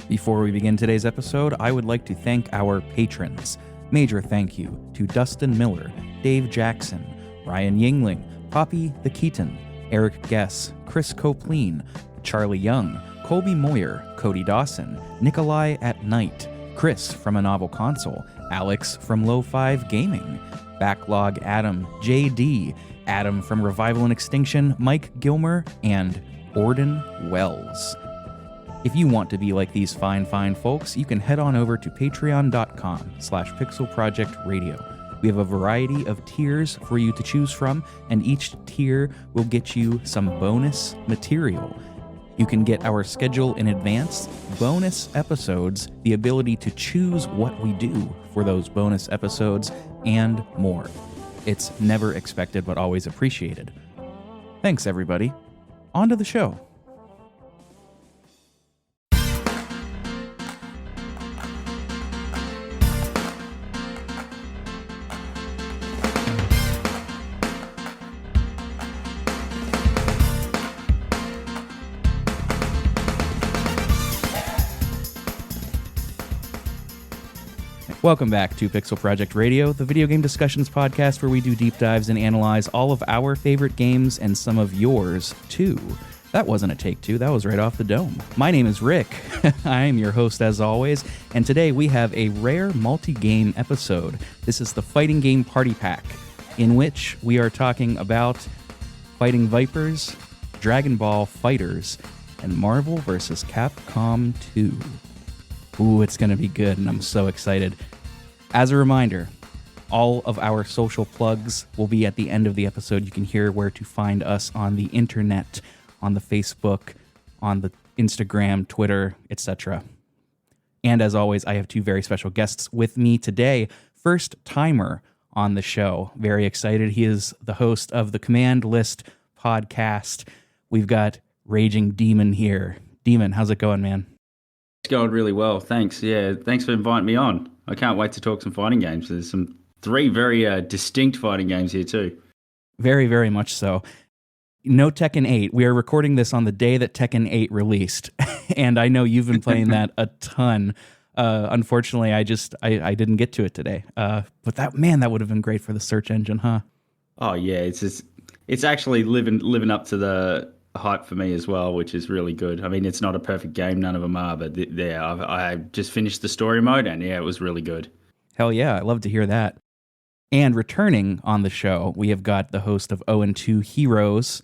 Before we begin today's episode, I would like to thank our patrons. Major thank you to Dustin Miller, Dave Jackson, Ryan Yingling, Poppy the Keaton, Eric Guess, Chris Copleen, Charlie Young, Colby Moyer, Cody Dawson, Nikolai at Night, Chris from A Novel Console, Alex from Low 5 Gaming, Backlog Adam, JD, Adam from Revival and Extinction, Mike Gilmer, and Orden Wells. If you want to be like these fine folks, you can head on over to patreon.com/pixelprojectradio. We have a variety of tiers for you to choose from, and each tier will get you some bonus material. You can get our schedule in advance, bonus episodes, the ability to choose what we do for those bonus episodes, and more. It's never expected but always appreciated. Thanks, everybody. On to the show. Welcome back to Pixel Project Radio, the video game discussions podcast where we do deep dives and analyze all of our favorite games and some of yours, too. That wasn't a take two, that was right off the dome. My name is Rick. I am your host as always, and today we have a rare multi-game episode. This is the Fighting Game Party Pack, in which we are talking about Fighting Vipers, Dragonball Figherz, and Marvel vs. Capcom 2. Ooh, it's going to be good, and I'm so excited. As a reminder, all of our social plugs will be at the end of the episode. You can hear where to find us on the internet, on the Facebook, on the Instagram, Twitter, etc. And as always, I have two very special guests with me today. First timer on the show. Very excited. He is the host of the Kommand List podcast. We've got Raging Demon here. Demon, how's it going, man? It's going really well, thanks. Yeah, thanks for inviting me on. I can't wait to talk some fighting games. There's three very distinct fighting games here too. Very, very much so. No Tekken 8. We are recording this on the day that Tekken 8 released, and I know you've been playing that a ton. Unfortunately, I didn't get to it today. But that would have been great for the search engine, huh? Oh yeah, it's actually living up to the hype for me as well, which is really good. I mean, it's not a perfect game, none of them are, but I just finished the story mode, and yeah, it was really good. Hell yeah, I love to hear that. And returning on the show, we have got the host of 0-2 Heroes,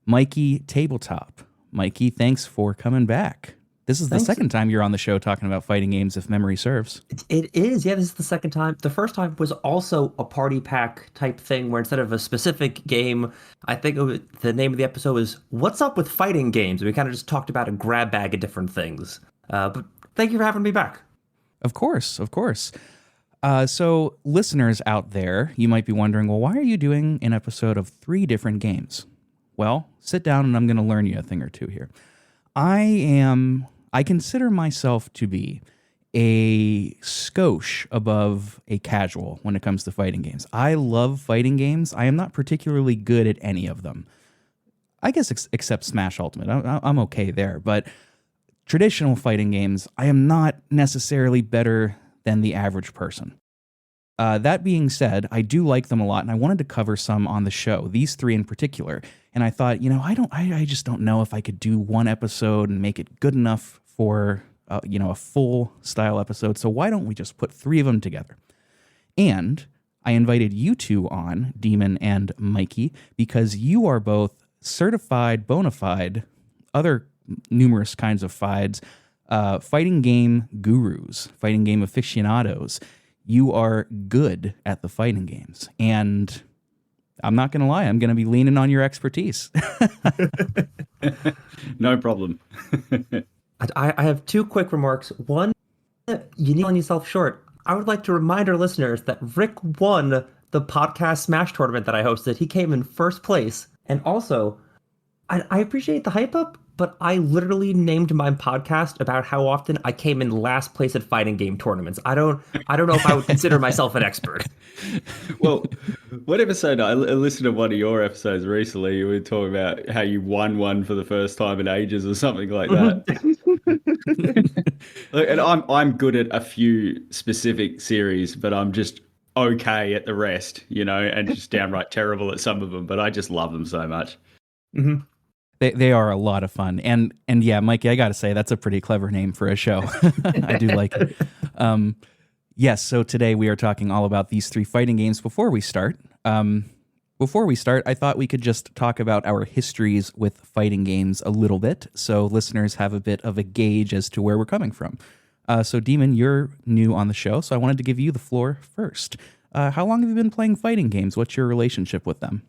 Mikey Tabletop. Mikey, thanks for coming back. This is the second time you're on the show talking about fighting games, if memory serves. It is, yeah, this is the second time. The first time was also a party pack type thing where instead of a specific game, I think the name of the episode was What's Up with Fighting Games? We kind of just talked about a grab bag of different things. But thank you for having me back. Of course. So listeners out there, you might be wondering, well, why are you doing an episode of 3 different games? Well, sit down and I'm going to learn you a thing or two here. I consider myself to be a skosh above a casual when it comes to fighting games. I love fighting games. I am not particularly good at any of them. I guess except Smash Ultimate. I'm okay there. But traditional fighting games, I am not necessarily better than the average person. That being said, I do like them a lot, and I wanted to cover some on the show, these 3 in particular. And I thought, I just don't know if I could do one episode and make it good enough for, a full style episode. So why don't we just put 3 of them together? And I invited you two on, Demon and Mikey, because you are both certified, bona fide, other numerous kinds of fides, fighting game gurus, fighting game aficionados. You are good at the fighting games. And I'm not going to lie, I'm going to be leaning on your expertise. No problem. I have 2 quick remarks. One, you need on yourself short. I would like to remind our listeners that Rick won the podcast Smash tournament that I hosted. He came in first place. And also, I appreciate the hype up, but I literally named my podcast about how often I came in last place at fighting game tournaments. I don't know if I would consider myself an expert. Well, what episode? I listened to one of your episodes recently. You were talking about how you won one for the first time in ages or something like that. Look, and I'm good at a few specific series, but I'm just okay at the rest, and just downright terrible at some of them. But I just love them so much. Mm-hmm. They are a lot of fun. And yeah, Mikey, I got to say, that's a pretty clever name for a show. I do like it. Yes, so today we are talking all about these 3 fighting games. Before we start, I thought we could just talk about our histories with fighting games a little bit, so listeners have a bit of a gauge as to where we're coming from. So Demon, you're new on the show, so I wanted to give you the floor first. How long have you been playing fighting games? What's your relationship with them?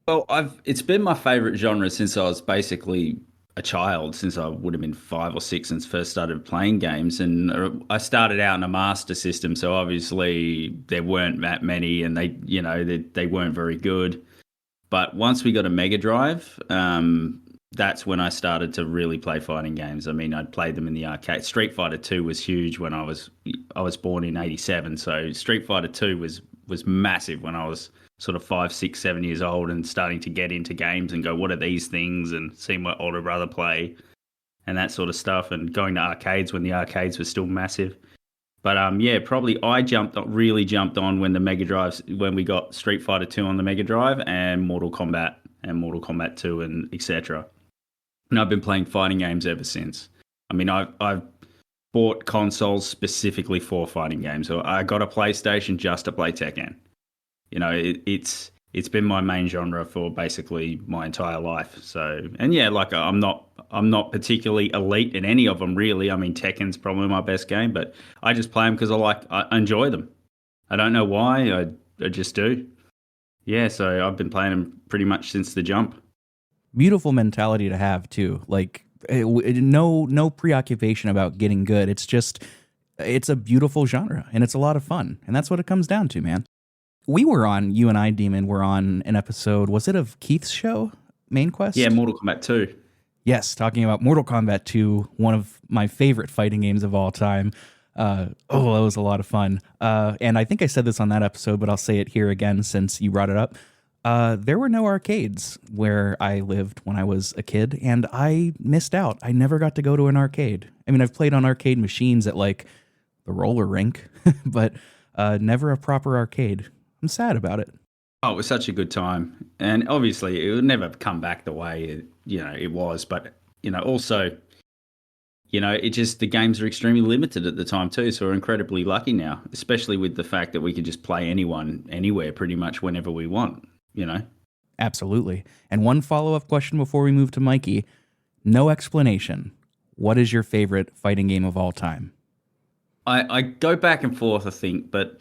Well, it's been my favorite genre since I was basically a child, since I would have been 5 or 6 and first started playing games. And I started out in a Master System, so obviously there weren't that many, and they weren't very good. But once we got a Mega Drive, that's when I started to really play fighting games. I mean, I'd played them in the arcade. Street Fighter 2 was huge when I was born in '87, so Street Fighter 2 was massive when I was sort of 5, 6, 7 years old and starting to get into games and go, what are these things? And seeing my older brother play and that sort of stuff, and going to arcades when the arcades were still massive. But probably I really jumped on when the Mega Drive, when we got Street Fighter 2 on the Mega Drive and Mortal Kombat 2 and etc. And I've been playing fighting games ever since. I mean, I've bought consoles specifically for fighting games. So I got a PlayStation just to play Tekken. It's been my main genre for basically my entire life. So, and yeah, like I'm not particularly elite in any of them really. I mean, Tekken's probably my best game, but I just play them because I enjoy them. I don't know why, I just do. Yeah, so I've been playing them pretty much since the jump. Beautiful mentality to have too. Like no preoccupation about getting good. It's a beautiful genre and it's a lot of fun. And that's what it comes down to, man. You and I, Demon, were on an episode, was it of Keith's show, Main Quest? Yeah, Mortal Kombat 2. Yes, talking about Mortal Kombat 2, one of my favorite fighting games of all time. That was a lot of fun. And I think I said this on that episode, but I'll say it here again since you brought it up. There were no arcades where I lived when I was a kid, and I missed out. I never got to go to an arcade. I mean, I've played on arcade machines at like the roller rink, but never a proper arcade. I'm sad about it. Oh, it was such a good time. And obviously it would never come back the way it was. But, also, the games are extremely limited at the time too. So we're incredibly lucky now, especially with the fact that we can just play anyone, anywhere, pretty much whenever we want, Absolutely. And one follow-up question before we move to Mikey. No explanation. What is your favorite fighting game of all time? I go back and forth, I think, but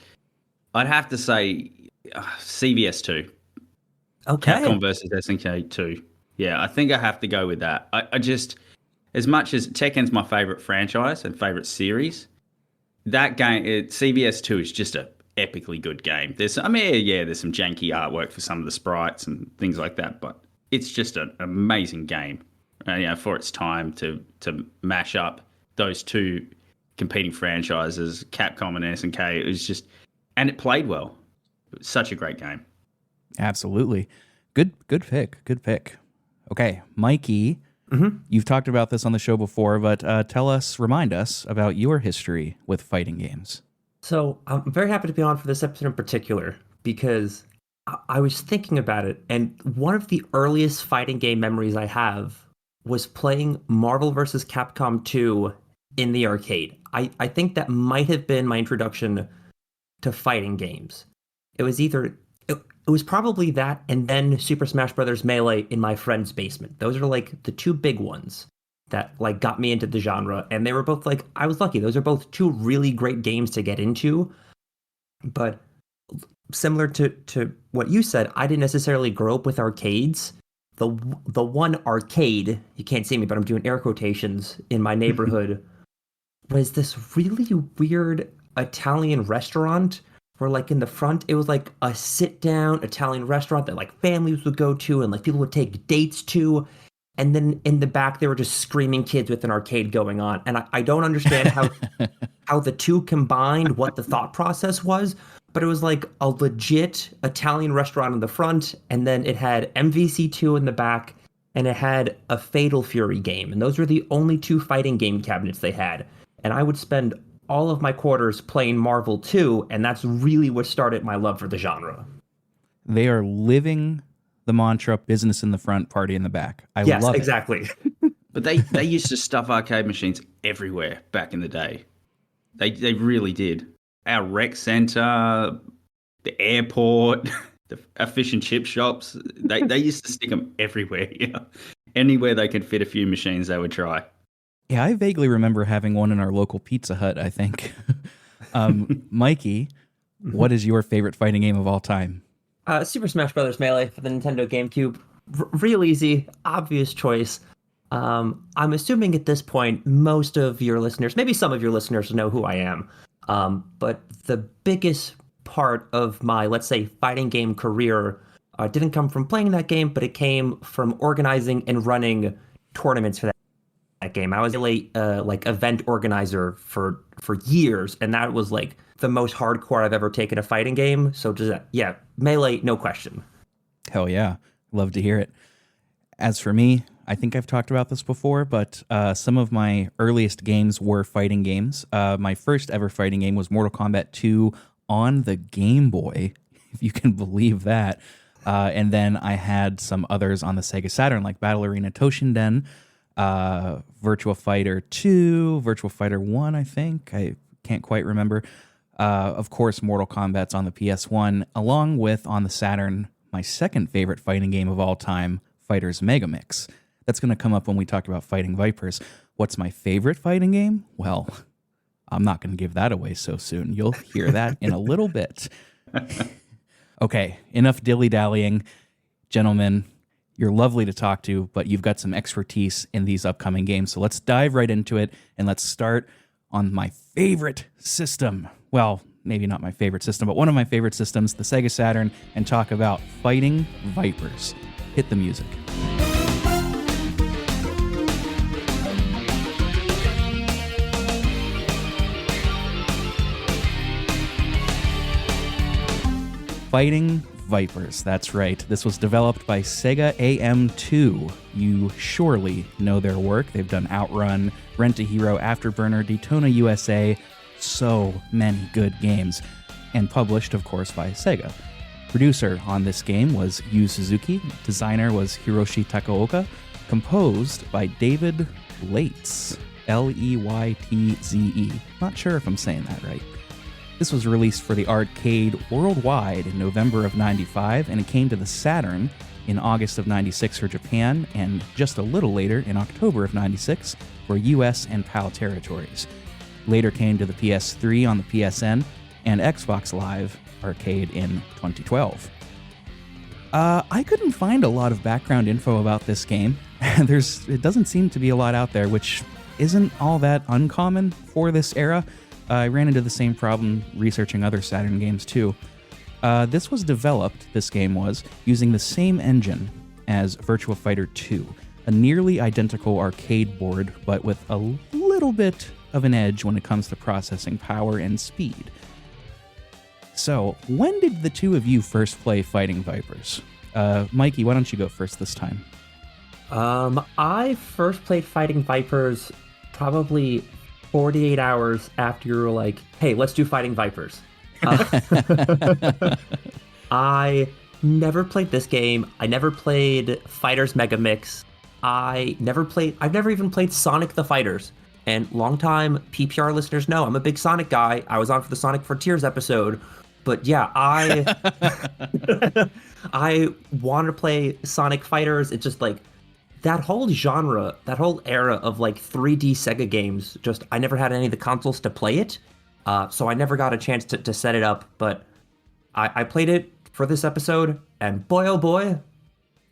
I'd have to say CVS 2. Okay. Capcom versus SNK 2. Yeah, I think I have to go with that. I just, as much as Tekken's my favorite franchise and favorite series, that game, CVS 2 is just a epically good game. There's some janky artwork for some of the sprites and things like that, but it's just an amazing game. For its time to mash up those two competing franchises, Capcom and SNK, it was just, and it played well. It was such a great game. Absolutely. Good pick. Okay, Mikey, You've talked about this on the show before, but remind us about your history with fighting games. So I'm very happy to be on for this episode in particular because I was thinking about it, and one of the earliest fighting game memories I have was playing Marvel vs. Capcom 2 in the arcade. I think that might have been my introduction to fighting games. It was probably that and then Super Smash Bros. Melee in my friend's basement. Those are like the two big ones that like got me into the genre, and they were both like, I was lucky. Those are both two really great games to get into. But similar to what you said, I didn't necessarily grow up with arcades. The one arcade, you can't see me, but I'm doing air quotations, in my neighborhood was this really weird Italian restaurant where, like, in the front, it was like a sit-down Italian restaurant that like families would go to and like people would take dates to. And then in the back, there were just screaming kids with an arcade going on. And I don't understand how the two combined, what the thought process was, but it was like a legit Italian restaurant in the front, and then it had MVC2 in the back, and it had a Fatal Fury game. And those were the only two fighting game cabinets they had. and I would spend all of my quarters playing Marvel 2, and that's really what started my love for the genre. They are living the mantra, business in the front, party in the back. I Yes, love exactly. But they used to stuff arcade machines everywhere back in the day. They really did. Our rec center, the airport, our fish and chip shops, they used to stick them everywhere. Yeah. Anywhere they could fit a few machines, they would try. Yeah, I vaguely remember having one in our local Pizza Hut, I think. Mikey, what is your favorite fighting game of all time? Super Smash Bros. Melee for the Nintendo GameCube. Real easy, obvious choice. I'm assuming at this point, most of your listeners, maybe some of your listeners know who I am. But the biggest part of my, let's say, fighting game career didn't come from playing that game, but it came from organizing and running tournaments for that game. I was really like event organizer for years, and that was like the most hardcore I've ever taken a fighting game. So just yeah, Melee, no question. Hell yeah. Love to hear it. As for me, I think I've talked about this before, but some of my earliest games were fighting games. My first ever fighting game was Mortal Kombat 2 on the Game Boy, if you can believe that. And then I had some others on the Sega Saturn, like Battle Arena Toshinden, Virtua Fighter 2, Virtua Fighter 1, I think. I can't quite remember. Of course, Mortal Kombat's on the PS1, along with, on the Saturn, my second favorite fighting game of all time, Fighters Megamix. That's going to come up when we talk about Fighting Vipers. What's my favorite fighting game? Well, I'm not going to give that away so soon. You'll hear that in a little bit. Okay, enough dilly-dallying. Gentlemen, you're lovely to talk to, but you've got some expertise in these upcoming games. So let's dive right into it, and let's start on my favorite system. Well, maybe not my favorite system, but one of my favorite systems, the Sega Saturn, and talk about Fighting Vipers. Hit the music. Fighting Vipers, that's right. This was developed by Sega AM2. You surely know their work. They've done Outrun, Rent-A-Hero, Afterburner, Daytona USA, so many good games. And published, of course, by Sega. Producer on this game was Yu Suzuki. Designer was Hiroshi Takaoka. Composed by David Leitze. Leytze. Not sure if I'm saying that right. This was released for the arcade worldwide in November of 95, and it came to the Saturn in August of 96 for Japan, and just a little later in October of 96 for US and PAL territories. Later came to the PS3 on the PSN, and Xbox Live Arcade in 2012. I couldn't find a lot of background info about this game. It doesn't seem to be a lot out there, which isn't all that uncommon for this era. I ran into the same problem researching other Saturn games too. This game was, using the same engine as Virtua Fighter 2, a nearly identical arcade board, but with a little bit of an edge when it comes to processing power and speed. So, when did the two of you first play Fighting Vipers? Mikey, why don't you go first this time? I first played Fighting Vipers probably 48 hours after you were like, hey, let's do Fighting Vipers. I never played this game. I never played Fighters Megamix. I've never even played Sonic the Fighters. And longtime PPR listeners know I'm a big Sonic guy. I was on for the Sonic Frontiers episode. But yeah, I want to play Sonic Fighters. It's just like that whole genre, that whole era of like 3D Sega games, just I never had any of the consoles to play it. So I never got a chance to set it up. But I played it for this episode, and boy, oh boy,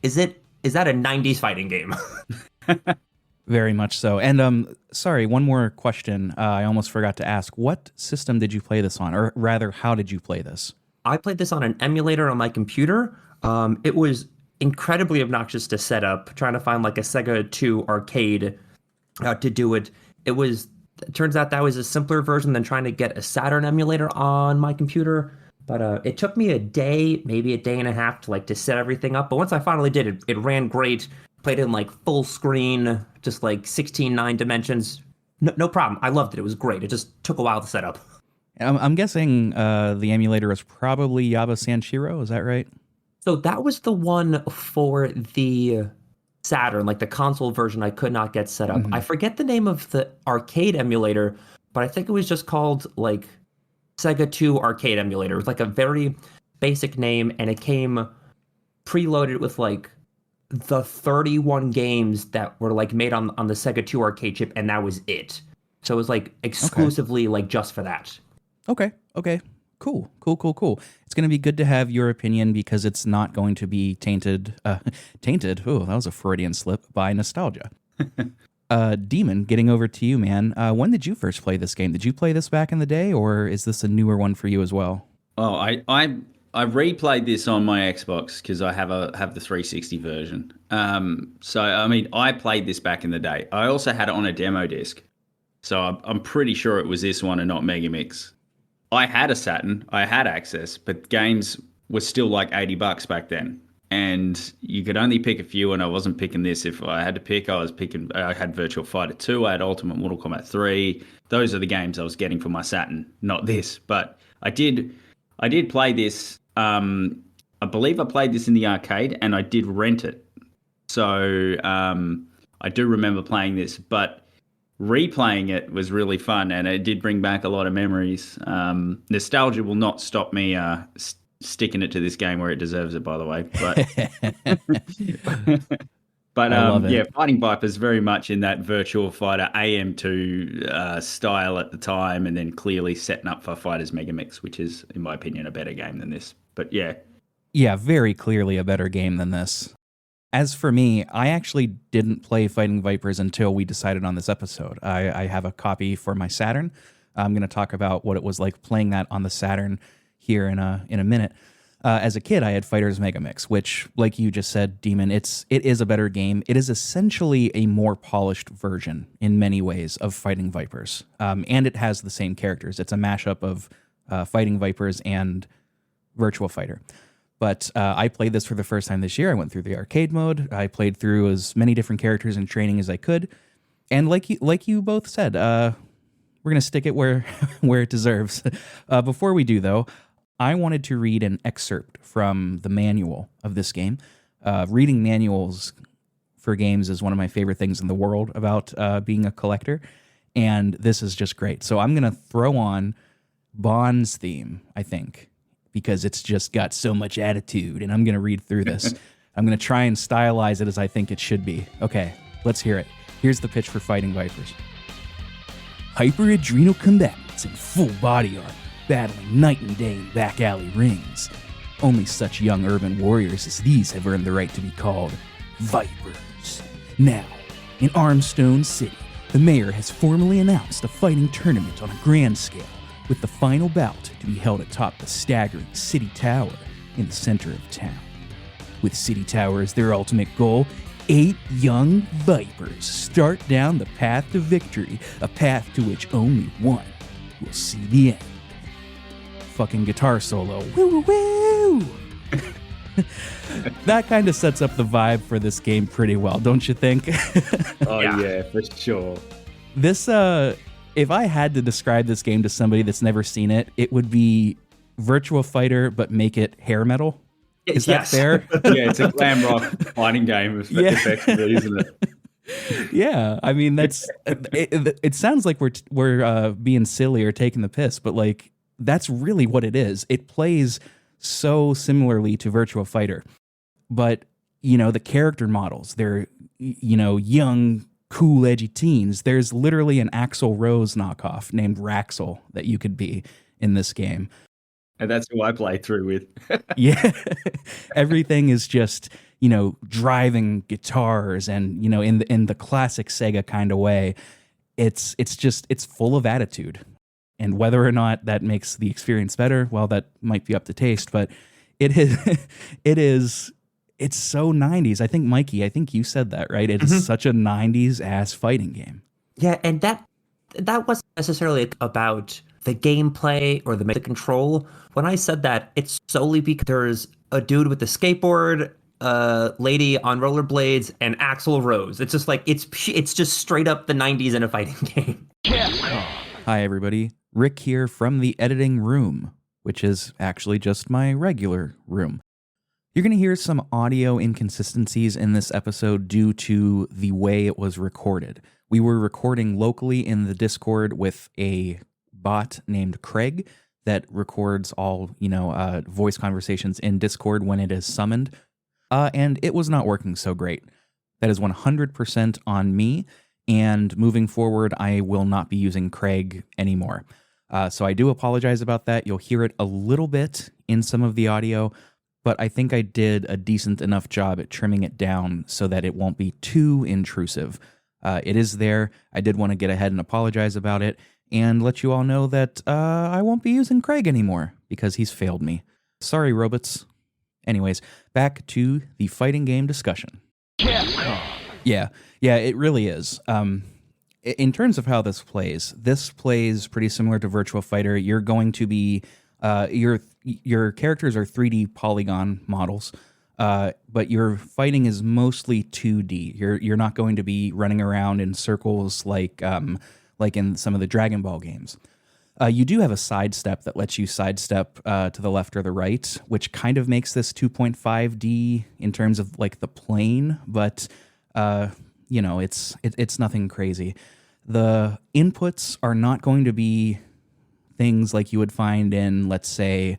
is that a 90s fighting game? Very much so. And sorry, one more question. I almost forgot to ask. What system did you play this on? Or rather, how did you play this? I played this on an emulator on my computer. It was incredibly obnoxious to set up, trying to find like a Sega 2 arcade to do it. It turns out that was a simpler version than trying to get a Saturn emulator on my computer. But it took me a day, maybe a day and a half to set everything up. But once I finally did it, it ran great. Played in like full screen, just like 16:9 dimensions. No problem. I loved it. It was great. It just took a while to set up. I'm guessing the emulator was probably Yaba Sanshiro. Is that right? So that was the one for the Saturn, like the console version I could not get set up. I forget the name of the arcade emulator, but I think it was just called like Sega 2 arcade emulator. It was like a very basic name, and it came preloaded with like the 31 games that were like made on the Sega 2 arcade chip, and that was it. So it was like exclusively like just for that. Okay. Cool. It's going to be good to have your opinion because it's not going to be tainted. Tainted? Oh, that was a Freudian slip, by nostalgia. Demon, getting over to you, man. When did you first play this game? Did you play this back in the day, or is this a newer one for you as well? Oh, I replayed this on my Xbox because I have the 360 version. So I mean, I played this back in the day. I also had it on a demo disc, so I'm pretty sure it was this one and not Megamix. I had a Saturn, I had access, but games were still like $80 back then. And you could only pick a few, and I wasn't picking this. If I had to pick, I had Virtua Fighter 2, I had Ultimate Mortal Kombat 3. Those are the games I was getting for my Saturn, not this. But I did play this. I believe I played this in the arcade, and I did rent it. So I do remember playing this, but replaying it was really fun, and it did bring back a lot of memories. Nostalgia will not stop me sticking it to this game where it deserves it, by the way. But yeah, Fighting Vipers very much in that Virtual Fighter AM2 style at the time, and then clearly setting up for Fighters Megamix, which is, in my opinion, a better game than this. But yeah. Yeah, very clearly a better game than this. As for me, I actually didn't play Fighting Vipers until we decided on this episode. I have a copy for my Saturn. I'm going to talk about what it was like playing that on the Saturn here in a minute. As a kid, I had Fighters Megamix, which, like you just said, Demon, it is a better game. It is essentially a more polished version in many ways of Fighting Vipers, and it has the same characters. It's a mashup of Fighting Vipers and Virtua Fighter. But I played this for the first time this year. I went through the arcade mode. I played through as many different characters in training as I could. And like you both said, we're going to stick it where it deserves. Before we do, though, I wanted to read an excerpt from the manual of this game. Reading manuals for games is one of my favorite things in the world about being a collector. And this is just great. So I'm going to throw on Bond's theme, I think, because it's just got so much attitude, and I'm going to read through this. I'm going to try and stylize it as I think it should be. Okay, let's hear it. Here's the pitch for Fighting Vipers. Hyper-adrenal combatants in full body armor, battling night and day in back alley rings. Only such young urban warriors as these have earned the right to be called Vipers. Now, in Armstone City, the mayor has formally announced a fighting tournament on a grand scale, with the final bout to be held atop the staggering City Tower in the center of town. With City Tower as their ultimate goal, 8 young Vipers start down the path to victory, a path to which only one will see the end. Fucking guitar solo. Woo woo woo! That kind of sets up the vibe for this game pretty well, don't you think? Oh yeah, for sure. This if I had to describe this game to somebody that's never seen it, it would be Virtua Fighter, but make it hair metal. Is that fair? Yeah, it's a glam rock fighting game, effectively, isn't it? Yeah, I mean it sounds like we're being silly or taking the piss, but like that's really what it is. It plays so similarly to Virtua Fighter, but the character models, they're young, cool, edgy teens. There's literally an Axl Rose knockoff named Raxel that you could be in this game. And that's who I play through with. Yeah. Everything is just, driving guitars and, in the classic Sega kind of way. It's full of attitude. And whether or not that makes the experience better, well, that might be up to taste, but it's so 90s. I think, Mikey, you said that, right? It's such a 90s ass fighting game. Yeah, and that wasn't necessarily about the gameplay or the control. When I said that, it's solely because there's a dude with a skateboard, a lady on rollerblades, and Axl Rose. It's just like it's just straight up the 90s in a fighting game. Hi, everybody. Rick here from the editing room, which is actually just my regular room. You're going to hear some audio inconsistencies in this episode due to the way it was recorded. We were recording locally in the Discord with a bot named Craig that records all, voice conversations in Discord when it is summoned, and it was not working so great. That is 100% on me. And moving forward, I will not be using Craig anymore. So I do apologize about that. You'll hear it a little bit in some of the audio, but I think I did a decent enough job at trimming it down so that it won't be too intrusive. It is there. I did want to get ahead and apologize about it and let you all know that I won't be using Craig anymore because he's failed me. Sorry, robots. Anyways, back to the fighting game discussion. Yeah, it really is. In terms of how this plays pretty similar to Virtua Fighter. You're going to be, your characters are 3D polygon models, but your fighting is mostly 2D. You're not going to be running around in circles like in some of the Dragon Ball games. You do have a sidestep that lets you sidestep to the left or the right, which kind of makes this 2.5D in terms of like the plane, but it's nothing crazy. The inputs are not going to be things like you would find in, let's say,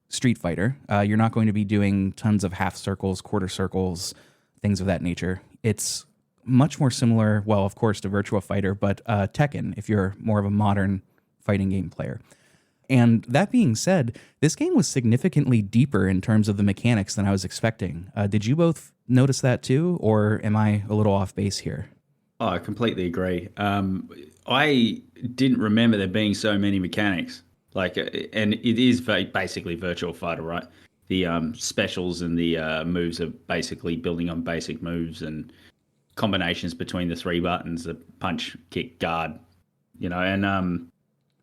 Street Fighter. You're not going to be doing tons of half circles, quarter circles, things of that nature. It's much more similar, well, of course, to Virtua Fighter, but Tekken, if you're more of a modern fighting game player. And that being said, this game was significantly deeper in terms of the mechanics than I was expecting. Did you both notice that too, or am I a little off base here? Oh, I completely agree. I didn't remember there being so many mechanics. And it is basically Virtual Fighter, right? The specials and the moves are basically building on basic moves and combinations between the three buttons: the punch, kick, guard.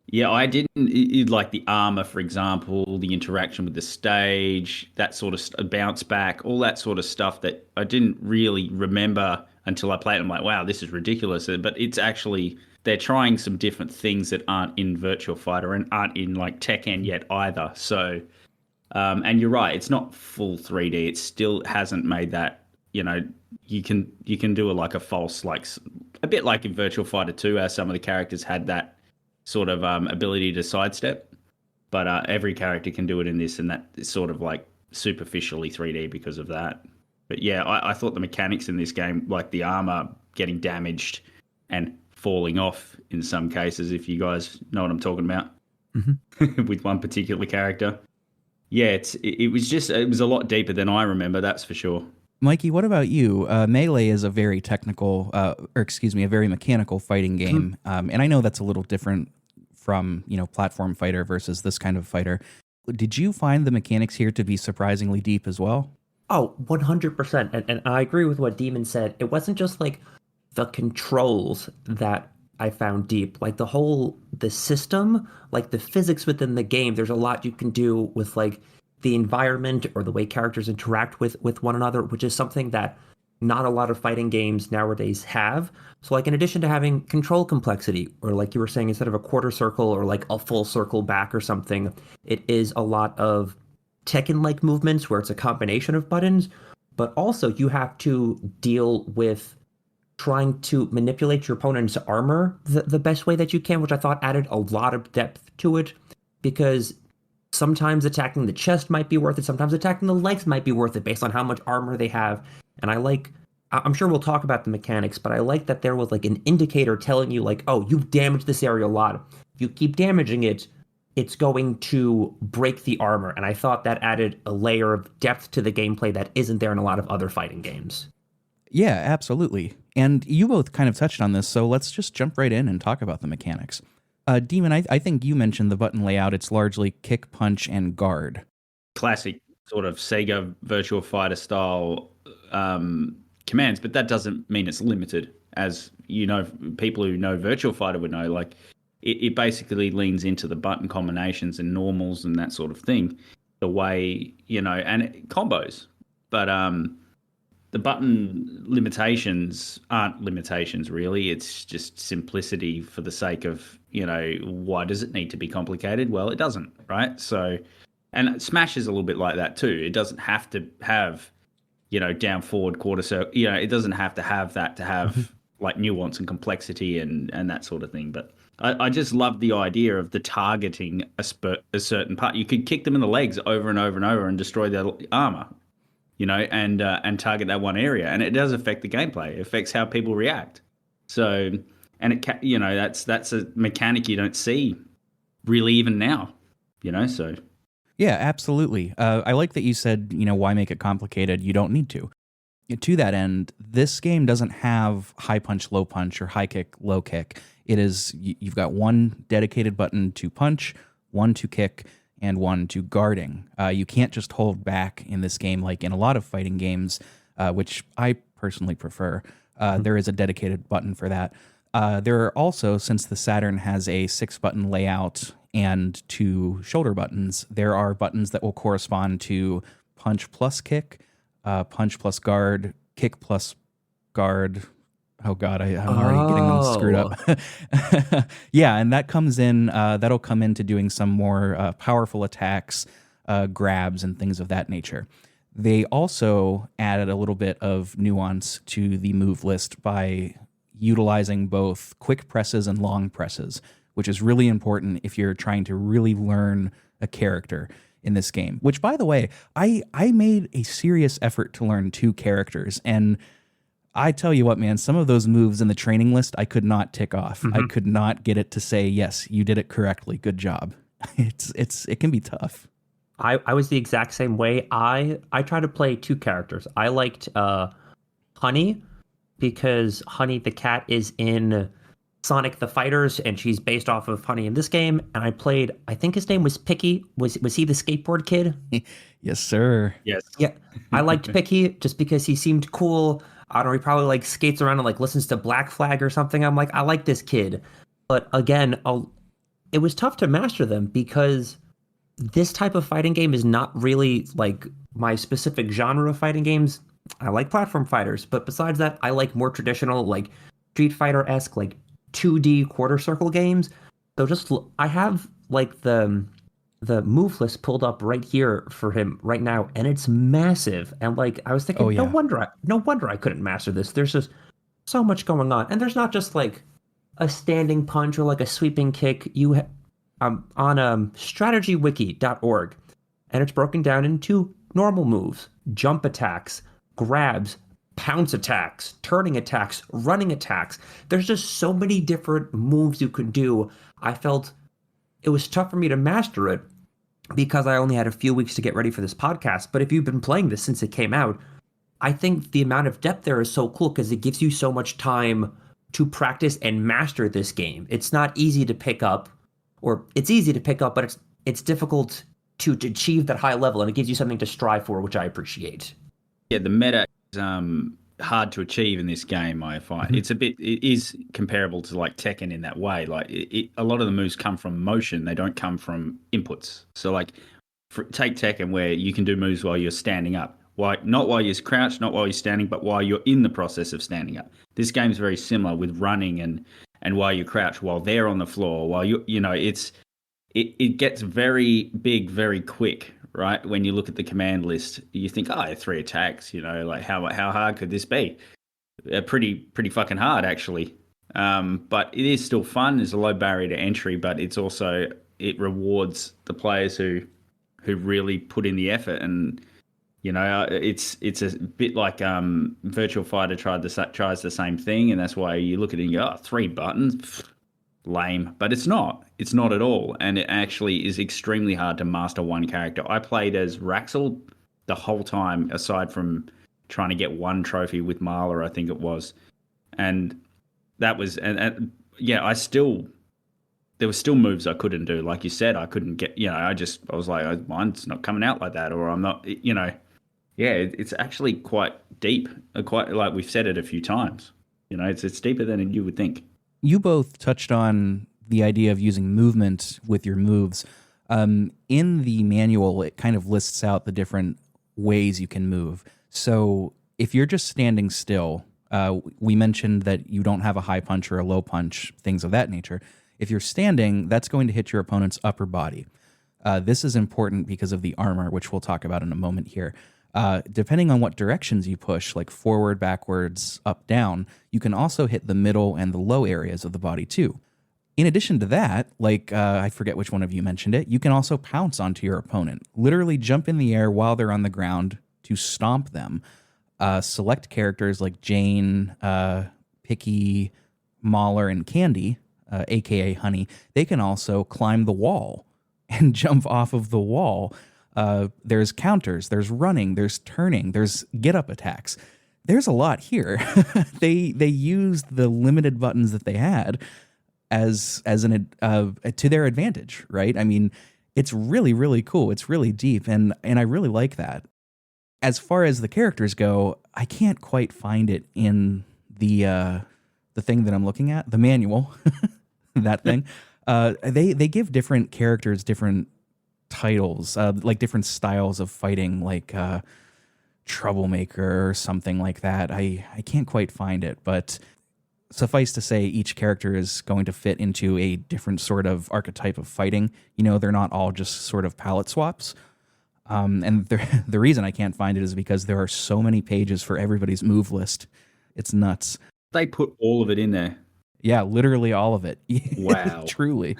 Yeah, I didn't like the armor, for example, the interaction with the stage, that sort of bounce back, all that sort of stuff that I didn't really remember until I played it. I'm like, wow, this is ridiculous. But it's actually, they're trying some different things that aren't in Virtual Fighter and aren't in like Tekken yet either. So, and you're right, it's not full 3D. It still hasn't made that, you can do a false, a bit like in Virtual Fighter 2, how some of the characters had that sort of ability to sidestep, but every character can do it in this, and that is sort of like superficially 3D because of that. But yeah, I thought the mechanics in this game, like the armor getting damaged and falling off in some cases, if you guys know what I'm talking about, with one particular character. Yeah, it was a lot deeper than I remember, that's for sure. Mikey, what about you? Melee is a very technical, a very mechanical fighting game, and I know that's a little different from, platform fighter versus this kind of fighter. Did you find the mechanics here to be surprisingly deep as well? Oh, 100%. And I agree with what Demon said. It wasn't just like the controls that I found deep. Like the system, like the physics within the game, there's a lot you can do with like the environment or the way characters interact with one another, which is something that not a lot of fighting games nowadays have. So like in addition to having control complexity, or like you were saying, instead of a quarter circle or like a full circle back or something, it is a lot of Tekken-like movements where it's a combination of buttons, but also you have to deal with trying to manipulate your opponent's armor the best way that you can, which I thought added a lot of depth to it, because sometimes attacking the chest might be worth it, sometimes attacking the legs might be worth it based on how much armor they have. And I'm sure we'll talk about the mechanics, but I like that there was like an indicator telling you like, oh, you've damaged this area a lot. If you keep damaging it, it's going to break the armor. And I thought that added a layer of depth to the gameplay that isn't there in a lot of other fighting games. Yeah, absolutely. And you both kind of touched on this, so let's just jump right in and talk about the mechanics. Demon, I think you mentioned the button layout. It's largely kick, punch, and guard. Classic sort of Sega Virtua Fighter style commands, but that doesn't mean it's limited. As you know, people who know Virtua Fighter would know, like it basically leans into the button combinations and normals and that sort of thing, the way, and combos. But the button limitations aren't limitations, really. It's just simplicity for the sake of, why does it need to be complicated? Well, it doesn't, right? So, and Smash is a little bit like that too. It doesn't have to have, down, forward, quarter circle. It doesn't have to have that to have like nuance and complexity and that sort of thing. But I just love the idea of the targeting a certain part. You could kick them in the legs over and over and over and destroy their armor, and target that one area, and it does affect the gameplay. It affects how people react. So, and that's a mechanic you don't see really even now, So Yeah, absolutely. I like that you said, why make it complicated? You don't need to. To that end, this game doesn't have high punch, low punch, or high kick, low kick. It is, you've got one dedicated button to punch, one to kick, and one to guarding. You can't just hold back in this game like in a lot of fighting games, which I personally prefer. There is a dedicated button for that. There are also, since the Saturn has a 6-button layout and 2 shoulder buttons, there are buttons that will correspond to punch plus kick, punch plus guard, kick plus guard. Oh God, I'm already getting them screwed up. Yeah, and that comes in. That'll come into doing some more powerful attacks, grabs, and things of that nature. They also added a little bit of nuance to the move list by utilizing both quick presses and long presses, which is really important if you're trying to really learn a character in this game. Which, by the way, I made a serious effort to learn 2 characters, and I tell you what, man, some of those moves in the training list I could not tick off. I could not get it to say, yes, you did it correctly. Good job. It can be tough. I was the exact same way. I tried to play 2 characters. I liked Honey, because Honey the cat is in Sonic the Fighters, and she's based off of Honey in this game. And I played, I think his name was Picky. Was he the skateboard kid? Yes, sir. Yes. Yeah, I liked Picky just because he seemed cool. I don't know, he probably like skates around and like listens to Black Flag or something. I'm like, I like this kid. But again, it was tough to master them because this type of fighting game is not really like my specific genre of fighting games. I like platform fighters, but besides that, I like more traditional, like Street Fighter-esque, like 2D quarter circle games. So I have like the move list pulled up right here for him right now, and it's massive. And like I was thinking, no wonder I couldn't master this. There's just so much going on, and there's not just like a standing punch or like a sweeping kick. On strategywiki.org, and it's broken down into normal moves, jump attacks, grabs, pounce attacks, turning attacks, running attacks. There's just so many different moves you could do. I felt it was tough for me to master it because I only had a few weeks to get ready for this podcast. But if you've been playing this since it came out, I think the amount of depth there is so cool because it gives you so much time to practice and master this game. It's not easy to pick up, or it's easy to pick up, but it's difficult to achieve that high level, and it gives you something to strive for, which I appreciate. Yeah, the meta is hard to achieve in this game, I find. It is comparable to like Tekken in that way. Like a lot of the moves come from motion, they don't come from inputs. So like take Tekken, where you can do moves while you're standing up. Not while you're crouched, not while you're standing, but while you're in the process of standing up. This game is very similar with running and while you crouch, while they're on the floor, while it gets very big very quick, right? When you look at the command list, you think, 3 attacks, like how hard could this be? Pretty fucking hard, actually. But it is still fun. There's a low barrier to entry, but it rewards the players who really put in the effort. And it's a bit like Virtual Fighter tries the same thing, and that's why you look at it and go, 3 buttons, lame. But it's not at all, and it actually is extremely hard to master one character. I played as Raxel the whole time, aside from trying to get one trophy with Marla, I think it was, and that was and yeah, there were still moves I couldn't do. Like you said, I couldn't get, I was like, mine's not coming out like that, or I'm not, yeah, it's actually quite deep, quite like we've said it a few times. It's deeper than you would think. You both touched on the idea of using movement with your moves. In the manual, it kind of lists out the different ways you can move. So if you're just standing still, we mentioned that you don't have a high punch or a low punch, things of that nature. If you're standing, that's going to hit your opponent's upper body. This is important because of the armor, which we'll talk about in a moment here. Depending on what directions you push, like forward, backwards, up, down, you can also hit the middle and the low areas of the body too. In addition to that, like I forget which one of you mentioned it, you can also pounce onto your opponent. Literally jump in the air while they're on the ground to stomp them. Select characters like Jane, Picky, Mahler, and Candy, aka Honey. They can also climb the wall and jump off of the wall. There's counters, there's running, there's turning, there's get-up attacks. There's a lot here. They used the limited buttons that they had as to their advantage, right? I mean, it's really, really cool. It's really deep, and I really like that. As far as the characters go, I can't quite find it in the thing that I'm looking at, the manual, that thing. They give different characters different titles, like different styles of fighting, like Troublemaker or something like that. I can't quite find it, but suffice to say, each character is going to fit into a different sort of archetype of fighting. You know, they're not all just sort of palette swaps. And the reason I can't find it is because there are so many pages for everybody's move list. It's nuts. They put all of it in there. Yeah, literally all of it. Wow. Truly.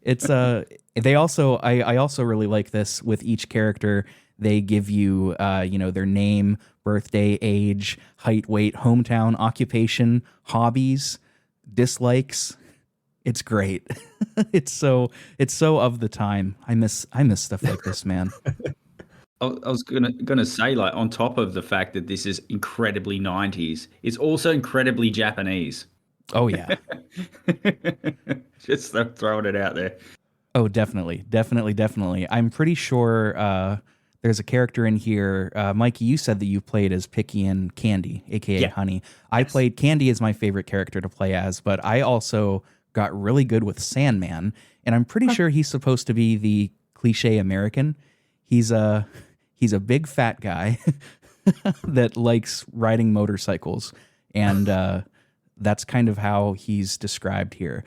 It's they also I also really like this with each character. They give you their name, birthday, age, height, weight, hometown, occupation, hobbies, dislikes. It's great. It's so of the time. I miss stuff like this, man. I was gonna say, like, on top of the fact that this is incredibly 90s, it's also incredibly Japanese. Oh yeah. Just throwing it out there. Oh, definitely. I'm pretty sure there's a character in here. Mikey, you said that you played as Picky and Candy, aka Honey. I played Candy as my favorite character to play as, but I also got really good with Sandman, and I'm pretty sure he's supposed to be the cliche American. He's a big fat guy that likes riding motorcycles, and that's kind of how he's described here.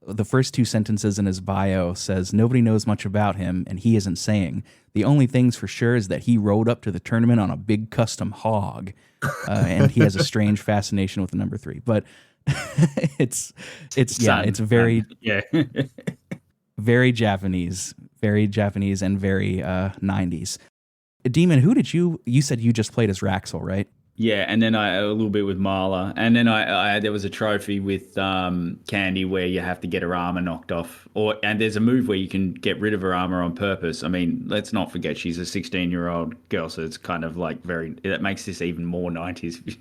The first two sentences in his bio says, "Nobody knows much about him, and he isn't saying. The only things for sure is that he rode up to the tournament on a big custom hog, and he has a strange fascination with the number 3." But it's very very Japanese, and very 90s. Demon, who did you said you just played as Raxel, right? Yeah, and then a little bit with Marla, and then I there was a trophy with Candy where you have to get her armor knocked off, and there's a move where you can get rid of her armor on purpose. I mean, let's not forget she's a 16-year-old girl, so it's kind of like that makes this even more 90s.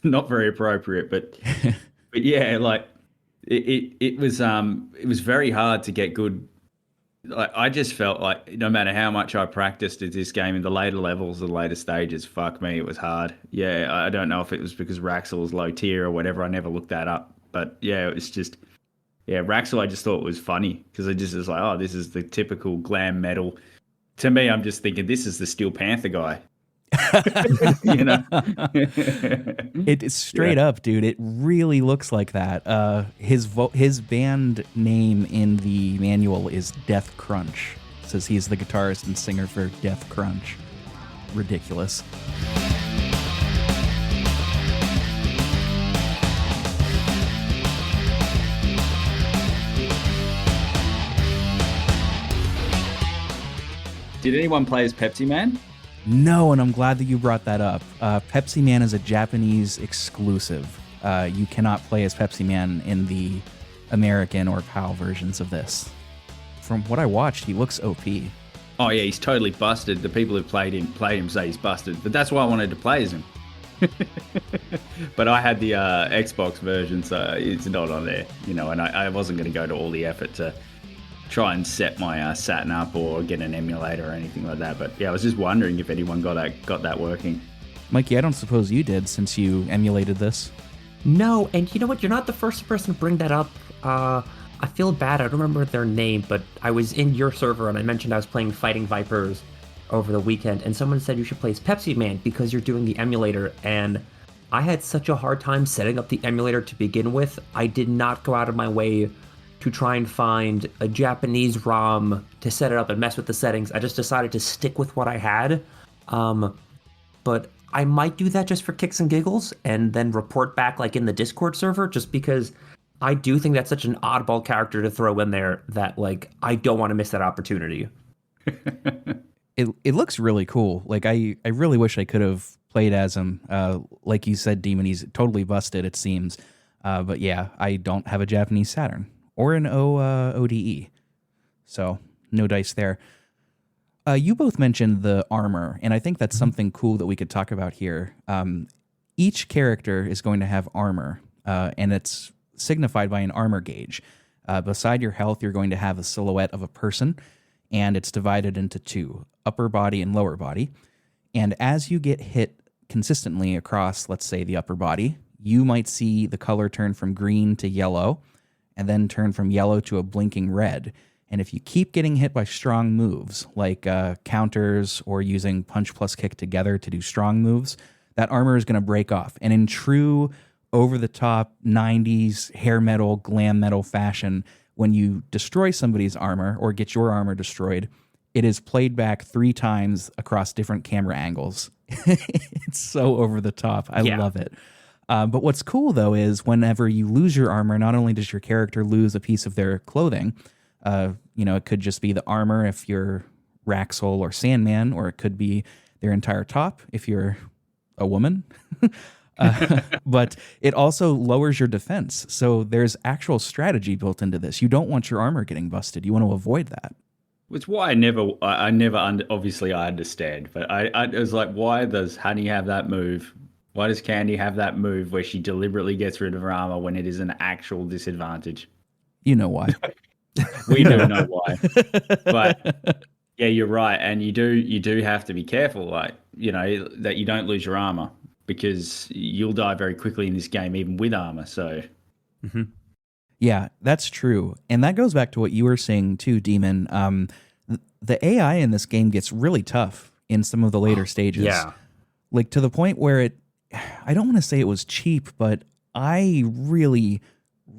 Not very appropriate, but yeah, like it was very hard to get good. Like, I just felt like no matter how much I practiced at this game in the later levels, the later stages, fuck me, it was hard. Yeah, I don't know if it was because Raxel was low tier or whatever. I never looked that up. But yeah, it was just, Raxel I just thought was funny because I just was like, oh, this is the typical glam metal. To me, I'm just thinking this is the Steel Panther guy. You know, it is straight up, dude. It really looks like that. His band name in the manual is Death Crunch. It says he's the guitarist and singer for Death Crunch. Ridiculous. Did anyone play as Pepsi Man? No, and I'm glad that you brought that up. Pepsi Man is a Japanese exclusive. You cannot play as Pepsi Man in the American or PAL versions of this. From what I watched, he looks OP. Oh yeah, he's totally busted. The people who played him say he's busted. But that's why I wanted to play as him. But I had the Xbox version, so it's not on there. You know, and I wasn't going to go to all the effort to try and set my Saturn up or get an emulator or anything like that. But yeah, I was just wondering if anyone got that working. Mikey, I don't suppose you did since you emulated this. No, and you know what? You're not the first person to bring that up. I feel bad. I don't remember their name, but I was in your server and I mentioned I was playing Fighting Vipers, over the weekend, and someone said you should play as Pepsi Man because you're doing the emulator, and I had such a hard time setting up the emulator to begin with. I did not go out of my way to try and find a Japanese ROM to set it up and mess with the settings. I just decided to stick with what I had. But I might do that just for kicks and giggles and then report back like in the Discord server, just because I do think that's such an oddball character to throw in there that like I don't want to miss that opportunity. It looks really cool. Like I really wish I could have played as him. Like you said, Demon, he's totally busted, it seems. But yeah, I don't have a Japanese Saturn or an ODE. So no dice there. You both mentioned the armor, and I think that's something cool that we could talk about here. Each character is going to have armor, and it's signified by an armor gauge. Beside your health, you're going to have a silhouette of a person, and it's divided into two, upper body and lower body. And as you get hit consistently across, let's say, the upper body, you might see the color turn from green to yellow, and then turn from yellow to a blinking red. And if you keep getting hit by strong moves, like counters or using punch plus kick together to do strong moves, that armor is going to break off. And in true over-the-top 90s hair metal, glam metal fashion, when you destroy somebody's armor or get your armor destroyed, it is played back 3 times across different camera angles. It's so over the top. I love it. But what's cool, though, is whenever you lose your armor, not only does your character lose a piece of their clothing, it could just be the armor if you're Raxel or Sandman, or it could be their entire top if you're a woman. But it also lowers your defense. So there's actual strategy built into this. You don't want your armor getting busted. You want to avoid that. Which why obviously I understand, but I was like, why does Honey have that move? Why does Candy have that move where she deliberately gets rid of her armor when it is an actual disadvantage? You know why. We do know why. But yeah, you're right. And you do have to be careful, like, that you don't lose your armor, because you'll die very quickly in this game, even with armor. So, yeah, that's true. And that goes back to what you were saying too, Demon. The AI in this game gets really tough in some of the later stages. Yeah. Like to the point where I don't want to say it was cheap, but I really,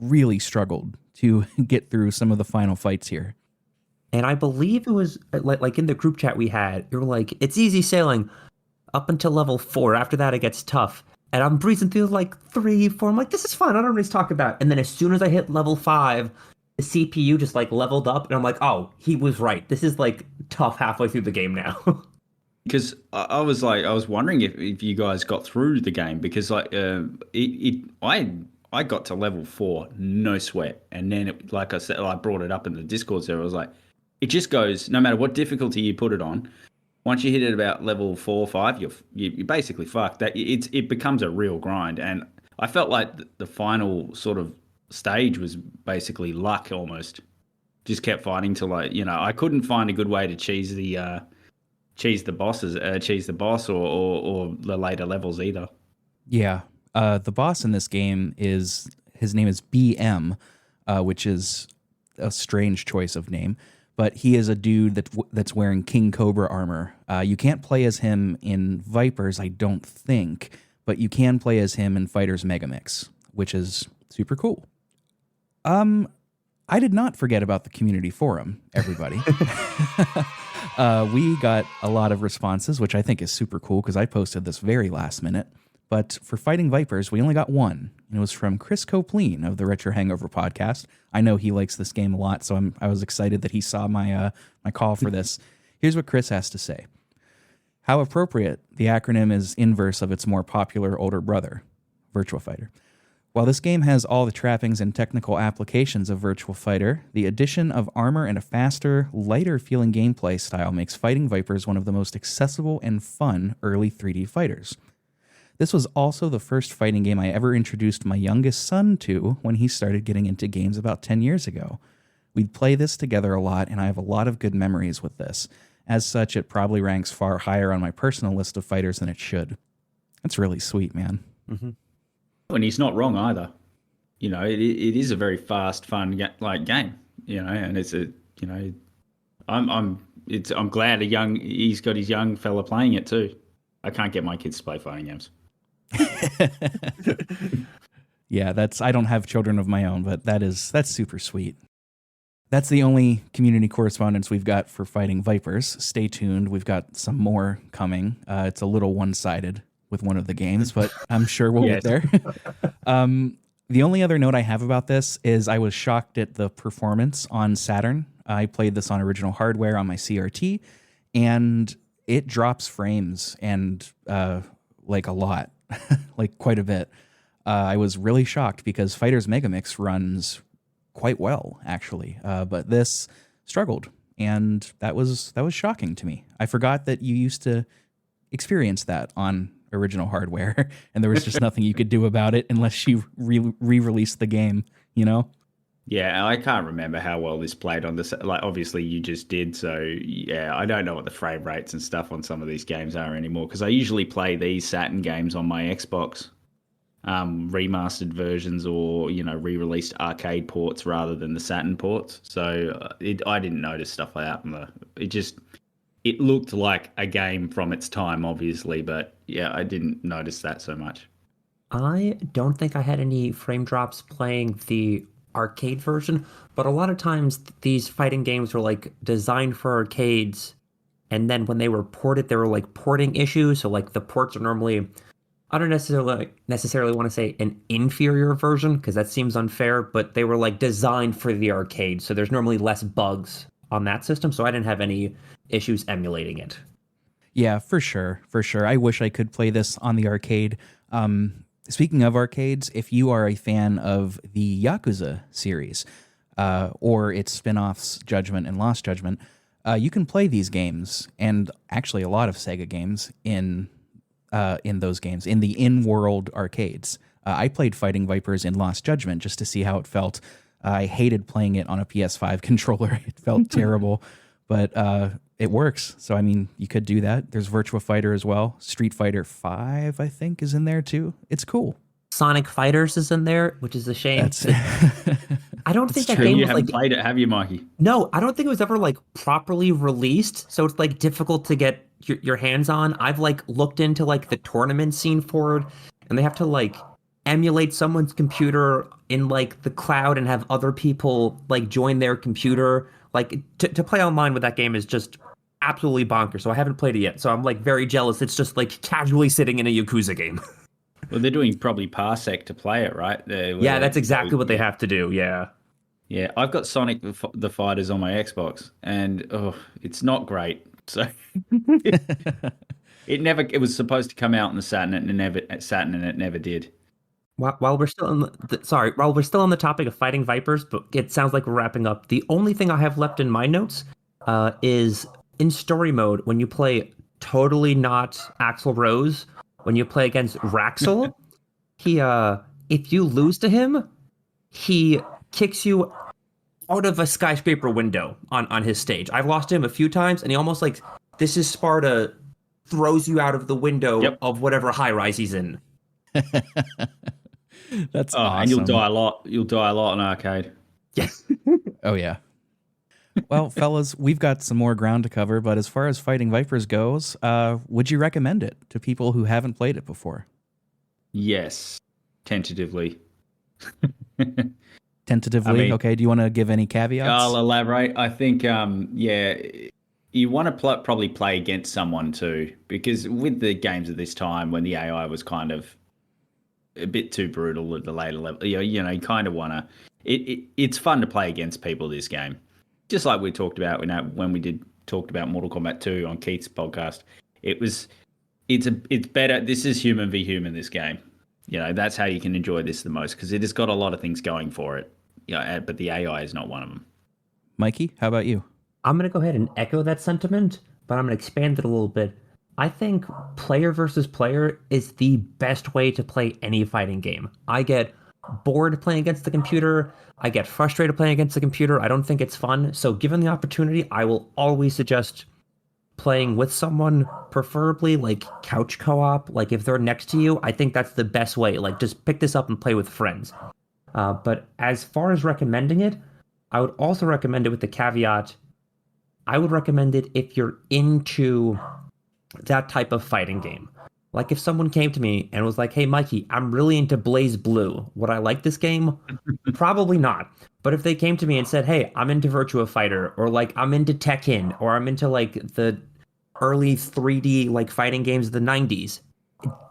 really struggled to get through some of the final fights here. And I believe it was like in the group chat we had, you were like, it's easy sailing up until level 4. After that, it gets tough. And I'm breezing through like 3, 4. I'm like, this is fun. I don't know what he's talking about. And then as soon as I hit level 5, the CPU just like leveled up. And I'm like, oh, he was right. This is like tough halfway through the game now. Because I was wondering if you guys got through the game, because like I got to level 4, no sweat, and then like I said, I brought it up in the Discord server. I was like, it just goes, no matter what difficulty you put it on. Once you hit it about level 4 or 5, you're basically fucked. That it becomes a real grind, and I felt like the final sort of stage was basically luck almost. Just kept fighting till I couldn't find a good way to cheese the boss or the later levels either. Yeah. The boss in this game his name is BM, which is a strange choice of name, but he is a dude that's wearing King Cobra armor. You can't play as him in Vipers, I don't think, but you can play as him in Fighters Megamix, which is super cool. I did not forget about the community forum, everybody. We got a lot of responses, which I think is super cool because I posted this very last minute. But for Fighting Vipers, we only got one, and it was from Chris Copleen of the Retro Hangover podcast. I know he likes this game a lot, so I was excited that he saw my call for this. Here's what Chris has to say. How appropriate the acronym is inverse of its more popular older brother, Virtua Fighter. While this game has all the trappings and technical applications of Virtua Fighter, the addition of armor and a faster, lighter-feeling gameplay style makes Fighting Vipers one of the most accessible and fun early 3D fighters. This was also the first fighting game I ever introduced my youngest son to when he started getting into games about 10 years ago. We'd play this together a lot, and I have a lot of good memories with this. As such, it probably ranks far higher on my personal list of fighters than it should. That's really sweet, man. Mm-hmm. And he's not wrong either. It is a very fast, fun game. And it's I'm I'm glad he's got his young fella playing it too. I can't get my kids to play fighting games. Yeah, I don't have children of my own, but that's super sweet. That's the only community correspondence we've got for Fighting Vipers. Stay tuned. We've got some more coming. It's a little one-sided with one of the games, but I'm sure we'll get there. The only other note I have about this is I was shocked at the performance on Saturn. I played this on original hardware on my CRT, and it drops frames and like a lot, like quite a bit. I was really shocked because Fighter's Megamix runs quite well, actually, but this struggled, and that was shocking to me. I forgot that you used to experience that on original hardware, and there was just nothing you could do about it unless you re-released the game, you know? Yeah, I can't remember how well this played on this. Like, obviously you just did, so yeah, I don't know what the frame rates and stuff on some of these games are anymore, because I usually play these Saturn games on my Xbox, remastered versions or, re-released arcade ports rather than the Saturn ports. So I didn't notice stuff like that. It looked like a game from its time, obviously, but yeah, I didn't notice that so much. I don't think I had any frame drops playing the arcade version, but a lot of times these fighting games were like designed for arcades, and then when they were ported, there were like porting issues. So like the ports are normally, I don't necessarily want to say an inferior version because that seems unfair, but they were like designed for the arcade, so there's normally less bugs on that system. So I didn't have any issues emulating it. Yeah, for sure. I wish I could play this on the arcade. Speaking of arcades, if you are a fan of the Yakuza series or its spin-offs Judgment and Lost Judgment, you can play these games, and actually a lot of Sega games in those games, in the in-world arcades. I played Fighting Vipers in Lost Judgment just to see how it felt. I hated playing it on a PS5 controller. It felt terrible, but it works. So, I mean, you could do that. There's Virtua Fighter as well. Street Fighter 5, I think, is in there too. It's cool. Sonic Fighters is in there, which is a shame. I don't think that true. game You was haven't like played it, have you, Mikey? No, I don't think it was ever like properly released, so it's like difficult to get your hands on. I've like looked into like the tournament scene for it, and they have to like emulate someone's computer in like the cloud and have other people like join their computer. Like to play online with that game is just absolutely bonkers. So I haven't played it yet. So I'm like very jealous. It's just like casually sitting in a Yakuza game. Well, they're doing probably Parsec to play it, right? Yeah, that's exactly what they have to do. Yeah. Yeah, I've got Sonic the Fighters on my Xbox, and it's not great. So it was supposed to come out on the Saturn, and it never did. While we're still on the topic of Fighting Vipers, but it sounds like we're wrapping up. The only thing I have left in my notes is in story mode when you play totally not Axl Rose. When you play against Raxel, he if you lose to him, he kicks you out of a skyscraper window on his stage. I've lost him a few times, and he almost like This Is Sparta throws you out of the window of whatever high rise he's in. That's awesome. And you'll die a lot. You'll die a lot in arcade. Yes. Oh yeah. Well, fellas, we've got some more ground to cover, but as far as Fighting Vipers goes, would you recommend it to people who haven't played it before? Yes, tentatively. Tentatively? Okay, do you want to give any caveats? I'll elaborate. I think, you want to probably play against someone too, because with the games of this time, when the AI was kind of a bit too brutal at the later level, you kind of want to... It's fun to play against people, this game. Just like we talked about when we talked about Mortal Kombat 2 on Keith's podcast. It's better. This is human v human, this game. That's how you can enjoy this the most, because it has got a lot of things going for it. But the AI is not one of them. Mikey, how about you? I'm going to go ahead and echo that sentiment, but I'm going to expand it a little bit. I think player versus player is the best way to play any fighting game. I get bored playing against the computer. I get frustrated playing against the computer. I don't think it's fun. So given the opportunity, I will always suggest playing with someone, preferably like couch co-op. Like if they're next to you, I think that's the best way. Like just pick this up and play with friends. But as far as recommending it, I would also recommend it with the caveat, I would recommend it if you're into that type of fighting game. Like if someone came to me and was like, "Hey, Mikey, I'm really into Blaze Blue. Would I like this game?" Probably not. But if they came to me and said, "Hey, I'm into Virtua Fighter," or like I'm into Tekken, or I'm into like the early 3D like fighting games of the 90s,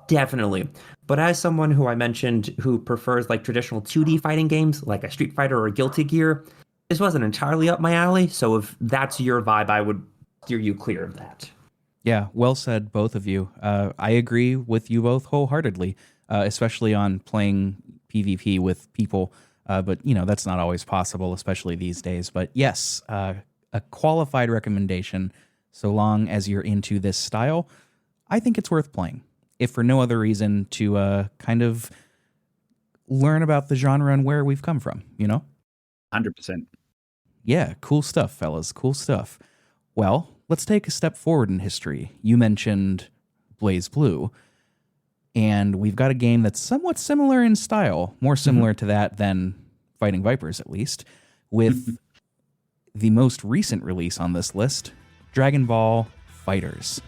definitely. But as someone who I mentioned who prefers like traditional 2D fighting games, like a Street Fighter or a Guilty Gear, this wasn't entirely up my alley. So if that's your vibe, I would steer you clear of that. Yeah, well said, both of you. I agree with you both wholeheartedly, especially on playing PvP with people. But, that's not always possible, especially these days. But yes, a qualified recommendation, so long as you're into this style, I think it's worth playing. If for no other reason to kind of learn about the genre and where we've come from, 100%. Yeah, cool stuff, fellas. Cool stuff. Well, let's take a step forward in history. You mentioned Blaze Blue, and we've got a game that's somewhat similar in style, more similar to that than Fighting Vipers, at least, with the most recent release on this list, Dragonball Fighters.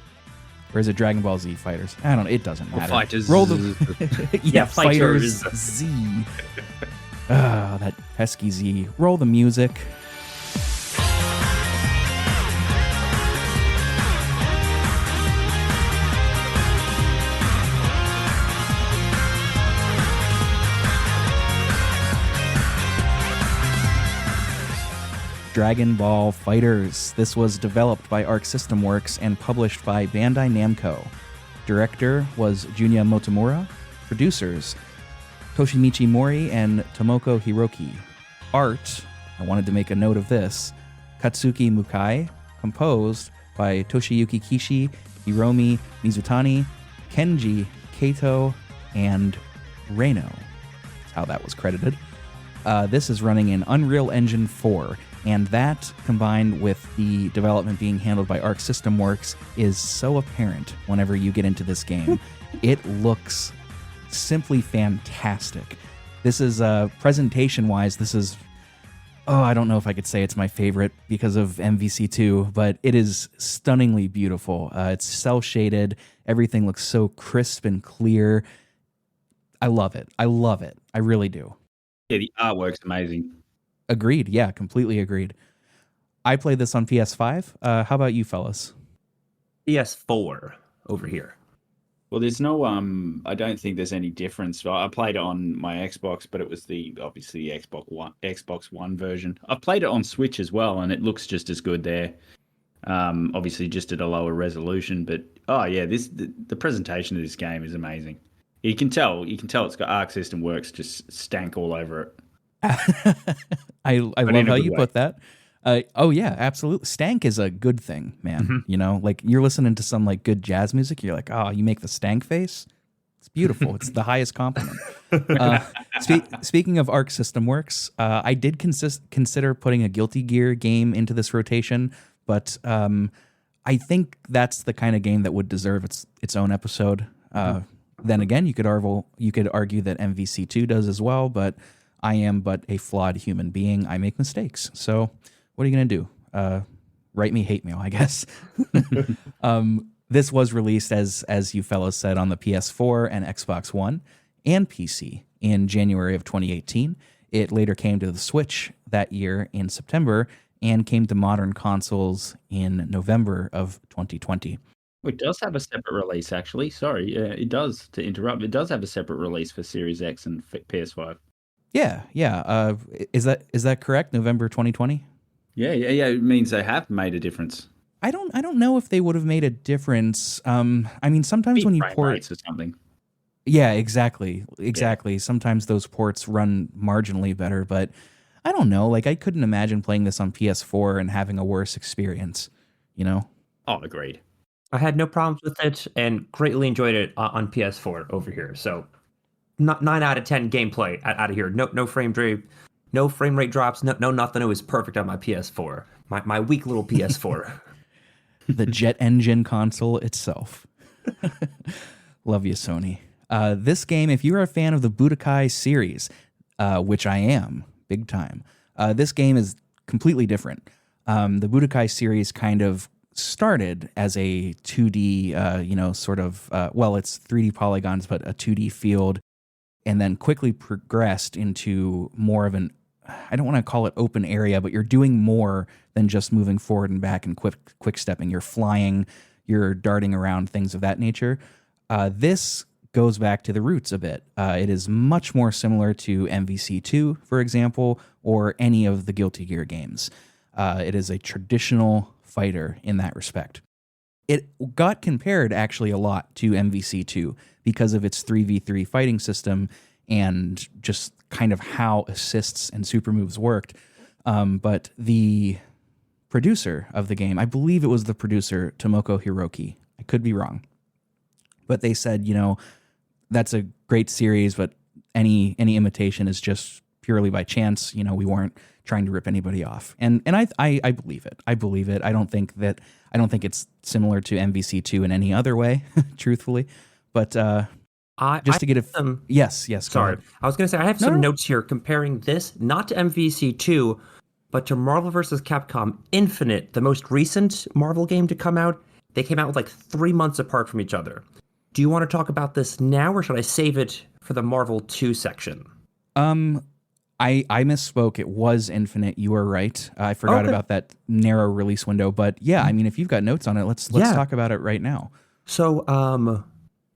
Or is it Dragon Ball Z Fighters? I don't know. It doesn't matter. Fighters. Roll the Yeah, Fighters Z. That pesky Z. Roll the music. Dragonball Fighters. This was developed by Arc System Works and published by Bandai Namco. Director was Junya Motomura. Producers, Toshimichi Mori and Tomoko Hiroki. Art, I wanted to make a note of this, Katsuki Mukai. Composed by Toshiyuki Kishi, Hiromi Mizutani, Kenji Kato, and Reino. That's how that was credited. This is running in Unreal Engine 4. And that, combined with the development being handled by Arc System Works, is so apparent whenever you get into this game. It looks simply fantastic. This is, presentation-wise, this is, I don't know if I could say it's my favorite because of MVC2, but it is stunningly beautiful. It's cel-shaded. Everything looks so crisp and clear. I love it. I love it. I really do. Yeah, the artwork's amazing. Agreed. Yeah, completely agreed. I played this on PS5. How about you, fellas? PS4 over here. Well, there's no, I don't think there's any difference. I played it on my Xbox, but it was obviously the Xbox One version. I've played it on Switch as well, and it looks just as good there. Obviously just at a lower resolution, but the presentation of this game is amazing. You can tell it's got Arc System Works just stank all over it. I love how you put that. Yeah, absolutely. Stank is a good thing, man. Like you're listening to some like good jazz music. You're like, you make the stank face. It's beautiful. It's the highest compliment. Speaking of Arc System Works, I did consider putting a Guilty Gear game into this rotation, but I think that's the kind of game that would deserve its own episode. Then again, you could argue that MVC2 does as well, but I am but a flawed human being. I make mistakes. So what are you going to do? Write me hate mail, I guess. This was released, as you fellows said, on the PS4 and Xbox One and PC in January of 2018. It later came to the Switch that year in September and came to modern consoles in November of 2020. It does have a separate release, actually. Sorry, it does, to interrupt. It does have a separate release for Series X and PS5. Yeah. Is that correct? November 2020? Yeah. It means they have made a difference. I don't know if they would have made a difference. I mean, sometimes when you port rates or something. Yeah, exactly. Yeah. Sometimes those ports run marginally better, but I don't know. Like I couldn't imagine playing this on PS4 and having a worse experience. Oh, agreed. I had no problems with it and greatly enjoyed it on PS4 over here. So 9 out of 10 gameplay out of here. No frame rate drops. No nothing. It was perfect on my PS4. My weak little PS4. The jet engine console itself. Love you, Sony. This game, if you're a fan of the Budokai series, which I am, big time, this game is completely different. The Budokai series kind of started as a 2D, sort of, it's 3D polygons, but a 2D field, and then quickly progressed into more of I don't want to call it open area, but you're doing more than just moving forward and back and quick stepping. You're flying, you're darting around, things of that nature. This goes back to the roots a bit. It is much more similar to MVC2, for example, or any of the Guilty Gear games. It is a traditional fighter in that respect. It got compared actually a lot to MVC2 because of its 3v3 fighting system and just kind of how assists and super moves worked. But the producer of the game, I believe it was the producer, Tomoko Hiroki. I could be wrong. But they said, that's a great series, but any imitation is just purely by chance. We weren't trying to rip anybody off. And I believe it. I believe it. I don't think it's similar to MVC2 in any other way, truthfully. But just to get yes. Sorry. I was going to say, I have some notes here comparing this, not to MVC2, but to Marvel vs. Capcom Infinite, the most recent Marvel game to come out. They came out with like 3 months apart from each other. Do you want to talk about this now, or should I save it for the Marvel 2 section? I misspoke. It was Infinite. You are right. I forgot about that narrow release window. But yeah, I mean, if you've got notes on it, let's talk about it right now. So,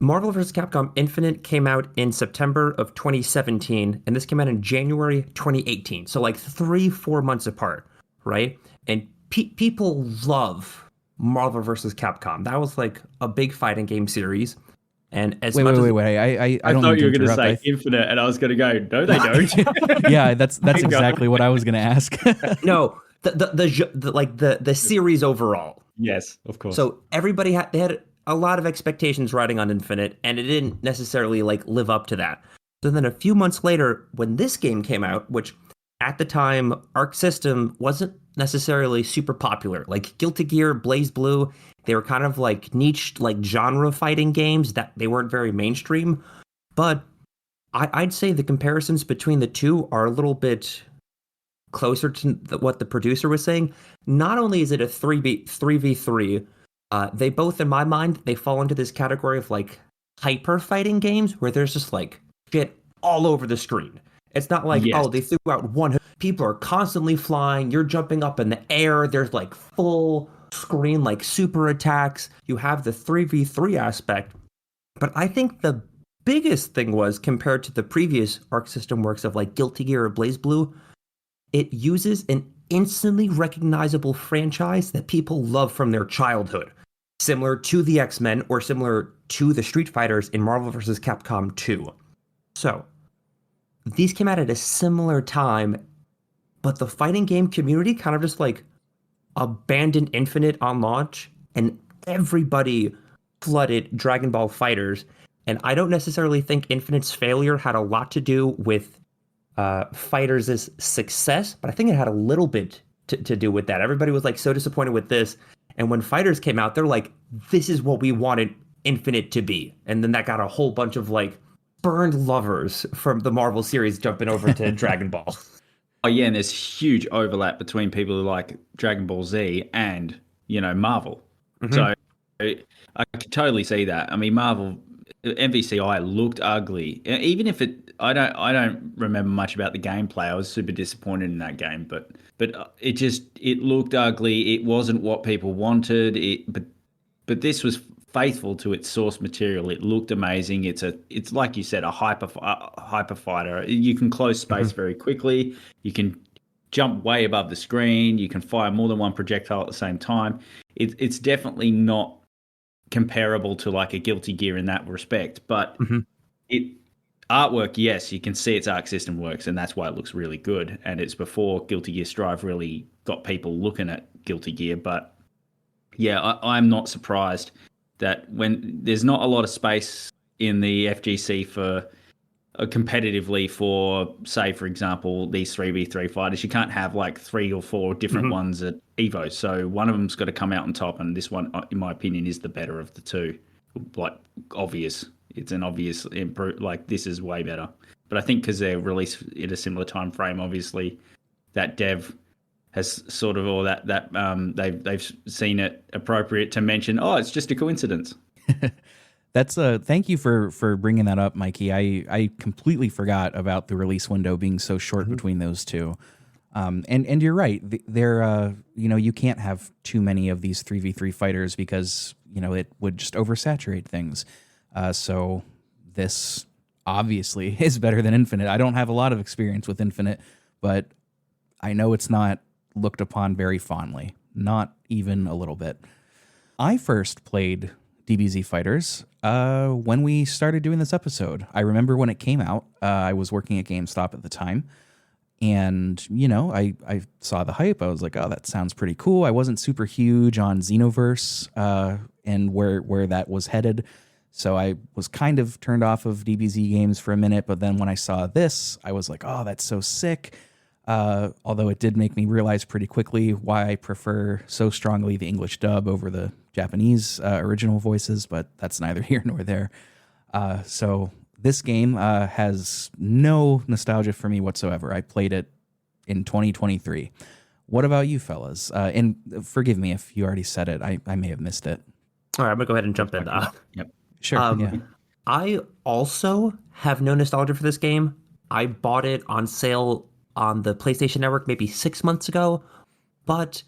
Marvel vs. Capcom Infinite came out in September of 2017, and this came out in January 2018. So like 3-4 months apart, right? And people love Marvel vs. Capcom. That was like a big fighting game series. And as wait, I thought you were going to say Infinite, and I was going to go, no, they don't. Yeah, that's exactly what I was going to ask. No, the series overall. Yes, of course. So everybody had a lot of expectations riding on Infinite, and it didn't necessarily like live up to that. So then a few months later, when this game came out, which at the time Arc System wasn't necessarily super popular, like Guilty Gear, Blaze Blue, they were kind of like niche, like genre fighting games that they weren't very mainstream. But I'd say the comparisons between the two are a little bit closer to what the producer was saying. Not only is it a 3v3, they both, in my mind, they fall into this category of like hyper fighting games where there's just like shit all over the screen. It's not like, they threw out one. People are constantly flying. You're jumping up in the air. There's like full screen, like super attacks. You have the 3v3 aspect. But I think the biggest thing was, compared to the previous Arc System works of like Guilty Gear or Blaze Blue, it uses an instantly recognizable franchise that people love from their childhood. Similar to the X-Men or similar to the Street Fighters in Marvel vs. Capcom 2. So, these came out at a similar time, but the fighting game community kind of just like abandoned Infinite on launch, and everybody flooded Dragonball Figherz. And I don't necessarily think Infinite's failure had a lot to do with Fighters' success, but I think it had a little bit to do with that. Everybody was like so disappointed with this. And when Fighters came out, they're like, this is what we wanted Infinite to be. And then that got a whole bunch of like burned lovers from the Marvel series jumping over to Dragon Ball. Oh yeah, and there's huge overlap between people who like Dragon Ball Z and, Marvel. Mm-hmm. So I could totally see that. I mean, Marvel MVCI looked ugly. Even if I don't remember much about the gameplay. I was super disappointed in that game, but it looked ugly. It wasn't what people wanted. But this was faithful to its source material. It looked amazing. It's like you said, a hyper fighter. You can close space very quickly. You can jump way above the screen. You can fire more than one projectile at the same time. It's definitely not comparable to like a Guilty Gear in that respect, but artwork, yes, you can see its Arc System works, and that's why it looks really good. And it's before Guilty Gear Strive really got people looking at Guilty Gear. But yeah, I'm not surprised that when there's not a lot of space in the FGC for competitively for, say, for example, these 3v3 fighters, you can't have like 3 or 4 different ones at Evo. So one of them's got to come out on top, and this one, in my opinion, is the better of the two. Like, obvious. It's an obvious improve. Like, this is way better. But I think because they're released in a similar time frame, obviously, that dev has sort of all that they've seen it appropriate to mention. Oh, it's just a coincidence. That's thank you for bringing that up, Mikey. I completely forgot about the release window being so short between those two. And you're right. They're you can't have too many of these 3v3 fighters because it would just oversaturate things. So this obviously is better than Infinite. I don't have a lot of experience with Infinite, but I know it's not looked upon very fondly, not even a little bit. I first played DBZ Fighters when we started doing this episode. I remember when it came out. I was working at GameStop at the time, and I saw the hype. I was like, oh, that sounds pretty cool. I wasn't super huge on Xenoverse and where that was headed, so I was kind of turned off of DBZ games for a minute. But then when I saw this, I was like, oh, that's so sick. Although it did make me realize pretty quickly why I prefer so strongly the English dub over the Japanese original voices, but that's neither here nor there. So this game has no nostalgia for me whatsoever. I played it in 2023. What about you fellas? And forgive me if you already said it. I may have missed it. All right, I'm going to go ahead and jump in. Yep. Sure. Yeah. I also have no nostalgia for this game. I bought it on sale on the PlayStation Network maybe 6 months ago, but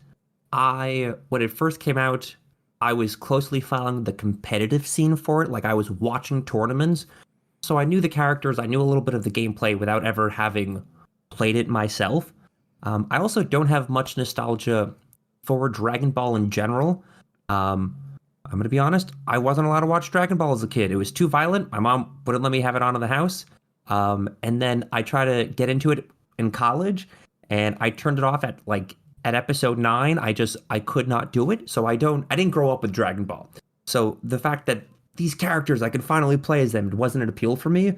when it first came out, I was closely following the competitive scene for it. Like, I was watching tournaments, so I knew the characters, I knew a little bit of the gameplay without ever having played it myself. I also don't have much nostalgia for Dragon Ball in general. I'm going to be honest, I wasn't allowed to watch Dragon Ball as a kid. It was too violent. My mom wouldn't let me have it on in the house. And then I tried to get into it in college, and I turned it off at episode 9. I could not do it. So I didn't grow up with Dragon Ball. So the fact that these characters, I could finally play as them, it wasn't an appeal for me,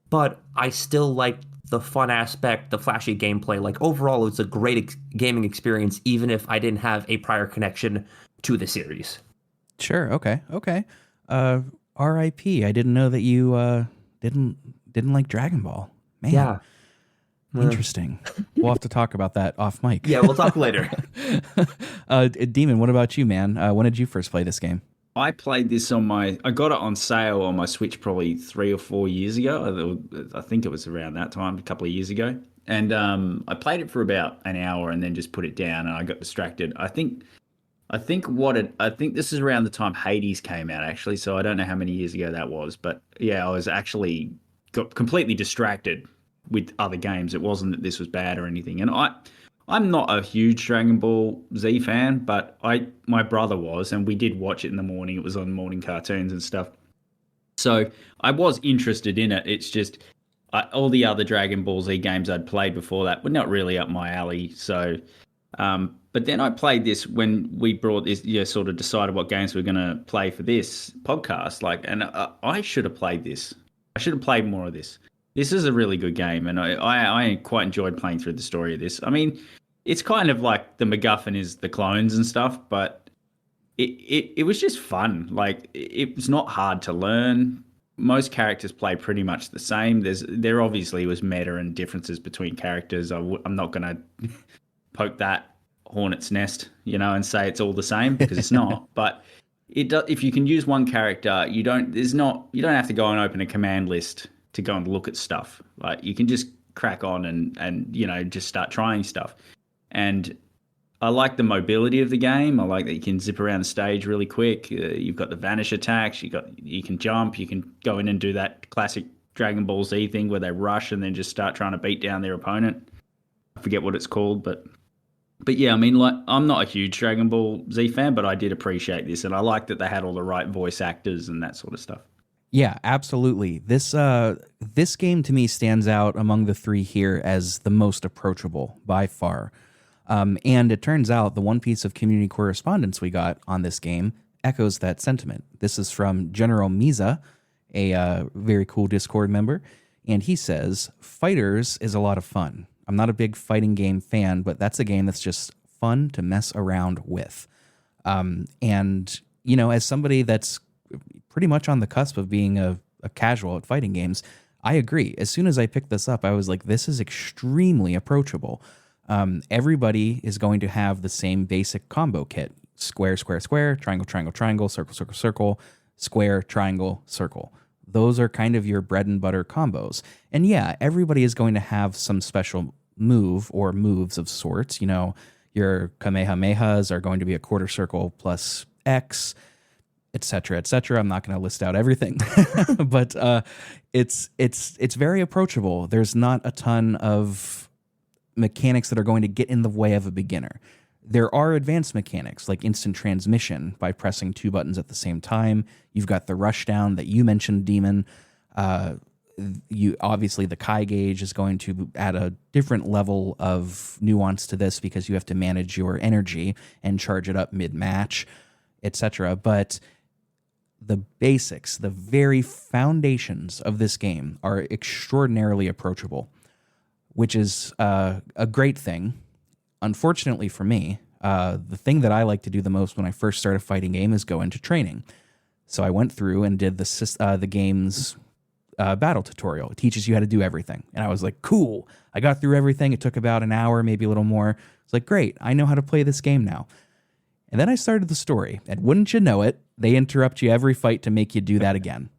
but I still liked the fun aspect, the flashy gameplay. Like, overall, it's a great gaming experience, even if I didn't have a prior connection to the series. Sure. Okay. R.I.P. I didn't know that you didn't like Dragon Ball. Man. Yeah. Interesting. We'll have to talk about that off mic. Yeah, we'll talk later. Demon, what about you, man? When did you first play this game? I played this I got it on sale on my Switch probably 3 or 4 years ago. I think it was around that time, a couple of years ago. And I played it for about an hour and then just put it down, and I got distracted. I think this is around the time Hades came out, actually, so I don't know how many years ago that was. But yeah, I was actually got completely distracted with other games. It wasn't that this was bad or anything. And I'm not a huge Dragon Ball Z fan, but my brother was, and we did watch it in the morning. It was on morning cartoons and stuff. So I was interested in it. It's just all the other Dragon Ball Z games I'd played before that were not really up my alley. So, but then I played this when we brought this, sort of decided what games we are going to play for this podcast. And I should have played this. I should have played more of this. This is a really good game, and I quite enjoyed playing through the story of this. I mean, it's kind of like the MacGuffin is the clones and stuff, but it was just fun. Like, it was not hard to learn. Most characters play pretty much the same. There obviously was meta and differences between characters. I'm not going to poke that hornet's nest, and say it's all the same, because it's not. But if you can use one character, you don't have to go and open a command list to go and look at stuff. Like, you can just crack on and just start trying stuff. And I like the mobility of the game. I like that you can zip around the stage really quick. You've got the vanish attacks. You can jump. You can go in and do that classic Dragon Ball Z thing where they rush and then just start trying to beat down their opponent. I forget what it's called, but yeah, I mean, I'm not a huge Dragon Ball Z fan, but I did appreciate this, and I like that they had all the right voice actors and that sort of stuff. Yeah, absolutely. This game to me stands out among the three here as the most approachable by far. And it turns out the one piece of community correspondence we got on this game echoes that sentiment. This is from General Miza, a very cool Discord member, and he says, Fighters is a lot of fun. I'm not a big fighting game fan, but that's a game that's just fun to mess around with. And, as somebody that's pretty much on the cusp of being a casual at fighting games, I agree. As soon as I picked this up, I was like, this is extremely approachable. Everybody is going to have the same basic combo kit: square, square, square, triangle, triangle, triangle, circle, circle, circle, square, triangle, circle. Those are kind of your bread and butter combos. And yeah, everybody is going to have some special move or moves of sorts. You know, your Kamehamehas are going to be a quarter circle plus X, etc., etc. I'm not going to list out everything, but it's very approachable. There's not a ton of mechanics that are going to get in the way of a beginner. There are advanced mechanics like instant transmission by pressing 2 buttons at the same time. You've got the rush down that you mentioned, Demon. You obviously, the Kai gauge is going to add a different level of nuance to this because you have to manage your energy and charge it up mid-match, etc. But the basics, the very foundations of this game are extraordinarily approachable, which is a great thing. Unfortunately for me, the thing that I like to do the most when I first start a fighting game is go into training. So I went through and did the game's battle tutorial. It teaches you how to do everything. And I was like, cool. I got through everything. It took about an hour, maybe a little more. It's like, great. I know how to play this game now. And then I started the story. And wouldn't you know it, they interrupt you every fight to make you do that again.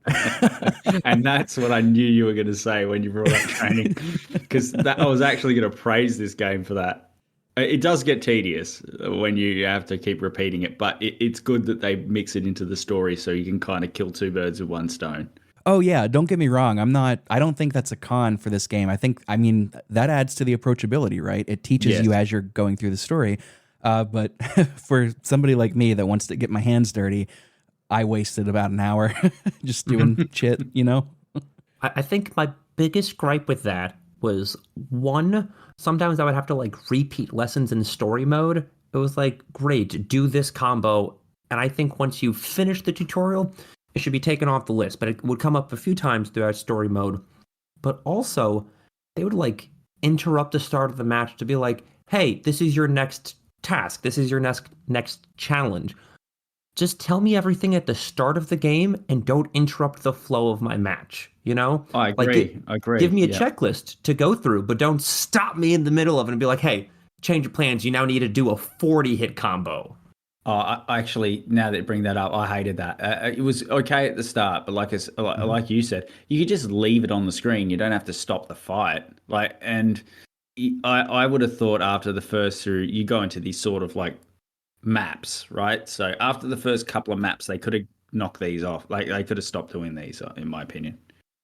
And that's what I knew you were going to say when you brought up training. Because I was actually going to praise this game for that. It does get tedious when you have to keep repeating it, but it's good that they mix it into the story so you can kind of kill 2 birds with 1 stone. Oh yeah, don't get me wrong. I don't think that's a con for this game. I mean, that adds to the approachability, right? It teaches you as you're going through the story. But for somebody like me that wants to get my hands dirty, I wasted about an hour just doing shit, you know? I think my biggest gripe with that was, one, sometimes I would have to like repeat lessons in story mode. It was like, great, do this combo. And I think once you finish the tutorial, it should be taken off the list. But it would come up a few times throughout story mode. But also, they would like interrupt the start of the match to be like, hey, this is your next task. This is your next challenge. Just tell me everything at the start of the game and don't interrupt the flow of my match. You know? I agree. I agree. Give me a checklist to go through, but don't stop me in the middle of it and be like, hey, change your plans. You now need to do a 40-hit combo. Actually, now that you bring that up, I hated that. It was okay at the start, but like you said, you could just leave it on the screen. You don't have to stop the fight. I would have thought after the first through, you go into these sort of like maps, right? So after the first couple of maps, they could have knocked these off. Like they could have stopped doing these, in my opinion.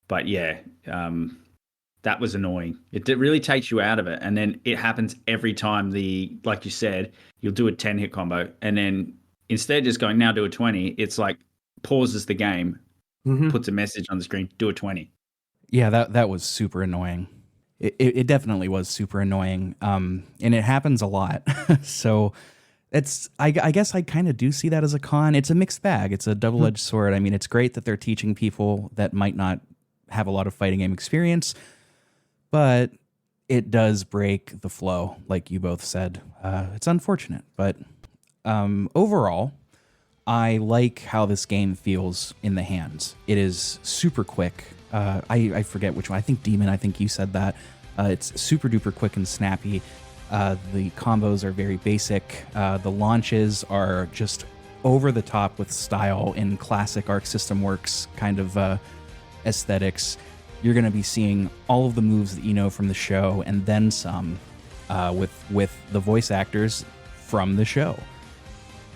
But yeah, that was annoying. It really takes you out of it. And then it happens every time like you said, you'll do a 10-hit combo. And then instead of just going, now do a 20, it's like pauses the game, puts a message on the screen, do a 20. Yeah, that was super annoying. It definitely was super annoying. And it happens a lot. So I guess I kind of do see that as a con. It's a mixed bag. It's a double-edged sword. I mean, it's great that they're teaching people that might not have a lot of fighting game experience, but it does break the flow, like you both said. It's unfortunate, but overall, I like how this game feels in the hands. It is super quick. I forget which one. I think Demon, I think you said that. It's super duper quick and snappy. The combos are very basic. The launches are just over the top with style in classic Arc System Works kind of aesthetics. You're going to be seeing all of the moves that you know from the show and then some with the voice actors from the show.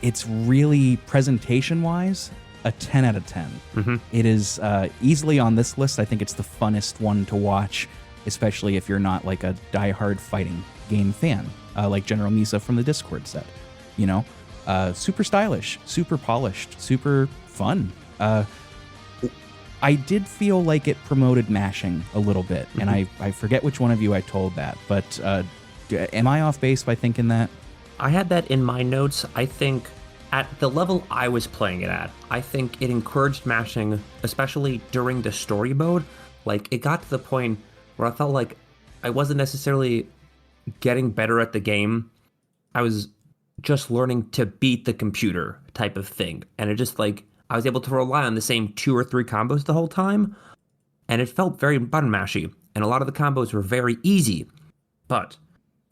It's really, presentation-wise, a 10 out of 10. It is easily on this list. I think it's the funnest one to watch, especially if you're not like a diehard fighting game fan, like General Misa from the Discord said. You know, super stylish, super polished, super fun. I did feel like it promoted mashing a little bit, and I forget which one of you I told that, but am I off base by thinking that? I had that in my notes. I think at the level I was playing it at, I think it encouraged mashing, especially during the story mode. Like, it got to the point where I felt like I wasn't necessarily getting better at the game. I was just learning to beat the computer type of thing. And it just like, I was able to rely on the same 2 or 3 combos the whole time. And it felt very button mashy. And a lot of the combos were very easy. But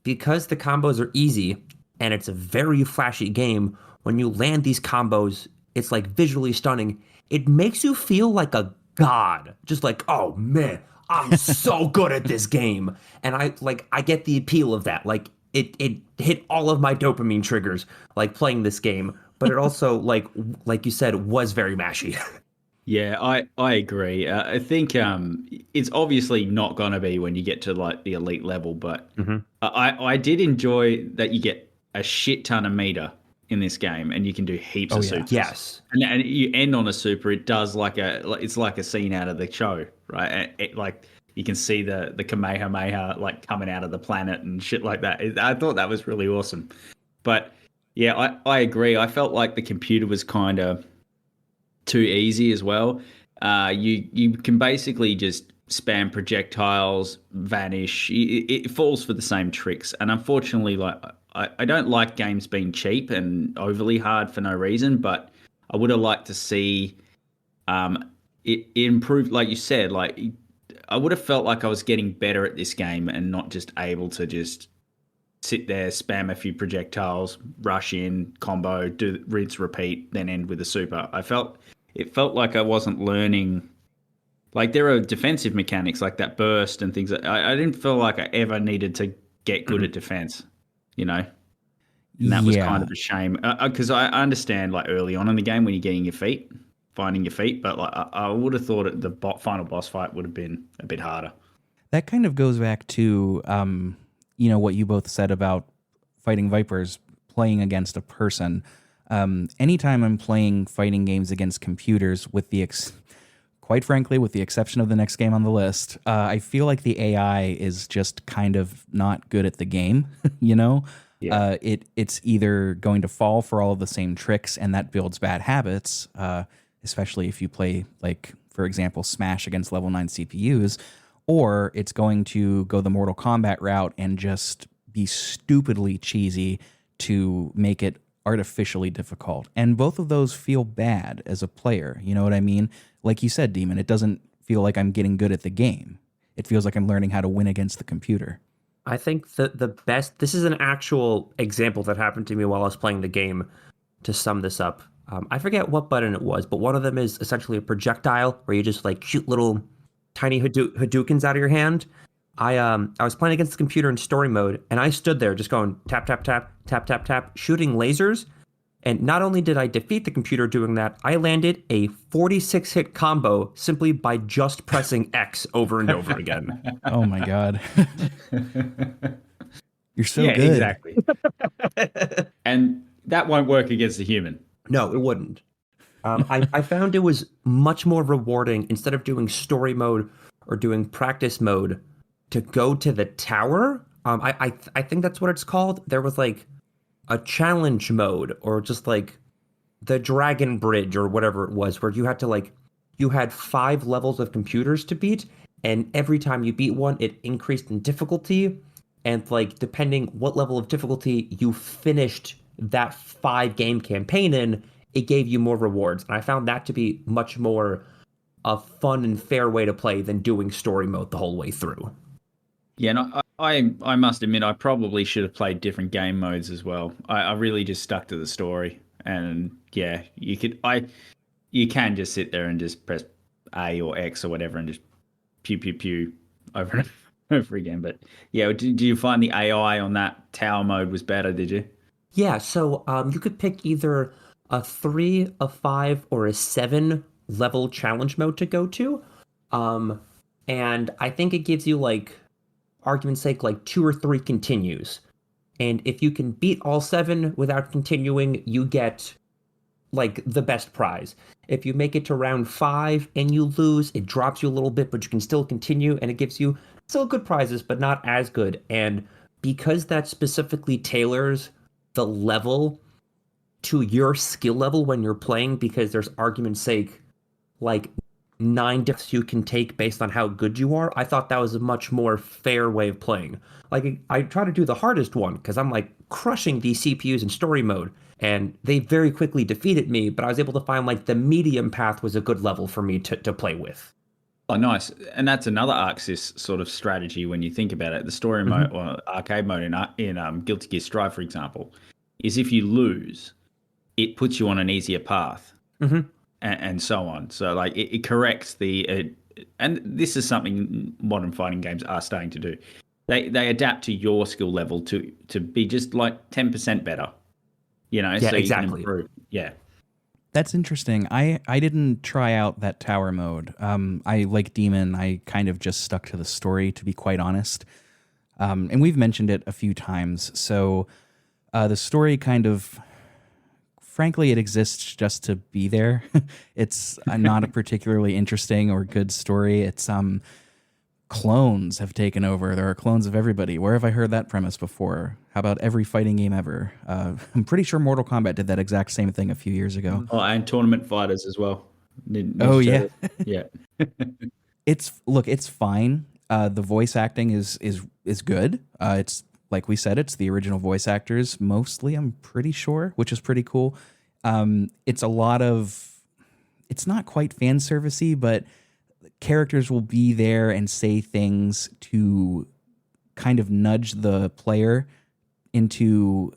because the combos are easy and it's a very flashy game, when you land these combos, it's like visually stunning. It makes you feel like a god. Just like, oh man, I'm so good at this game. And I get the appeal of that. Like it hit all of my dopamine triggers like playing this game, but it also like you said was very mashy. Yeah, I agree. I think it's obviously not going to be when you get to like the elite level, but I did enjoy that you get a shit ton of meter in this game, and you can do heaps of supers. Yes, and you end on a super. It does it's like a scene out of the show, right? Like you can see the Kamehameha like coming out of the planet and shit like that. I thought that was really awesome. But yeah, I agree. I felt like the computer was kind of too easy as well. You can basically just spam projectiles, vanish. It falls for the same tricks, and unfortunately, like I don't like games being cheap and overly hard for no reason. But I would have liked to see it improve, like you said. Like I would have felt like I was getting better at this game and not just able to just sit there, spam a few projectiles, rush in, combo, do rinse, repeat, then end with a super. It felt like I wasn't learning. Like there are defensive mechanics like that burst and things. I didn't feel like I ever needed to get good at defense, you know? And that was kind of a shame. Because I understand like early on in the game when you're getting your feet, finding your feet, but like I would have thought the final boss fight would have been a bit harder. That kind of goes back to, what you both said about fighting vipers, playing against a person. Anytime I'm playing fighting games against computers, quite frankly, with the exception of the next game on the list, I feel like the AI is just kind of not good at the game, you know? Yeah. It's either going to fall for all of the same tricks, and that builds bad habits, especially if you play, like, for example, Smash against level 9 CPUs, or it's going to go the Mortal Kombat route and just be stupidly cheesy to make it artificially difficult. And both of those feel bad as a player. You know what I mean? Like you said, Demon, it doesn't feel like I'm getting good at the game. It feels like I'm learning how to win against the computer. I think the best, this is an actual example that happened to me while I was playing the game to sum this up. I forget what button it was, but one of them is essentially a projectile where you just like shoot little tiny Hadoukens out of your hand. I was playing against the computer in story mode, and I stood there just going tap, tap, tap, tap, tap, tap, shooting lasers. And not only did I defeat the computer doing that, I landed a 46-hit combo simply by just pressing X over and over again. Oh my God. You're so good. Exactly. And that won't work against a human. No, it wouldn't. I found it was much more rewarding, instead of doing story mode or doing practice mode, to go to the tower. I think that's what it's called. There was like a challenge mode, or just like the Dragon Bridge or whatever it was, where you had 5 levels of computers to beat, and every time you beat one, it increased in difficulty. And like, depending what level of difficulty you finished that 5 game campaign in, it gave you more rewards. And I found that to be much more a fun and fair way to play than doing story mode the whole way through. Yeah, no, I must admit, I probably should have played different game modes as well. I really just stuck to the story. And yeah, you can just sit there and just press A or X or whatever and just pew, pew, pew over and over again. But yeah, do you find the AI on that tower mode was better, did you? Yeah, so you could pick either a 3, a 5, or a 7 level challenge mode to go to. And I think it gives you, like, argument's sake, like 2 or 3 continues. And if you can beat all 7 without continuing, you get like the best prize. If you make it to round 5 and you lose, it drops you a little bit, but you can still continue, and it gives you still good prizes, but not as good. And because that specifically tailors the level to your skill level when you're playing, because there's argument's sake like 9 deaths you can take based on how good you are, I thought that was a much more fair way of playing. Like, I try to do the hardest one because I'm like crushing these CPUs in story mode, and they very quickly defeated me, but I was able to find like the medium path was a good level for me to play with. Oh, nice. And that's another Arc-sys sort of strategy when you think about it. The story mode or arcade mode in Guilty Gear Strive, for example, is if you lose, it puts you on an easier path and so on. So like it corrects and this is something modern fighting games are starting to do. They adapt to your skill level to be just like 10% better, Yeah, so you exactly. can improve. Yeah. That's interesting. I didn't try out that tower mode. I like Demon. I kind of just stuck to the story, to be quite honest. And we've mentioned it a few times. So the story kind of, frankly, it exists just to be there. It's not a particularly interesting or good story. It's clones have taken over. There are clones of everybody. Where have I heard that premise before? How about every fighting game ever? I'm pretty sure Mortal Kombat did that exact same thing a few years ago. Oh, and tournament fighters as well. Yeah. Yeah. It's fine. The voice acting is good. It's like we said, it's the original voice actors mostly, I'm pretty sure, which is pretty cool. It's not quite fan servicey, but characters will be there and say things to kind of nudge the player into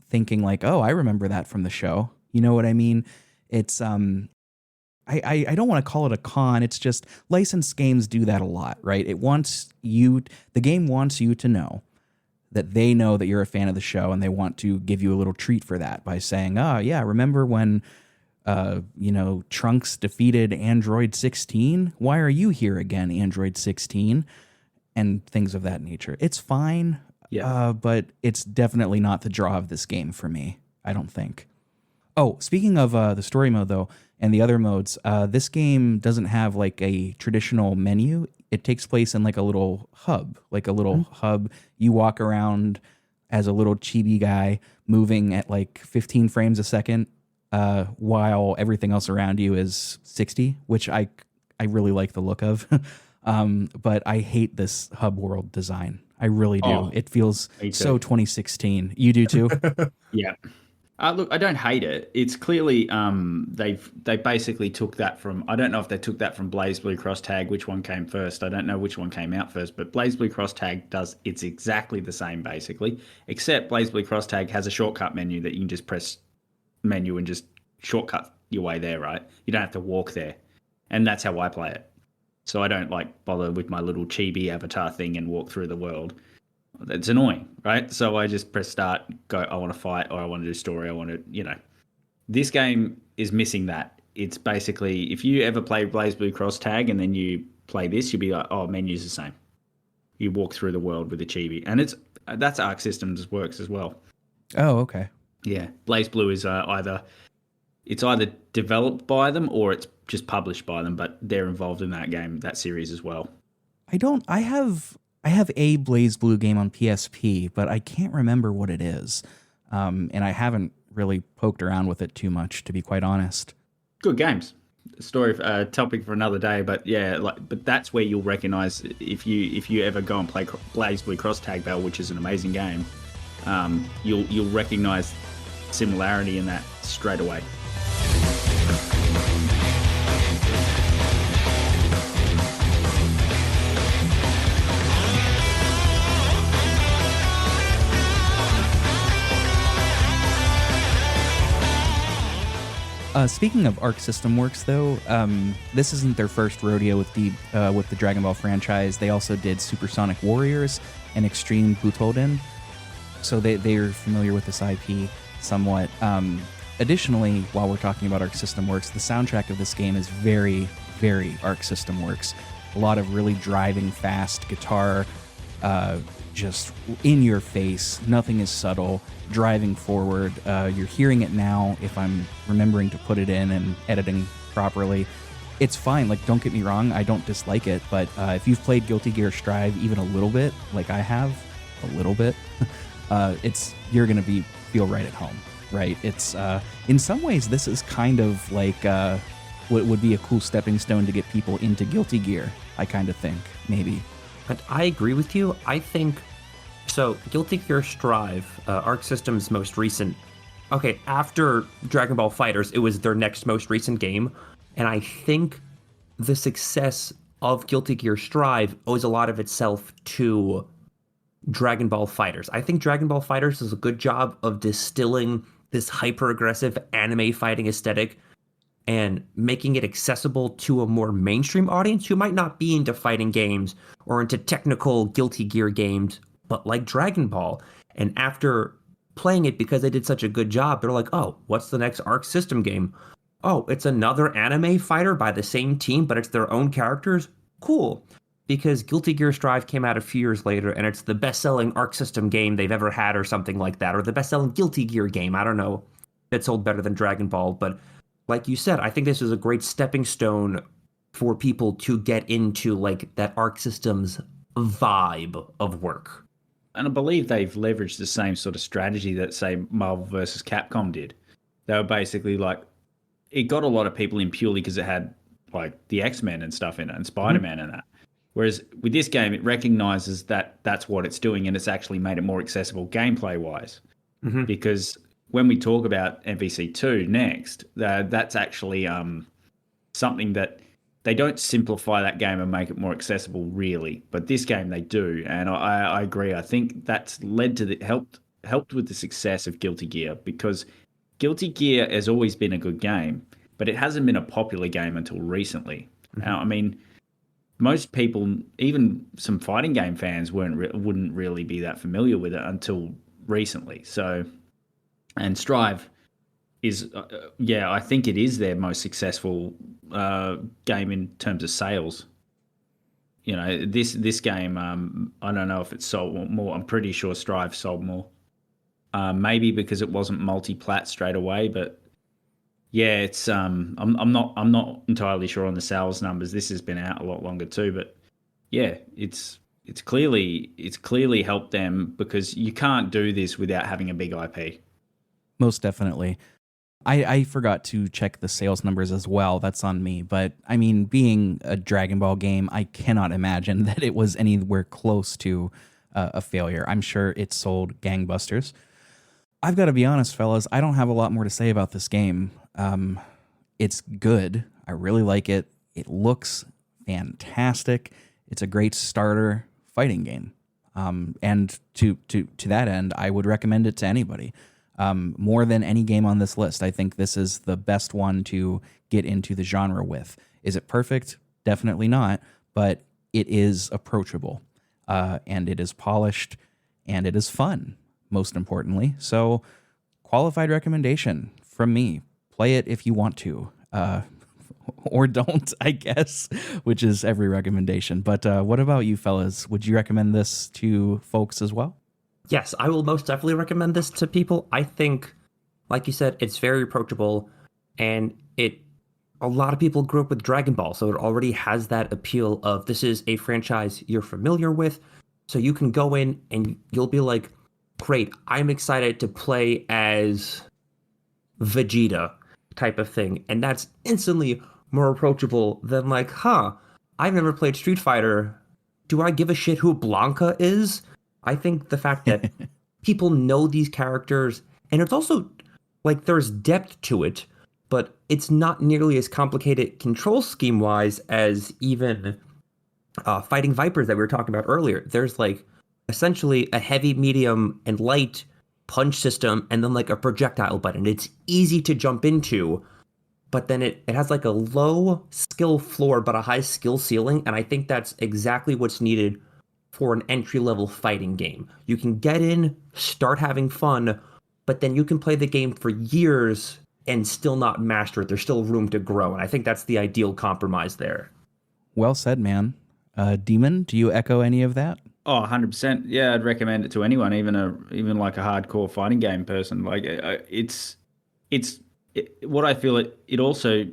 thinking like, oh, I remember that from the show. You know what I mean? It's I don't want to call it a con. It's just licensed games do that a lot, right? The game wants you to know that they know that you're a fan of the show, and they want to give you a little treat for that by saying, oh yeah, remember when Trunks defeated Android 16? Why are you here again, Android 16? And things of that nature. It's fine, but it's definitely not the draw of this game for me, I don't think. Oh, speaking of the story mode, though, and the other modes, this game doesn't have like a traditional menu. It takes place in like a little hub, hub. You walk around as a little chibi guy moving at like 15 frames a second, while everything else around you is 60, which I really like the look of. But I hate this hub world design. I really do. Oh, it feels so 2016. You do too? Yeah. Look, I don't hate it. It's clearly they basically took that from, I don't know if they took that from Blaze Blue Cross Tag, which one came first. I don't know which one came out first, but Blaze Blue Cross Tag it's exactly the same basically, except Blaze Blue Cross Tag has a shortcut menu that you can just press menu and just shortcut your way there, right? You don't have to walk there. And that's how I play it. So I don't like bother with my little chibi avatar thing and walk through the world. It's annoying, right? So I just press start, go, I want to fight, or I want to do story, I want to, This game is missing that. It's basically, if you ever play Blaze Blue Cross Tag and then you play this, you'll be like, oh, menu's the same. You walk through the world with a chibi. And that's Arc Systems works as well. Oh, okay. Yeah. Blaze Blue is either developed by them or it's just published by them, but they're involved in that series as well. I have a Blaze Blue game on PSP, but I can't remember what it is. And I haven't really poked around with it too much, to be quite honest. Good games. Story topic for another day, but yeah, but that's where you'll recognize if you ever go and play Blaze Blue Cross Tag Battle, which is an amazing game, you'll recognize similarity in that straight away. Speaking of Arc System Works, though, this isn't their first rodeo with the Dragon Ball franchise. They also did Supersonic Warriors and Extreme Butoden, so they are familiar with this IP somewhat. Additionally, while we're talking about Arc System Works, the soundtrack of this game is very, very Arc System Works. A lot of really driving fast guitar, just in your face. Nothing is subtle. Driving forward. You're hearing it now if I'm remembering to put it in and editing properly. It's fine. Like, don't get me wrong, I don't dislike it, but if you've played Guilty Gear Strive even a little bit, like I have, a little bit, you're gonna feel right at home, right? It's in some ways this is kind of like what would be a cool stepping stone to get people into Guilty Gear, I kind of think, maybe. But I agree with you. I think so. Guilty Gear Strive, Arc System's most recent. Okay, after Dragon Ball Fighters, it was their next most recent game, and I think the success of Guilty Gear Strive owes a lot of itself to Dragonball Fighters. I think Dragonball Fighters does a good job of distilling this hyper-aggressive anime fighting aesthetic and making it accessible to a more mainstream audience who might not be into fighting games or into technical Guilty Gear games, but like Dragon Ball. And after playing it, because they did such a good job, they're like, oh, what's the next Arc System game? Oh, it's another anime fighter by the same team, but it's their own characters? Cool. Because Guilty Gear Strive came out a few years later, and it's the best-selling Arc System game they've ever had or something like that, or the best-selling Guilty Gear game. I don't know. It sold better than Dragon Ball, but like you said, I think this is a great stepping stone for people to get into like that Arc System's vibe of work. And I believe they've leveraged the same sort of strategy that, say, Marvel versus Capcom did. They were basically like, it got a lot of people in purely because it had like the X-Men and stuff in it and Spider-Man and that. Whereas with this game, it recognizes that that's what it's doing, and it's actually made it more accessible gameplay-wise. Because when we talk about MVC2 next, that's actually something that they don't simplify that game and make it more accessible, really. But this game, they do, and I agree. I think that's led to helped with the success of Guilty Gear, because Guilty Gear has always been a good game, but it hasn't been a popular game until recently. Now, I mean, most people, even some fighting game fans, wouldn't really be that familiar with it until recently. So. And Strive is, I think it is their most successful game in terms of sales. You know, this game, I don't know if it sold more. I'm pretty sure Strive sold more. Maybe because it wasn't multi-plat straight away, but yeah, it's I'm not entirely sure on the sales numbers. This has been out a lot longer too, but yeah, it's clearly helped them, because you can't do this without having a big IP. Most definitely. I forgot to check the sales numbers as well. That's on me. But I mean, being a Dragon Ball game, I cannot imagine that it was anywhere close to a failure. I'm sure it sold gangbusters. I've got to be honest, fellas, I don't have a lot more to say about this game. It's good. I really like it. It looks fantastic. It's a great starter fighting game. And to that end, I would recommend it to anybody. More than any game on this list, I think this is the best one to get into the genre with. Is it perfect? Definitely not, but it is approachable, and it is polished, and it is fun, most importantly. So, qualified recommendation from me. Play it if you want to, or don't, I guess, which is every recommendation. But what about you, fellas? Would you recommend this to folks as well? Yes, I will most definitely recommend this to people. I think, like you said, it's very approachable, and a lot of people grew up with Dragon Ball, so it already has that appeal of this is a franchise you're familiar with, so you can go in and you'll be like, great, I'm excited to play as Vegeta type of thing, and that's instantly more approachable than like, I've never played Street Fighter. Do I give a shit who Blanca is? I think the fact that people know these characters, and it's also like there's depth to it, but it's not nearly as complicated control scheme wise as even Fighting Vipers that we were talking about earlier. There's like essentially a heavy, medium, and light punch system, and then like a projectile button. It's easy to jump into, but then it has like a low skill floor but a high skill ceiling, and I think that's exactly what's needed for an entry-level fighting game. You can get in, start having fun, but then you can play the game for years and still not master it. There's still room to grow, and I think that's the ideal compromise there. Well said, man. Demon, do you echo any of that? Oh, 100%. Yeah, I'd recommend it to anyone, even like a hardcore fighting game person. Like what I feel it also.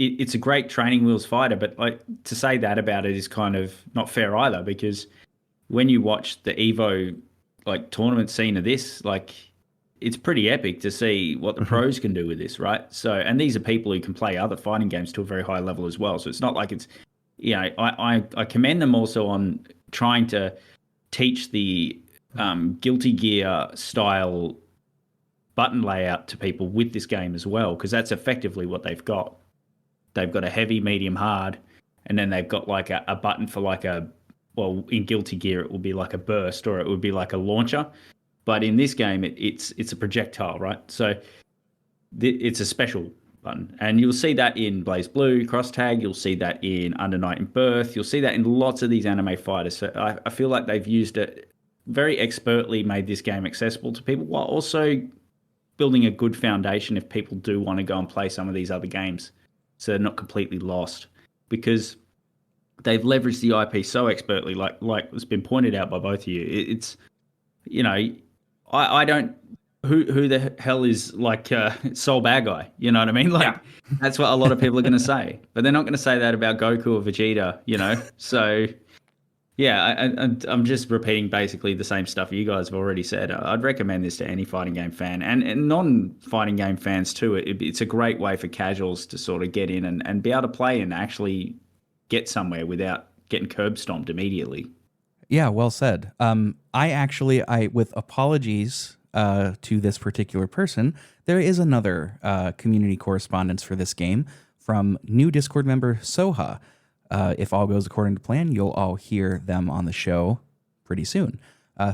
It's a great training wheels fighter, but like to say that about it is kind of not fair either, because when you watch the Evo like tournament scene of this, like it's pretty epic to see what the pros can do with this, right? So, and these are people who can play other fighting games to a very high level as well. So it's not like it's, I commend them also on trying to teach the Guilty Gear style button layout to people with this game as well, because that's effectively what they've got. They've got a heavy, medium, hard, and then they've got like a button for like well, in Guilty Gear it will be like a burst or it would be like a launcher, but in this game it's a projectile, right? So it's a special button, and you'll see that in Blaze Blue, Cross Tag. You'll see that in Under Night and Birth. You'll see that in lots of these anime fighters. So I feel like they've used it very expertly, made this game accessible to people, while also building a good foundation if people do want to go and play some of these other games, so they're not completely lost, because they've leveraged the IP so expertly, like it's been pointed out by both of you. It's, you know, I don't. Who the hell is like Soul Bad Guy? You know what I mean? Like that's what a lot of people are going to say, but they're not going to say that about Goku or Vegeta. You know, so yeah, I'm just repeating basically the same stuff you guys have already said. I'd recommend this to any fighting game fan and non-fighting game fans too. It's a great way for casuals to sort of get in and be able to play and actually get somewhere without getting curb stomped immediately. Yeah, well said. I with apologies to this particular person, there is another community correspondence for this game from new Discord member Soha. If all goes according to plan, you'll all hear them on the show pretty soon.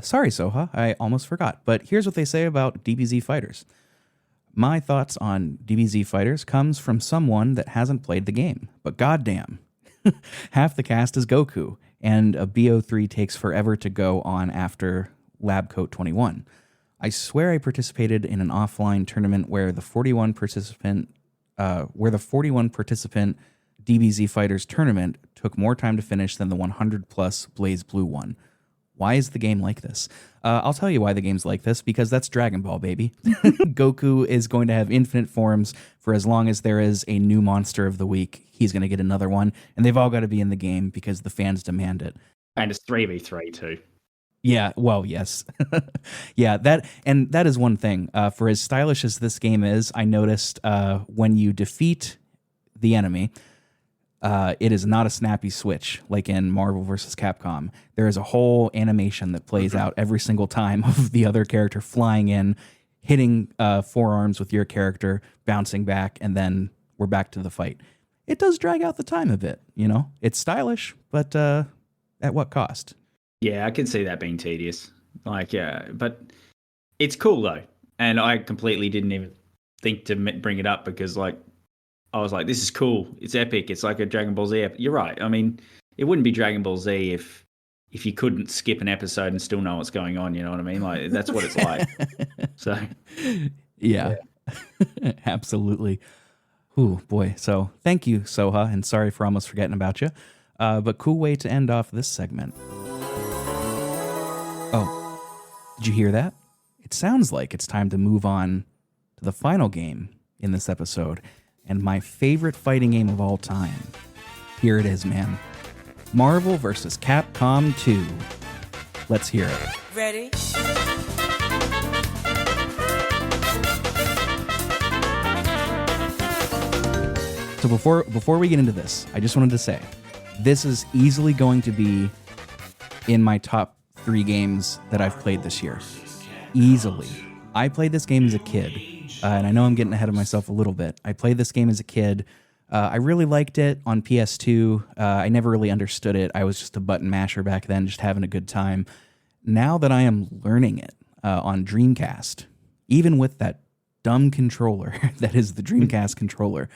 Sorry, Soha, I almost forgot. But here's what they say about DBZ Fighters. My thoughts on DBZ Fighters comes from someone that hasn't played the game, but goddamn, half the cast is Goku, and a BO3 takes forever to go on after Lab Coat 21. I swear I participated in an offline tournament where the 41 participant DBZ Fighters tournament took more time to finish than the 100 plus Blaze Blue one. Why is the game like this? I'll tell you why the game's like this, because that's Dragon Ball, baby. Goku is going to have infinite forms for as long as there is a new monster of the week. He's going to get another one, and they've all got to be in the game because the fans demand it. And it's 3v3 too. Yeah, well, yes. Yeah, that is one thing. For as stylish as this game is, I noticed when you defeat the enemy, it is not a snappy switch like in Marvel vs. Capcom. There is a whole animation that plays out every single time of the other character flying in, hitting forearms with your character, bouncing back, and then we're back to the fight. It does drag out the time a bit, you know? It's stylish, but at what cost? Yeah, I can see that being tedious. Like, yeah, but it's cool though. And I completely didn't even think to bring it up because, like, I was like, this is cool. It's epic. It's like a Dragon Ball Z epic. You're right. I mean, it wouldn't be Dragon Ball Z if you couldn't skip an episode and still know what's going on. You know what I mean? Like, that's what it's like. So, yeah. Absolutely. Ooh, boy. So thank you, Soha, and sorry for almost forgetting about you. But cool way to end off this segment. Oh, did you hear that? It sounds like it's time to move on to the final game in this episode, and my favorite fighting game of all time. Here it is, man. Marvel vs. Capcom 2. Let's hear it. Ready? So before we get into this, I just wanted to say, this is easily going to be in my top 3 games that I've played this year. Easily. I played this game as a kid, and I know I'm getting ahead of myself a little bit. I played this game as a kid. I really liked it on PS2. I never really understood it. I was just a button masher back then, just having a good time. Now that I am learning it on Dreamcast, even with that dumb controller that is the Dreamcast controller,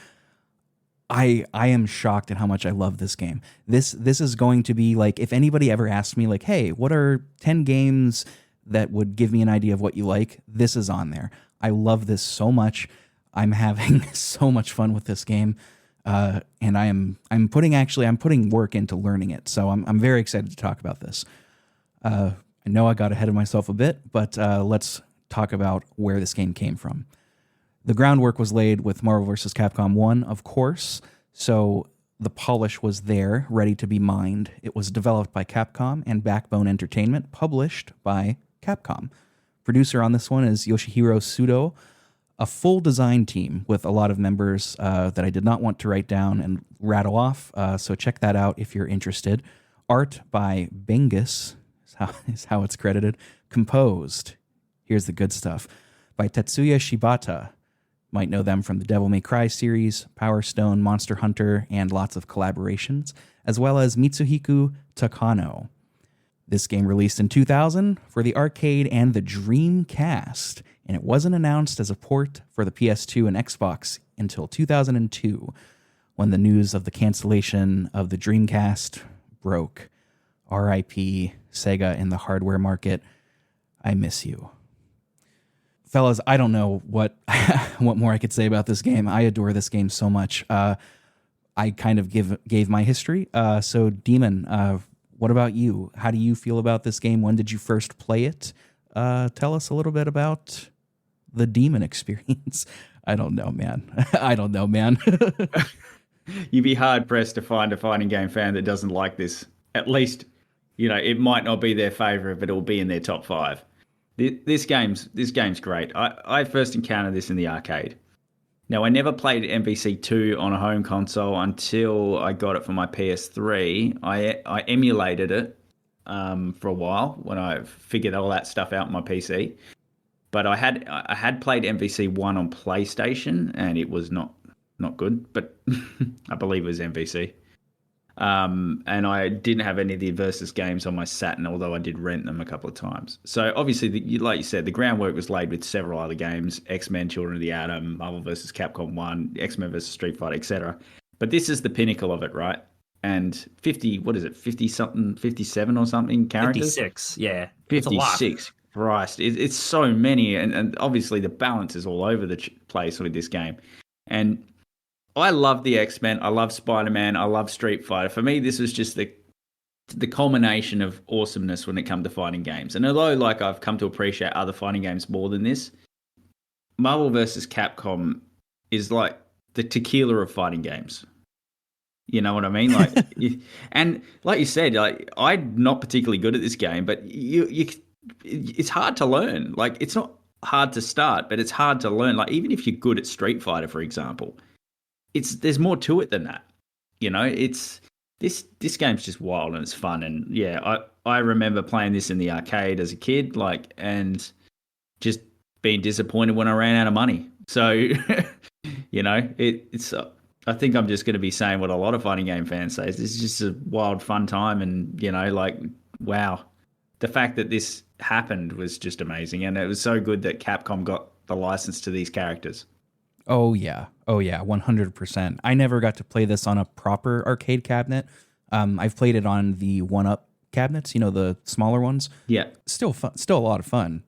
I am shocked at how much I love this game. This is going to be like, if anybody ever asked me, like, hey, what are 10 games that would give me an idea of what you like? This is on there. I love this so much. I'm having so much fun with this game. And I'm putting work into learning it. So I'm very excited to talk about this. I know I got ahead of myself a bit, but let's talk about where this game came from. The groundwork was laid with Marvel vs. Capcom 1, of course, so the polish was there, ready to be mined. It was developed by Capcom and Backbone Entertainment, published by Capcom. Producer on this one is Yoshihiro Sudo, a full design team with a lot of members that I did not want to write down and rattle off, so check that out if you're interested. Art by Bengus is how it's credited. Composed, here's the good stuff, by Tetsuya Shibata. Might know them from the Devil May Cry series, Power Stone, Monster Hunter, and lots of collaborations, as well as Mitsuhiko Takano. This game released in 2000 for the arcade and the Dreamcast, and it wasn't announced as a port for the PS2 and Xbox until 2002, when the news of the cancellation of the Dreamcast broke. R.I.P. Sega in the hardware market. I miss you. Fellas, I don't know what more I could say about this game. I adore this game so much. I kind of gave my history. So, Demon, what about you? How do you feel about this game? When did you first play it? Tell us a little bit about the Demon experience. I don't know, man. You'd be hard pressed to find a fighting game fan that doesn't like this. At least, it might not be their favorite, but it'll be in their top 5. This game's great. I first encountered this in the arcade. Now, I never played MVC2 on a home console until I got it for my PS3. I emulated it for a while when I figured all that stuff out on my PC. But I had played MVC1 on PlayStation, and it was not good, but I believe it was MVC. And I didn't have any of the Versus games on my Saturn, although I did rent them a couple of times. So obviously, like you said, the groundwork was laid with several other games: X-Men, Children of the Atom, Marvel vs. Capcom 1, X-Men vs. Street Fighter, etc. But this is the pinnacle of it, right? And 50-something, 57 or something characters? 56, yeah. 56. Christ. It's so many. And obviously, the balance is all over the place with this game. And I love the X-Men. I love Spider-Man. I love Street Fighter. For me, this was just the culmination of awesomeness when it comes to fighting games. And although I've come to appreciate other fighting games more than this, Marvel vs. Capcom is like the tequila of fighting games. You know what I mean? And like you said, I'm not particularly good at this game, but it's hard to learn. It's not hard to start, but it's hard to learn. Even if you're good at Street Fighter, for example, there's more to it than that. It's this game's just wild and it's fun. And yeah, I remember playing this in the arcade as a kid, and just being disappointed when I ran out of money. So, it's I think I'm just going to be saying what a lot of fighting game fans say. This is just a wild, fun time. And, wow. The fact that this happened was just amazing. And it was so good that Capcom got the license to these characters. Oh, yeah. 100%. I never got to play this on a proper arcade cabinet. I've played it on the 1-Up cabinets, the smaller ones. Yeah. Still fun, still a lot of fun.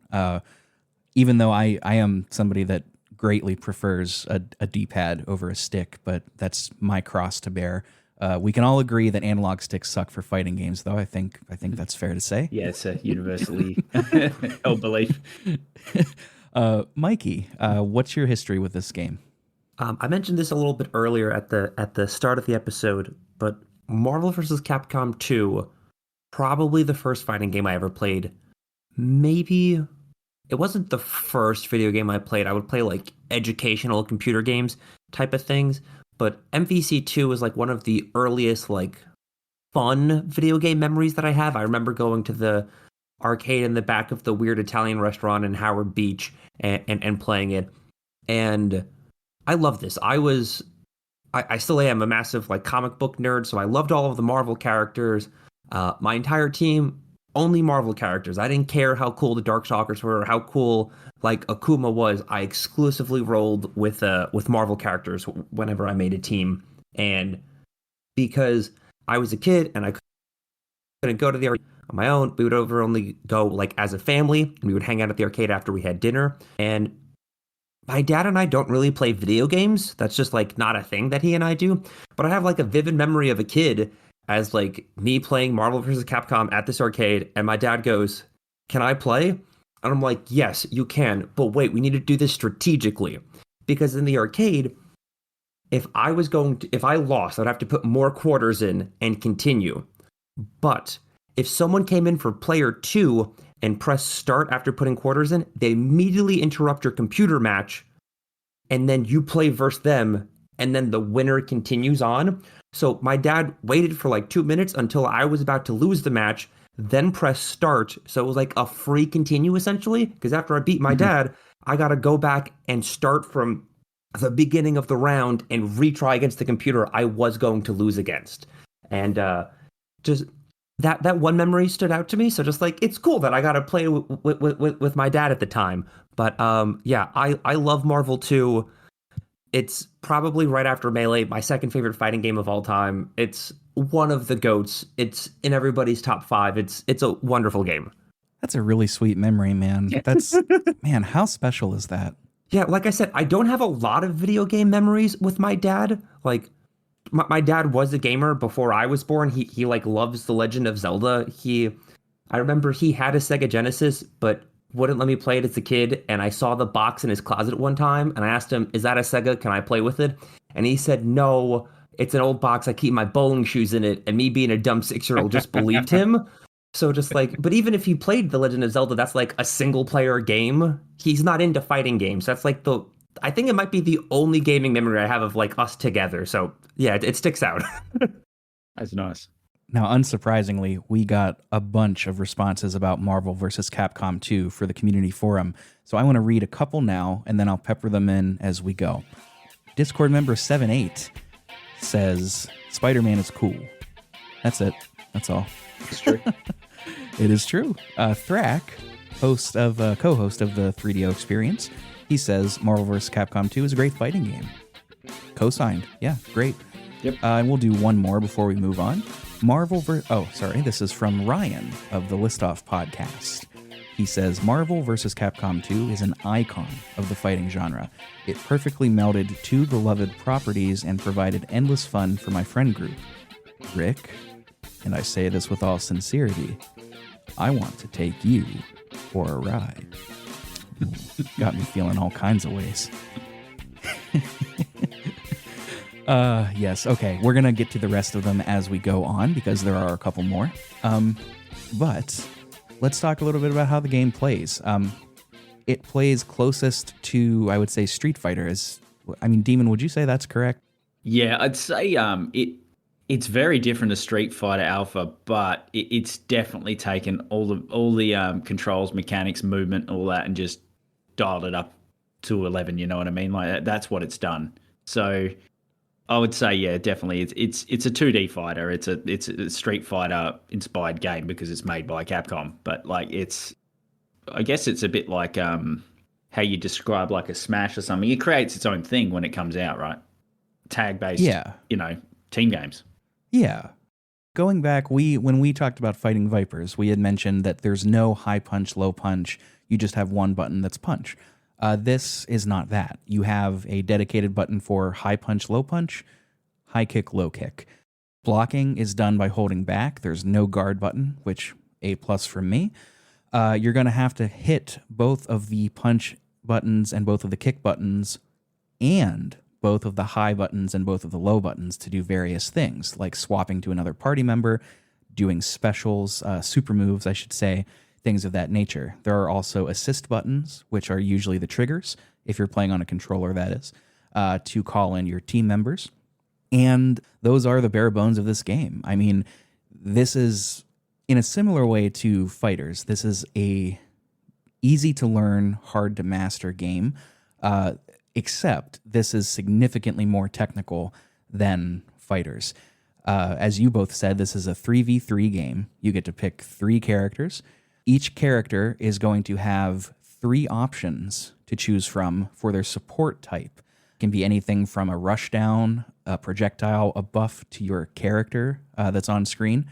Even though I am somebody that greatly prefers a D-pad over a stick, but that's my cross to bear. We can all agree that analog sticks suck for fighting games, though. I think that's fair to say. Yeah, it's a universally held belief. Mikey, what's your history with this game? I mentioned this a little bit earlier at the start of the episode, but Marvel vs. Capcom 2, probably the first fighting game I ever played. Maybe it wasn't the first video game I played. I would play educational computer games type of things, but MVC2 was one of the earliest fun video game memories that I have. I remember going to the arcade in the back of the weird Italian restaurant in Howard Beach and playing it. And I love this. I still am a massive comic book nerd, so I loved all of the Marvel characters. My entire team, only Marvel characters. I didn't care how cool the Darkstalkers were or how cool Akuma was. I exclusively rolled with Marvel characters whenever I made a team. And because I was a kid and I couldn't go to the arcade on my own, we would only go as a family, and we would hang out at the arcade after we had dinner. And my dad and I don't really play video games. That's just not a thing that he and I do. But I have a vivid memory of a kid as me playing Marvel vs. Capcom at this arcade, and my dad goes, "Can I play?" And I'm like, "Yes, you can. But wait, we need to do this strategically." Because in the arcade, if I lost, I'd have to put more quarters in and continue. But if someone came in for player 2 and press start after putting quarters in, they immediately interrupt your computer match, and then you play versus them, and then the winner continues on. So my dad waited for 2 minutes until I was about to lose the match, then press start. So it was a free continue essentially, because after I beat my dad, I got to go back and start from the beginning of the round and retry against the computer I was going to lose against. And just that one memory stood out to me. So just like, it's cool that I got to play with my dad at the time. But yeah, I love Marvel 2. It's probably right after Melee, my second favorite fighting game of all time. It's one of the GOATs. It's in everybody's top 5. It's a wonderful game. That's a really sweet memory, man. That's, man, how special is that? Yeah, like I said, I don't have a lot of video game memories with my dad. Like, my dad was a gamer before I was born. He like loves The Legend of Zelda. I remember he had a Sega Genesis, but wouldn't let me play it as a kid. And I saw the box in his closet one time, and I asked him, "Is that a Sega? Can I play with it?" And he said, "No, it's an old box. I keep my bowling shoes in it." And me being a dumb 6-year-old just believed him. So just like, but even if he played The Legend of Zelda, that's like a single player game. He's not into fighting games. That's like I think it might be the only gaming memory I have of like us together. So yeah, it sticks out. That's nice. Now, unsurprisingly, we got a bunch of responses about Marvel vs. Capcom 2 for the community forum. So I want to read a couple now, and then I'll pepper them in as we go. Discord member 78 says, Spider-Man is cool. That's it. That's all. It's true. It is true. Thrak, co-host of the 3DO Experience, he says Marvel vs. Capcom 2 is a great fighting game. Co-signed. Yeah, great. Yep. And we'll do one more before we move on. This is from Ryan of the Listoff podcast. He says, Marvel vs. Capcom 2 is an icon of the fighting genre. It perfectly melded two beloved properties and provided endless fun for my friend group. Rick, and I say this with all sincerity, I want to take you for a ride. Got me feeling all kinds of ways. Yes, okay. We're going to get to the rest of them as we go on because there are a couple more. But let's talk a little bit about how the game plays. It plays closest to, I would say, Street Fighter. Demon, would you say that's correct? Yeah, I'd say it's very different to Street Fighter Alpha, but it's definitely taken all the controls, mechanics, movement, all that, and just dialed it up to 11. You know what I mean? Like that's what it's done. So I would say, yeah, definitely, it's a 2D fighter. It's a Street Fighter inspired game because it's made by Capcom. But like I guess it's a bit like how you describe like a Smash or something. It creates its own thing when it comes out, right? Tag based, yeah. Team games. Yeah. Going back, when we talked about fighting Vipers, we had mentioned that there's no high punch, low punch. You just have one button that's punch. This is not that. You have a dedicated button for high punch, low punch, high kick, low kick. Blocking is done by holding back. There's no guard button, which A+ from me. You're going to have to hit both of the punch buttons and both of the kick buttons and both of the high buttons and both of the low buttons to do various things, like swapping to another party member, doing specials, super moves, I should say, things of that nature. There are also assist buttons, which are usually the triggers, if you're playing on a controller, that is, to call in your team members. And those are the bare bones of this game. I mean, this is, in a similar way to Fighters, this is a easy to learn, hard to master game, except this is significantly more technical than Fighters. As you both said, this is a 3v3 game. You get to pick 3 characters. Each character is going to have 3 options to choose from for their support type. It can be anything from a rushdown, a projectile, a buff to your character that's on screen,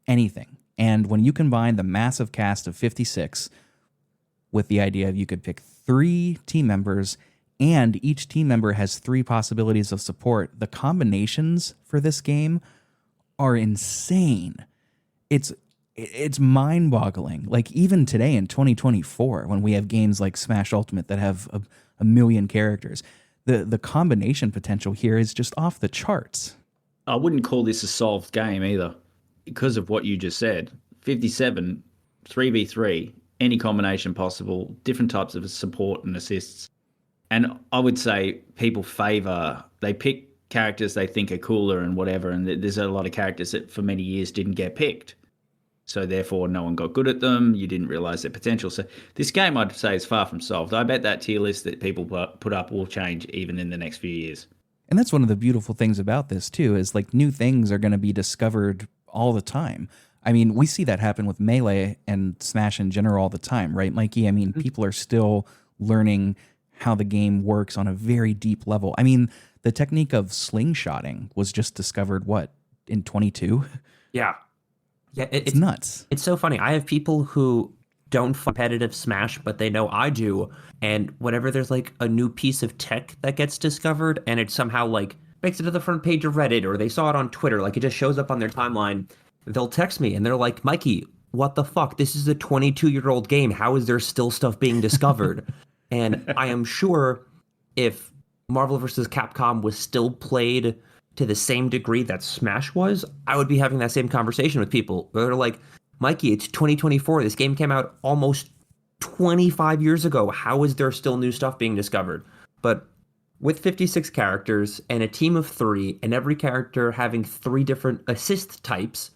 anything. And when you combine the massive cast of 56 with the idea of you could pick 3 team members and each team member has 3 possibilities of support, the combinations for this game are insane. It's mind-boggling. Like, even today in 2024, when we have games like Smash Ultimate that have a million characters, the combination potential here is just off the charts. I wouldn't call this a solved game either because of what you just said. 57, 3v3, any combination possible, different types of support and assists. And I would say people they pick characters they think are cooler and whatever, and there's a lot of characters that for many years didn't get picked. So therefore, no one got good at them. You didn't realize their potential. So this game, I'd say, is far from solved. I bet that tier list that people put up will change even in the next few years. And that's one of the beautiful things about this too, is like new things are going to be discovered all the time. I mean, we see that happen with Melee and Smash in general all the time, right, Mikey? I mean, people are still learning how the game works on a very deep level. I mean, the technique of slingshotting was just discovered, in 22? Yeah. Yeah, it's nuts. It's so funny. I have people who don't competitive Smash, but they know I do. And whenever there's like a new piece of tech that gets discovered and it somehow like makes it to the front page of Reddit, or they saw it on Twitter, like it just shows up on their timeline, they'll text me and they're like, Mikey, what the fuck? This is a 22-year-old game. How is there still stuff being discovered? And I am sure if Marvel vs. Capcom was still played to the same degree that Smash was, I would be having that same conversation with people. They're like, Mikey, it's 2024. This game came out almost 25 years ago. How is there still new stuff being discovered? But with 56 characters and a team of 3, and every character having 3 different assist types,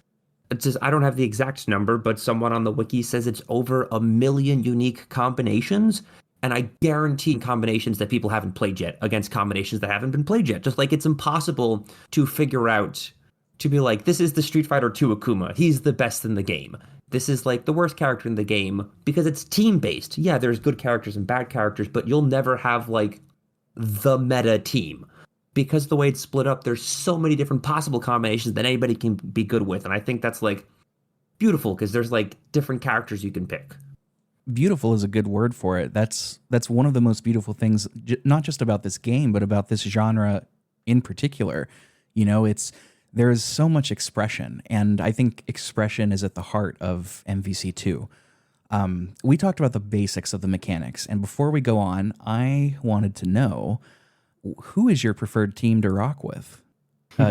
it says, I don't have the exact number, but someone on the wiki says it's over 1 million unique combinations. And I guarantee combinations that people haven't played yet against combinations that haven't been played yet. Just like it's impossible to figure out, to be like, this is the Street Fighter 2 Akuma. He's the best in the game. This is like the worst character in the game because it's team-based. Yeah, there's good characters and bad characters, but you'll never have like the meta team. Because the way it's split up, there's so many different possible combinations that anybody can be good with. And I think that's like beautiful because there's like different characters you can pick. Beautiful is a good word for it. That's one of the most beautiful things, not just about this game, but about this genre in particular. You know, there's so much expression, and I think expression is at the heart of MVC2. We talked about the basics of the mechanics, and before we go on, I wanted to know, who is your preferred team to rock with?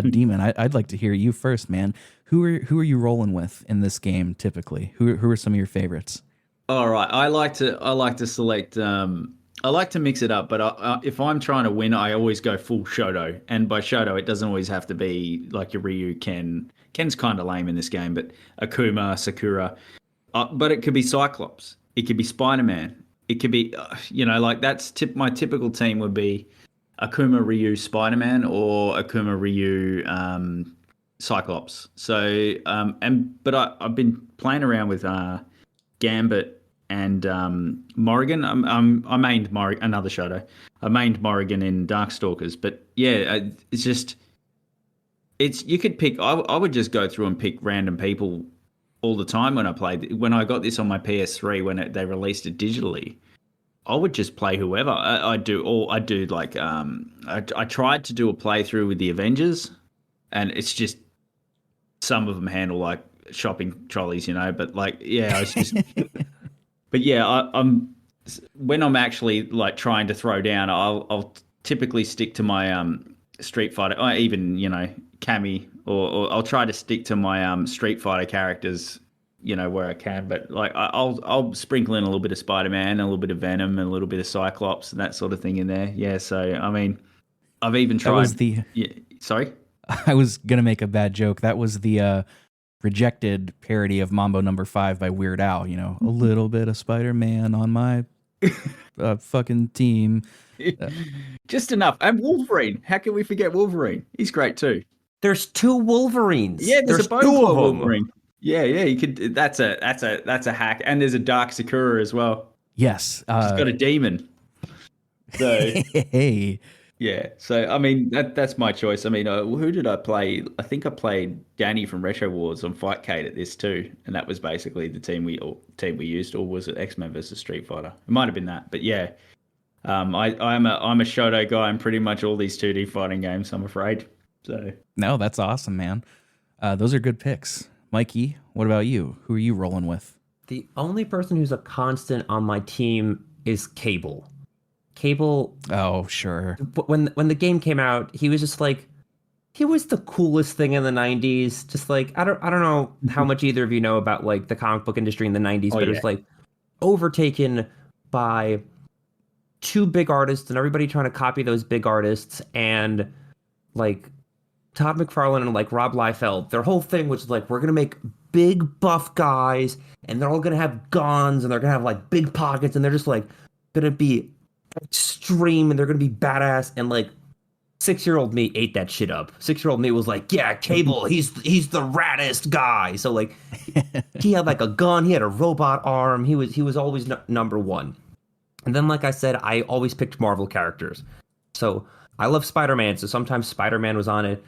Demon, I'd like to hear you first, man. Who are you rolling with in this game typically? Who are some of your favorites? All right, I like to select. I like to mix it up, but if I'm trying to win, I always go full Shoto. And by Shoto, it doesn't always have to be like your Ryu, Ken. Ken's kind of lame in this game, but Akuma, Sakura. But it could be Cyclops. It could be Spider-Man. It could be, like that's my typical team would be Akuma, Ryu, Spider-Man, or Akuma, Ryu, Cyclops. So, but I've been playing around with Gambit and Morrigan. I mained another Shoto. I mained Morrigan in Darkstalkers, but yeah, you could pick. I would just go through and pick random people all the time when I played. When I got this on my PS3, when they released it digitally, I would just play whoever. I tried to do a playthrough with the Avengers, and it's just some of them handle like shopping trolleys, but like, yeah, I was just. But yeah, I'm when I'm actually like trying to throw down, I'll typically stick to my Street Fighter, or even Cammy, or I'll try to stick to my Street Fighter characters, where I can. But like I'll sprinkle in a little bit of Spider-Man, a little bit of Venom, and a little bit of Cyclops, and that sort of thing in there. Yeah, so I mean, I've even tried. Sorry, I was gonna make a bad joke. That was the rejected parody of Mambo Number 5 by Weird Al, a little bit of Spider-Man on my fucking team. Just enough. And Wolverine. How can we forget Wolverine? He's great too. There's 2 Wolverines. Yeah, there's a two of them. Wolverine. Yeah, you could. That's a hack. And there's a Dark Sakura as well. Yes, she's got a demon. So hey. Yeah, so I mean that's my choice. I mean, who did I play? I think I played Danny from Retro Wars on Fightcade at this too, and that was basically the team we used. Or was it X-Men versus Street Fighter? It might have been that, but yeah, I'm a Shoto guy in pretty much all these 2D fighting games, I'm afraid. So no, that's awesome, man. Those are good picks. Mikey, what about you? Who are you rolling with? The only person who's a constant on my team is Cable. Cable. Oh, sure. When the game came out, he was just like, he was the coolest thing in the 90s. Just like, I don't know how much either of you know about like the comic book industry in the 90s, but it was like overtaken by 2 big artists and everybody trying to copy those big artists, and like Todd McFarlane and like Rob Liefeld, their whole thing was like, we're going to make big buff guys, and they're all gonna have guns, and they're gonna have like big pockets, and they're just like gonna be extreme, and they're gonna be badass. And like 6-year-old me ate that shit up. 6-year-old me was like, yeah, Cable, he's the raddest guy. So like he had like a gun, he had a robot arm, he was always number one. And then like I said, I always picked Marvel characters. So I love Spider-Man, so sometimes Spider-Man was on it.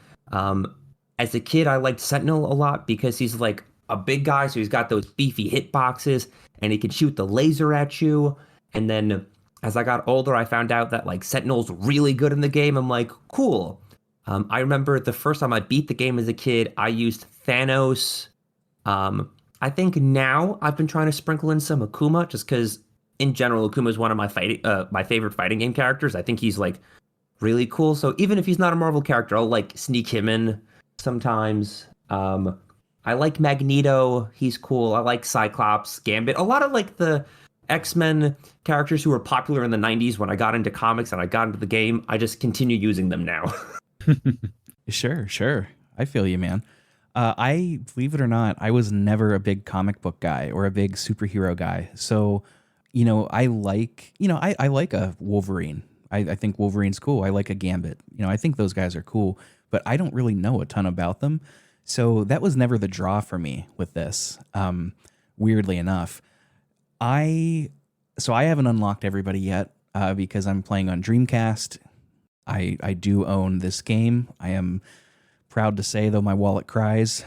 As a kid, I liked Sentinel a lot because he's like a big guy, so he's got those beefy hitboxes, and he can shoot the laser at you. And then as I got older, I found out that like Sentinel's really good in the game. I'm like, cool. I remember the first time I beat the game as a kid, I used Thanos. I think now I've been trying to sprinkle in some Akuma, just because in general, Akuma is one of my favorite fighting game characters. I think he's like really cool. So even if he's not a Marvel character, I'll like sneak him in sometimes. I like Magneto. He's cool. I like Cyclops, Gambit. A lot of like the X-Men characters who were popular in the 90s when I got into comics and I got into the game. I just continue using them now. Sure. I feel you, man. I, believe it or not, I was never a big comic book guy or a big superhero guy. So, I like a Wolverine. I think Wolverine's cool. I like a Gambit. I think those guys are cool, but I don't really know a ton about them. So that was never the draw for me with this, weirdly enough. I haven't unlocked everybody yet because I'm playing on Dreamcast. I do own this game. I am proud to say, though my wallet cries,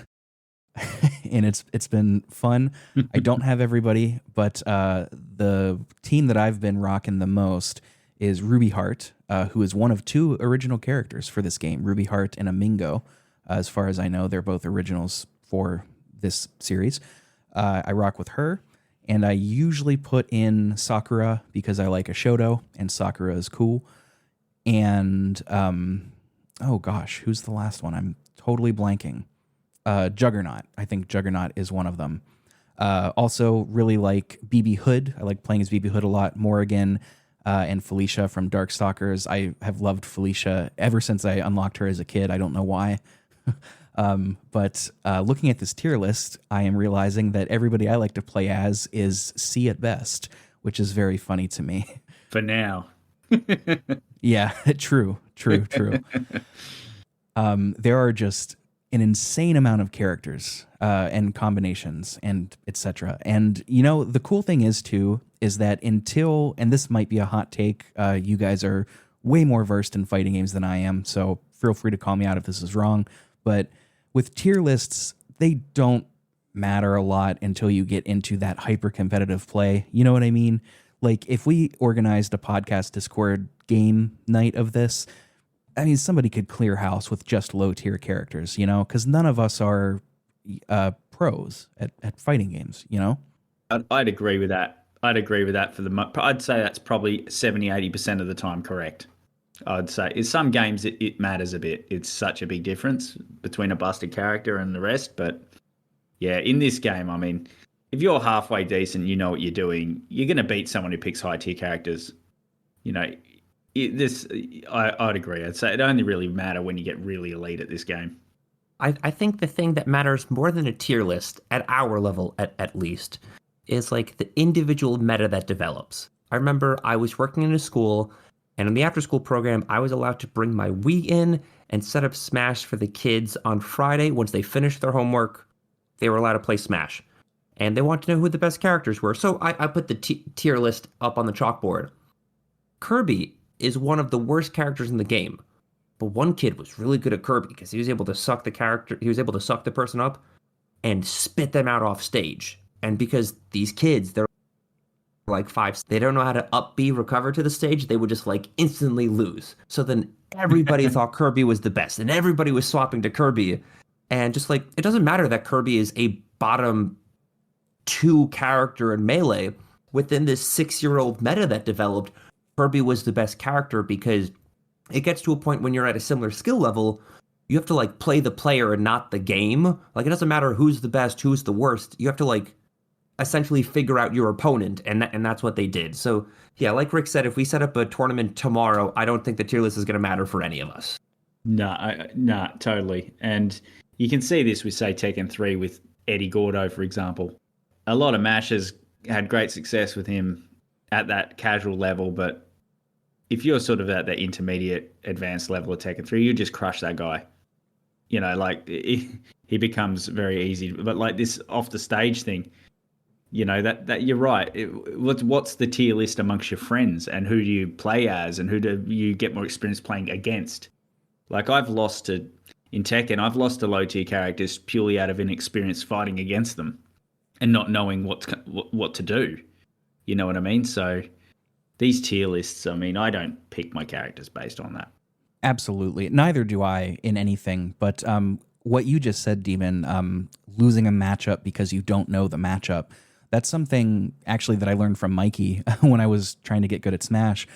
and it's been fun. I don't have everybody, but the team that I've been rocking the most is Ruby Heart, who is one of 2 original characters for this game, Ruby Heart and Amingo. As far as I know, they're both originals for this series. I rock with her, and I usually put in Sakura because I like Ashodo, and Sakura is cool. And, oh gosh, who's the last one? I'm totally blanking. Juggernaut. I think Juggernaut is one of them. Also really like BB Hood. I like playing as BB Hood a lot. Morrigan and Felicia from Darkstalkers. I have loved Felicia ever since I unlocked her as a kid. I don't know why. But looking at this tier list, I am realizing that everybody I like to play as is C at best, which is very funny to me. For now. Yeah, true. There are just an insane amount of characters and combinations and etc. And the cool thing is that until, and this might be a hot take, you guys are way more versed in fighting games than I am, so feel free to call me out if this is wrong. But with tier lists, they don't matter a lot until you get into that hyper competitive play. You know what I mean? Like if we organized a podcast Discord game night of this, I mean, somebody could clear house with just low tier characters, because none of us are pros at fighting games, I'd agree with that. I'd say that's probably 70-80% of the time correct. I'd say in some games it matters a bit. It's such a big difference between a busted character and the rest. But yeah, in this game, I mean, if you're halfway decent, you know what you're doing, you're going to beat someone who picks high tier characters. I'd agree. I'd say it only really matter when you get really elite at this game. I think the thing that matters more than a tier list, at our level at least, is like the individual meta that develops. I remember I was working in a school, and in the after-school program, I was allowed to bring my Wii in and set up Smash for the kids on Friday. Once they finished their homework, they were allowed to play Smash. And they wanted to know who the best characters were. So I put the tier list up on the chalkboard. Kirby is one of the worst characters in the game. But one kid was really good at Kirby because he was able to suck the person up and spit them out off stage. And because these kids, they're like 5, they don't know how to up B recover to the stage, they would just like instantly lose. So then everybody thought Kirby was the best, and everybody was swapping to Kirby. And just like, it doesn't matter that Kirby is a bottom 2 character in Melee. Within this 6-year-old meta that developed, Kirby was the best character because it gets to a point when you're at a similar skill level, you have to like play the player and not the game. Like it doesn't matter who's the best, who's the worst. You have to like essentially figure out your opponent, and that's what they did. So yeah, like Rick said, if we set up a tournament tomorrow, I don't think the tier list is going to matter for any of us. No, totally. And you can see this with, say, Tekken 3 with Eddie Gordo, for example. A lot of mashers had great success with him at that casual level, but if you're sort of at the intermediate advanced level of Tekken 3, you just crush that guy. You know, like he becomes very easy. But like this off the stage thing, you know, that you're right. What's the tier list amongst your friends, and who do you play as, and who do you get more experience playing against? Like in Tekken, I've lost to low tier characters purely out of inexperience fighting against them and not knowing what to do. You know what I mean? So these tier lists, I mean, I don't pick my characters based on that. Absolutely. Neither do I in anything. But what you just said, Demon, losing a matchup because you don't know the matchup, that's something actually that I learned from Mikey when I was trying to get good at Smash.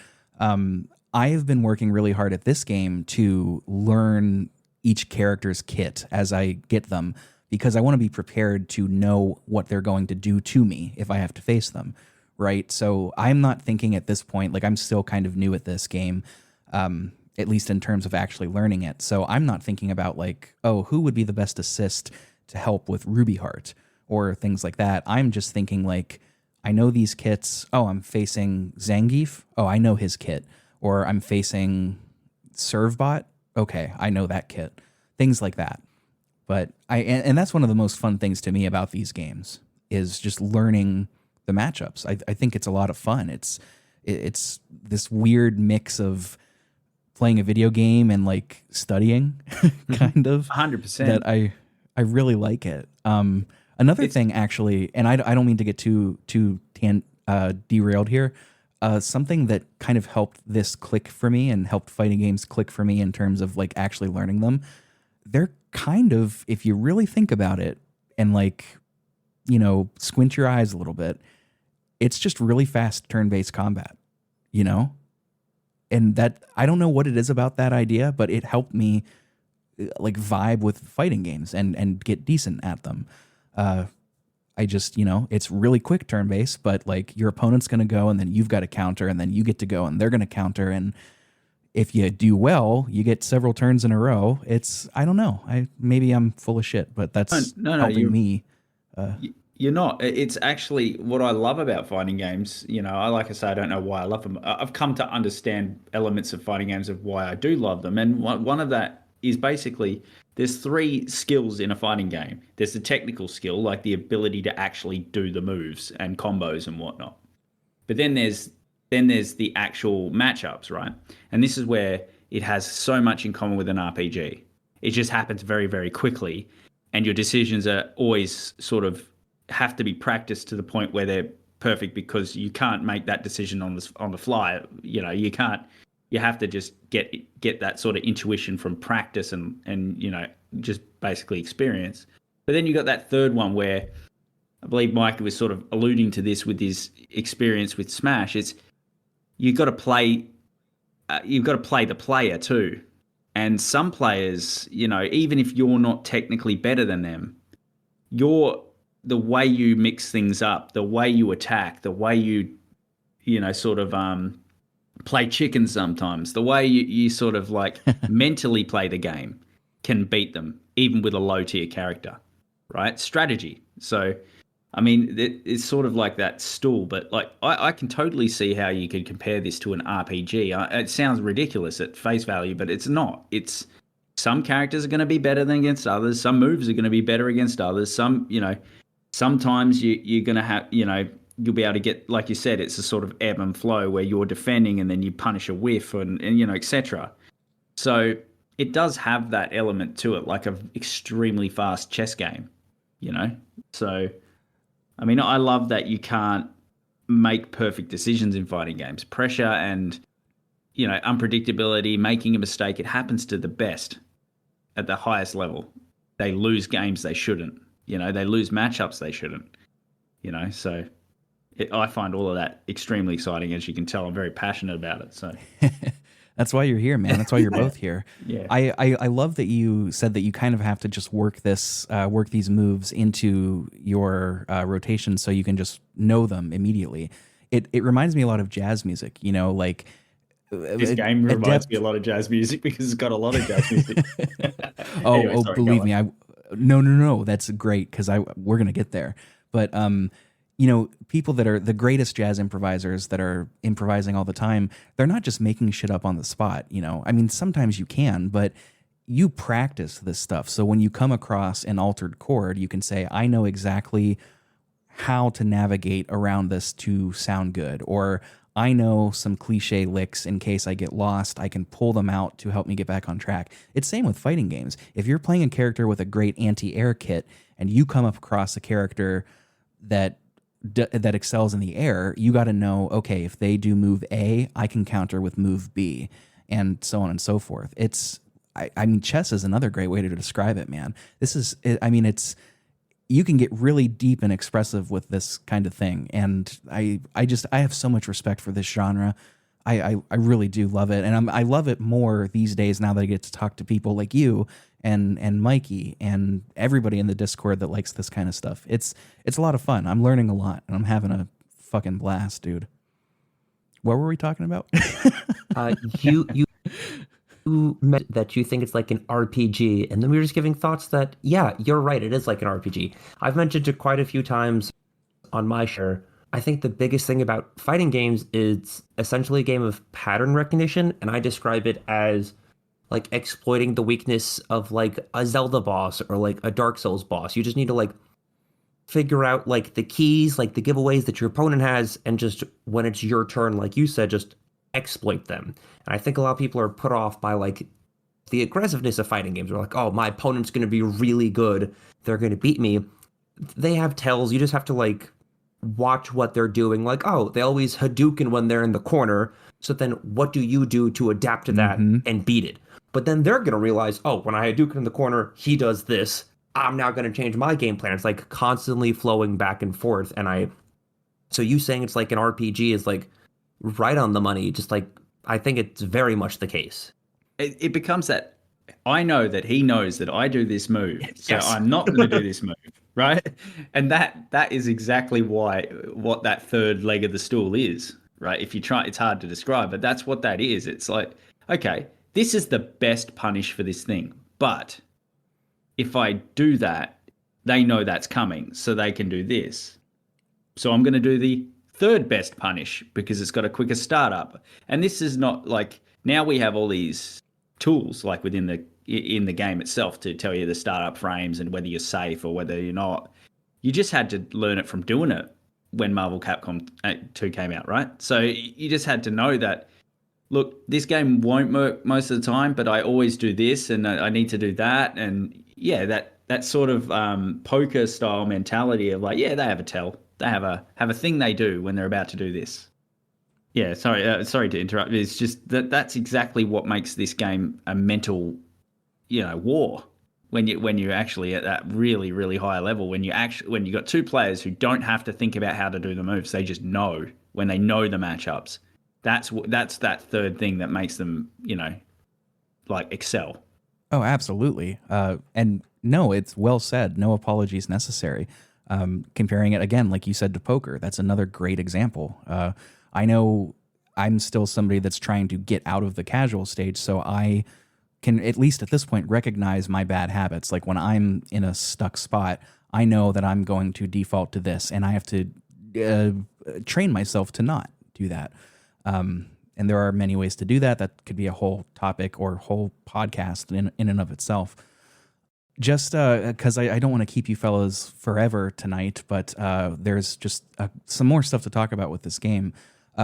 I have been working really hard at this game to learn each character's kit as I get them, because I want to be prepared to know what they're going to do to me if I have to face them, right? So I'm not thinking at this point, like I'm still kind of new at this game, at least in terms of actually learning it. So I'm not thinking about like, oh, who would be the best assist to help with Ruby Heart or things like that. I'm just thinking like, I know these kits. Oh, I'm facing Zangief. Oh, I know his kit. Or I'm facing Servbot. Okay, I know that kit. Things like that. But and that's one of the most fun things to me about these games is just learning the matchups. I think it's a lot of fun. It's this weird mix of playing a video game and like studying, kind of. 100%. That I really like it. Another thing, actually, and I don't mean to get too derailed here. Something that kind of helped this click for me and helped fighting games click for me in terms of like actually learning them. They're kind of, if you really think about it and like, you know, squint your eyes a little bit, it's just really fast turn-based combat, you know? And that, I don't know what it is about that idea, but it helped me like vibe with fighting games and get decent at them. I just, you know, it's really quick turn-based, but like your opponent's going to go and then you've got to counter and then you get to go and they're going to counter. And if you do well, you get several turns in a row. It's, I don't know. Maybe I'm full of shit, but that's helping me. You're not. It's actually what I love about fighting games. You know, like I say, I don't know why I love them. I've come to understand elements of fighting games of why I do love them. And one of that is basically there's three skills in a fighting game. There's the technical skill, like the ability to actually do the moves and combos and whatnot. But then there's the actual matchups, right? And this is where it has so much in common with an RPG. It just happens very, very quickly, and your decisions are always sort of have to be practiced to the point where they're perfect, because you can't make that decision on the fly. You know, you can't. You have to just get that sort of intuition from practice and you know, just basically experience. But then you got that third one where I believe Mike was sort of alluding to this with his experience with Smash. It's you've got to play the player too. And some players, you know, even if you're not technically better than them, the way you mix things up, the way you attack, the way you know, sort of play chicken sometimes, the way you sort of like mentally play the game can beat them, even with a low tier character, right? Strategy. So, I mean, it's sort of like that stool, but like I can totally see how you could compare this to an RPG. It sounds ridiculous at face value, but it's not. It's some characters are going to be better than against others. Some moves are going to be better against others. Some, you know, sometimes you're going to have, you know, you'll be able to get, like you said, it's a sort of ebb and flow where you're defending and then you punish a whiff and you know, etc. So it does have that element to it, like an extremely fast chess game, you know? So, I mean, I love that you can't make perfect decisions in fighting games. Pressure and, you know, unpredictability, making a mistake, it happens to the best at the highest level. They lose games they shouldn't. You know, they lose matchups they shouldn't. You know, so I find all of that extremely exciting. As you can tell, I'm very passionate about it. So that's why you're here, man. That's why you're both here. Yeah. I love that you said that you kind of have to just work these moves into your rotation so you can just know them immediately. It reminds me a lot of jazz music, you know, like this game reminds me a lot of jazz music because it's got a lot of jazz music. Anyway, believe me, No. That's great because we're gonna get there. But people that are the greatest jazz improvisers that are improvising all the time, they're not just making shit up on the spot. I mean, sometimes you can, but you practice this stuff. So when you come across an altered chord, you can say, I know exactly how to navigate around this to sound good, or I know some cliche licks in case I get lost. I can pull them out to help me get back on track. It's same with fighting games. If you're playing a character with a great anti-air kit and you come up across a character that excels in the air, you got to know, okay, if they do move A, I can counter with move B, and so on and so forth. I mean, chess is another great way to describe it, man. You can get really deep and expressive with this kind of thing. And I have so much respect for this genre. I really do love it. And I love it more these days now that I get to talk to people like you and Mikey and everybody in the Discord that likes this kind of stuff. It's a lot of fun. I'm learning a lot and I'm having a fucking blast, dude. What were we talking about? You meant that you think it's like an RPG, and then we were just giving thoughts that, yeah, you're right, it is like an RPG. I've mentioned it quite a few times on my share. I think the biggest thing about fighting games is essentially a game of pattern recognition, and I describe it as like exploiting the weakness of like a Zelda boss or like a Dark Souls boss. You just need to like figure out like the keys, like the giveaways that your opponent has, and just when it's your turn, like you said, just exploit them. And I think a lot of people are put off by like the aggressiveness of fighting games. They're like, oh, my opponent's going to be really good, they're going to beat me. They have tells. You just have to like watch what they're doing. Like, oh, they always Hadouken when they're in the corner. So then what do you do to adapt to that and beat it? But then they're going to realize, oh, when I Hadouken in the corner, he does this. I'm now going to change my game plan. It's like constantly flowing back and forth. And so you saying it's like an RPG is like right on the money. Just like, I think it's very much the case. It becomes that I know that he knows that I do this move, so Yes. I'm not going to do this move, right? And that is exactly what that third leg of the stool is, right? If you try, it's hard to describe, but that's what that is. It's like, okay, this is the best punish for this thing, but if I do that, they know that's coming, so they can do this. So I'm going to do the third best punish because it's got a quicker startup. And this is not like, now we have all these tools like in the game itself to tell you the startup frames and whether you're safe or whether you're not. You just had to learn it from doing it when Marvel Capcom 2 came out, right? So you just had to know that, look, this game won't work most of the time, but I always do this and I need to do that. And yeah, that sort of poker style mentality of like, yeah, they have a tell. They have a thing they do when they're about to do this. Yeah, sorry to interrupt. It's just that's exactly what makes this game a mental, war. When you're actually at that really, really high level, when you got two players who don't have to think about how to do the moves, they just know when they know the matchups. That's that third thing that makes them, like excel. Oh, absolutely. And no, it's well said. No apologies necessary. Comparing it again, like you said, to poker, that's another great example. I know I'm still somebody that's trying to get out of the casual stage, so I can, at least at this point, recognize my bad habits. Like when I'm in a stuck spot, I know that I'm going to default to this, and I have to train myself to not do that. And there are many ways to do that. That could be a whole topic or whole podcast in and of itself. Just because I don't want to keep you fellas forever tonight, but there's just some more stuff to talk about with this game.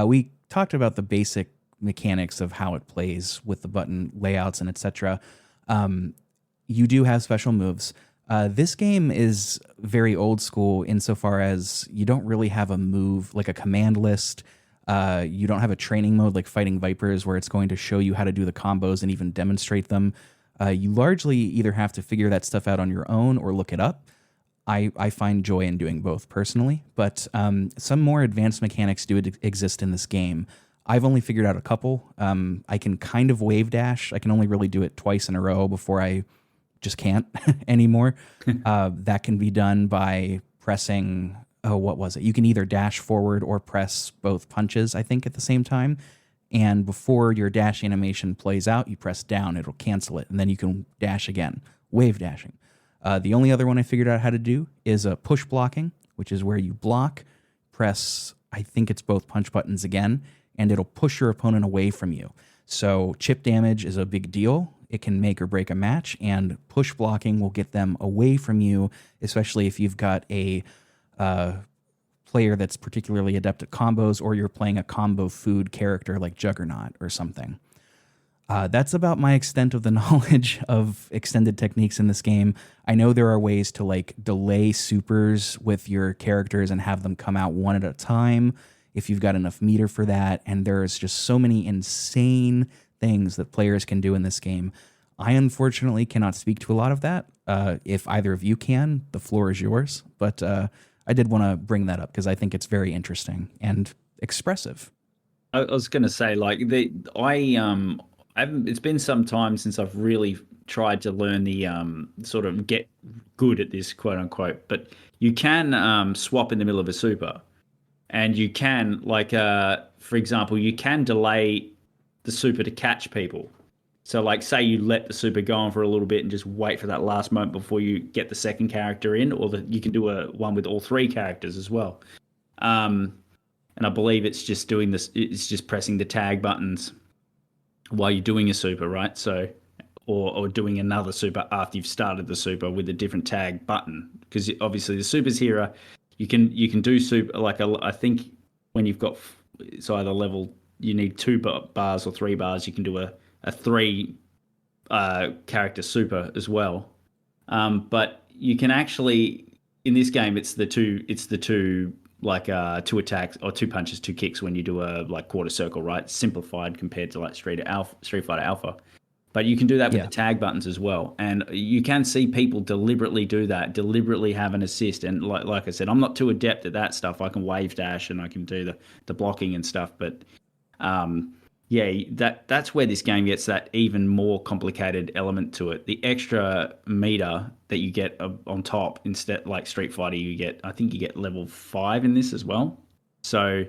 We talked about the basic mechanics of how it plays with the button layouts and etc. You do have special moves. This game is very old school insofar as you don't really have a move, like a command list. You don't have a training mode like Fighting Vipers where it's going to show you how to do the combos and even demonstrate them. You largely either have to figure that stuff out on your own or look it up. I find joy in doing both personally, but some more advanced mechanics do exist in this game. I've only figured out a couple. I can kind of wave dash. I can only really do it twice in a row before I just can't anymore. That can be done by pressing, what was it? You can either dash forward or press both punches, I think, at the same time. And before your dash animation plays out, you press down, it'll cancel it, and then you can dash again, wave dashing. The only other one I figured out how to do is push blocking, which is where you block, press, I think it's both punch buttons again, and it'll push your opponent away from you. So chip damage is a big deal. It can make or break a match, and push blocking will get them away from you, especially if you've got a player that's particularly adept at combos, or you're playing a combo food character like Juggernaut or something. That's about my extent of the knowledge of extended techniques in this game. I know there are ways to like delay supers with your characters and have them come out one at a time if you've got enough meter for that. And there's just so many insane things that players can do in this game. I unfortunately cannot speak to a lot of that. If either of you can, the floor is yours. But I did want to bring that up because I think it's very interesting and expressive. I was going to say, like, it's been some time since I've really tried to learn the sort of get good at this, quote unquote. But you can swap in the middle of a super, and you can, like, for example, you can delay the super to catch people. So, like, say you let the super go on for a little bit and just wait for that last moment before you get the second character in, or you can do one with all three characters as well. And I believe it's just doing this. It's just pressing the tag buttons while you're doing a super, right? So, or doing another super after you've started the super with a different tag button, because obviously the supers here you can do super, like I think when you've got, it's either level, you need 2 bars or 3 bars. You can do a 3 character super as well. But you can actually, in this game, it's the two like 2 attacks or 2 punches, 2 kicks when you do a like quarter circle, right? Simplified compared to like Street Fighter Alpha. But you can do that with the tag buttons as well. And you can see people deliberately do that, deliberately have an assist. And like I said, I'm not too adept at that stuff. I can wave dash and I can do the blocking and stuff. But that's where this game gets that even more complicated element to it. The extra meter that you get on top, instead, like Street Fighter, I think you get level 5 in this as well. So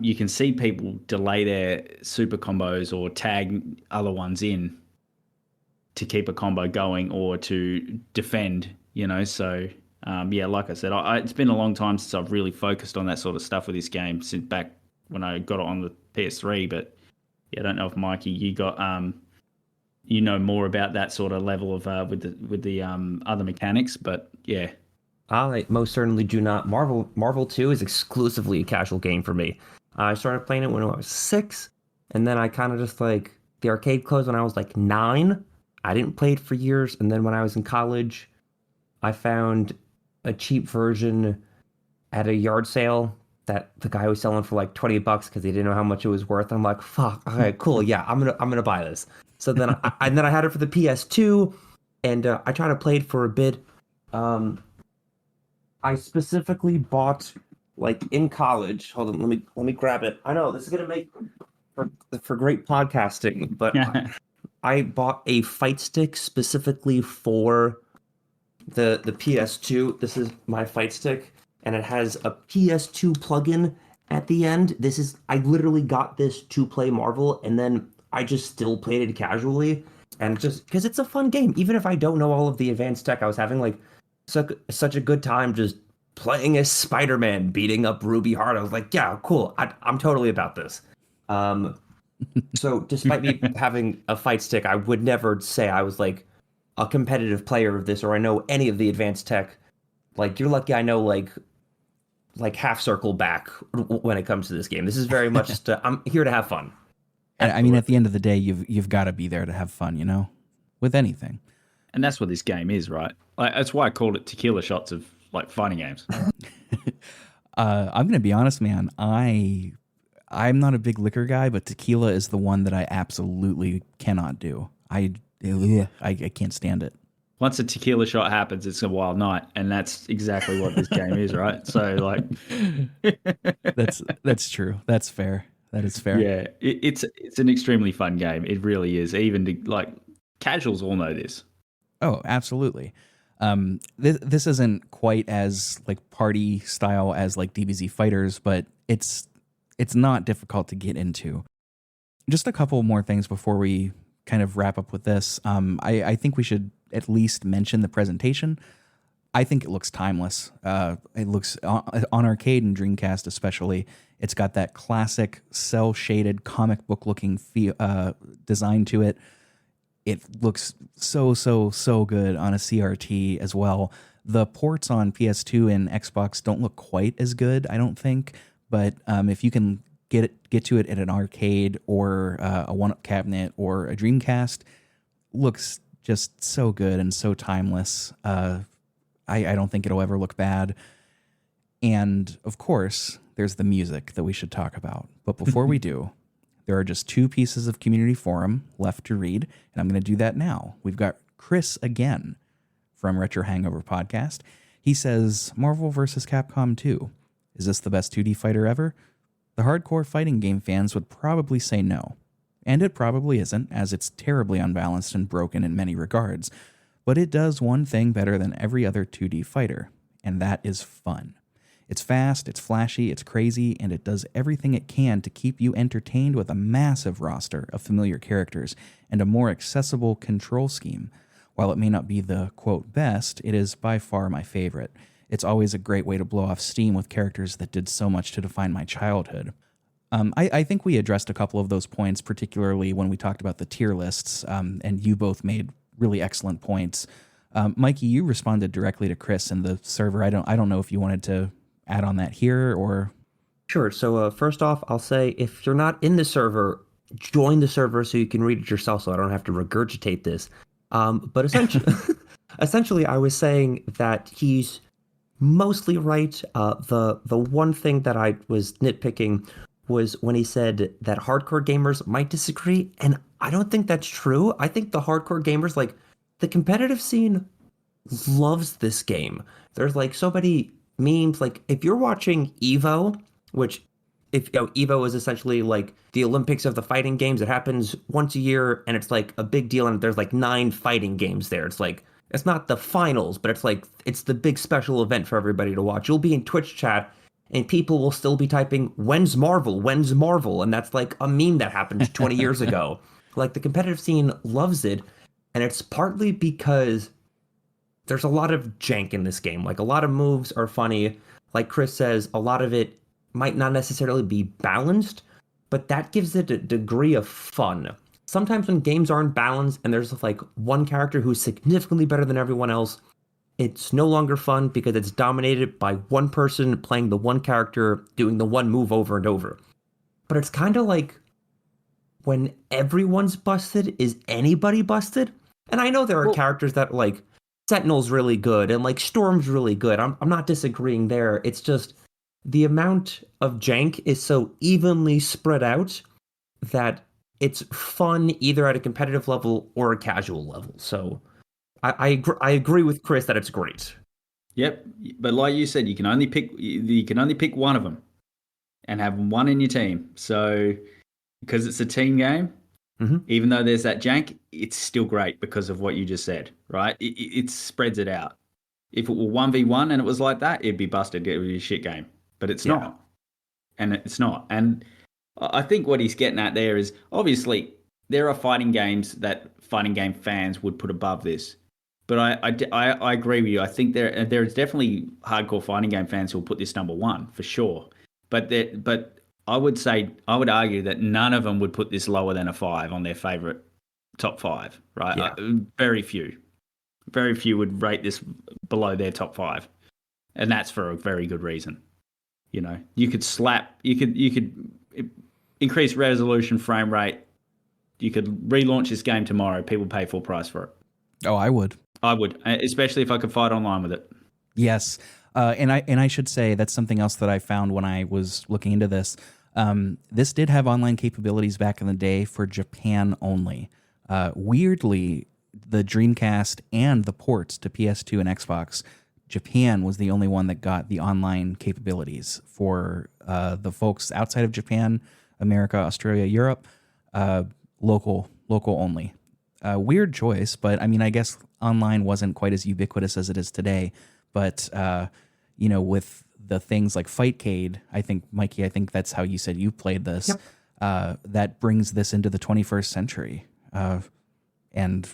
you can see people delay their super combos or tag other ones in to keep a combo going or to defend, So, like I said, it's been a long time since I've really focused on that sort of stuff with this game, since back when I got it on the PS3. But I don't know if Mikey, you got more about that sort of level of with the other mechanics, but yeah. I most certainly do not. Marvel 2 is exclusively a casual game for me. I started playing it when I was 6, and then I kind of just like, the arcade closed when I was like 9. I didn't play it for years, and then when I was in college, I found a cheap version at a yard sale that the guy was selling for like $20 because he didn't know how much it was worth. I'm like, fuck, okay, cool, yeah, I'm gonna buy this. So then I had it for the PS2, and I tried to play it for a bit. I specifically bought, like, in college. Hold on, let me grab it. I know this is gonna make for great podcasting, but I bought a fight stick specifically for the PS2. This is my fight stick, and it has a PS2 plugin at the end. I literally got this to play Marvel, and then I just still played it casually, and just because it's a fun game, even if I don't know all of the advanced tech. I was having like such a good time just playing as Spider-Man, beating up Ruby Hard. I was like, yeah, cool. I'm totally about this. So despite me having a fight stick, I would never say I was like a competitive player of this, or I know any of the advanced tech. Like, you're lucky I know like half circle back when it comes to this game. This is very much just I'm here to have fun. And I mean, at the end of the day, you've got to be there to have fun, with anything. And that's what this game is, right? Like, that's why I called it tequila shots of like fighting games. I'm going to be honest, man. I'm not a big liquor guy, but tequila is the one that I absolutely cannot do. I can't stand it. Once a tequila shot happens, it's a wild night, and that's exactly what this game is, right? So, like, that's true. That's fair. That is fair. Yeah, it's an extremely fun game. It really is. Even like casuals all know this. Oh, absolutely. This isn't quite as like party style as like DBZ Fighters, but it's not difficult to get into. Just a couple more things before we kind of wrap up with this. I think we should at least mention the presentation. I think it looks timeless. It looks on arcade and Dreamcast especially. It's got that classic cel-shaded comic book looking design to it. It looks so good on a CRT as well. The ports on PS2 and Xbox don't look quite as good, I don't think. But if you can get to it at an arcade or a one-up cabinet or a Dreamcast, looks just so good and so timeless. I don't think it'll ever look bad. And of course, there's the music that we should talk about. But before we do, there are just 2 pieces of community forum left to read, and I'm going to do that now. We've got Chris again from Retro Hangover Podcast. He says, Marvel vs. Capcom 2. Is this the best 2D fighter ever? The hardcore fighting game fans would probably say no. And it probably isn't, as it's terribly unbalanced and broken in many regards. But it does one thing better than every other 2D fighter, and that is fun. It's fast, it's flashy, it's crazy, and it does everything it can to keep you entertained with a massive roster of familiar characters and a more accessible control scheme. While it may not be the, quote, best, it is by far my favorite. It's always a great way to blow off steam with characters that did so much to define my childhood. I think we addressed a couple of those points, particularly when we talked about the tier lists, and you both made really excellent points. Mikey, you responded directly to Chris in the server. I don't know if you wanted to add on that here or... Sure. So first off, I'll say if you're not in the server, join the server so you can read it yourself so I don't have to regurgitate this. But essentially, I was saying that he's mostly right. The one thing that I was nitpicking was when he said that hardcore gamers might disagree, and I don't think that's true. I think the hardcore gamers, like, the competitive scene loves this game. There's like so many memes. Like if you're watching Evo, which Evo is essentially like the Olympics of the fighting games. It happens once a year and it's like a big deal. And there's like 9 fighting games there. It's like, it's not the finals, but it's the big special event for everybody to watch. You'll be in Twitch chat and people will still be typing, when's Marvel? When's Marvel? And that's like a meme that happened 20 years ago. Like the competitive scene loves it. And it's partly because there's a lot of jank in this game. Like a lot of moves are funny. Like Chris says, a lot of it might not necessarily be balanced, but that gives it a degree of fun. Sometimes when games aren't balanced and there's like one character who's significantly better than everyone else, it's no longer fun because it's dominated by one person playing the one character, doing the one move over and over. But it's kind of like when everyone's busted, is anybody busted? And I know there are characters that like Sentinel's really good and like Storm's really good. I'm not disagreeing there. It's just the amount of jank is so evenly spread out that it's fun either at a competitive level or a casual level. So I agree with Chris that it's great. Yep, but like you said, you can only pick one of them and have one in your team. So because it's a team game, even though there's that jank, it's still great because of what you just said, right? It spreads it out. If it were 1v1 and it was like that, it'd be busted. It would be a shit game. But it's not. And it's not. And I think what he's getting at there is, obviously, there are fighting games that fighting game fans would put above this. But I agree with you. I think there is definitely hardcore fighting game fans who will put this number 1, for sure. But I would argue that none of them would put this lower than a 5 on their favorite top 5, right? Yeah. Very few would rate this below their top 5, and that's for a very good reason. You know, you could increase resolution, frame rate. You could relaunch this game tomorrow. People pay full price for it. Oh, I would, especially if I could fight online with it. Yes, and I should say that's something else that I found when I was looking into this. This did have online capabilities back in the day for Japan only. Weirdly, the Dreamcast and the ports to PS2 and Xbox, Japan was the only one that got the online capabilities. For the folks outside of Japan, America, Australia, Europe, local only. Weird choice, but I mean, I guess online wasn't quite as ubiquitous as it is today. But with the things like Fightcade, I think, Mikey, that's how you said you played this. Yep. That brings this into the 21st century. And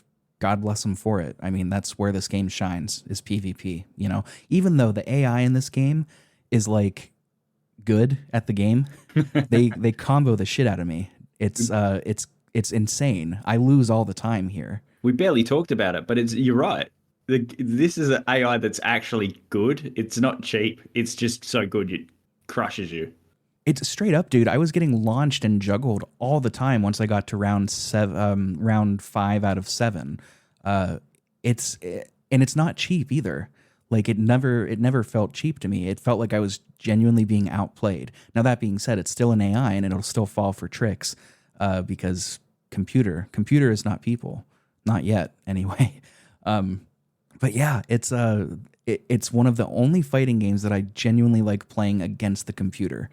God bless them for it. I mean, that's where this game shines, is PvP, you know? Even though the AI in this game is like good at the game, they combo the shit out of me. It's insane. I lose all the time here. We barely talked about it, but you're right. This is an AI that's actually good. It's not cheap. It's just so good it crushes you. It's straight up, dude. I was getting launched and juggled all the time once I got to round 5 out of 7. It's not cheap either. Like it never felt cheap to me. It felt like I was genuinely being outplayed. Now that being said, it's still an AI and it'll still fall for tricks because computer is not people, not yet anyway. But yeah, it's one of the only fighting games that I genuinely like playing against the computer.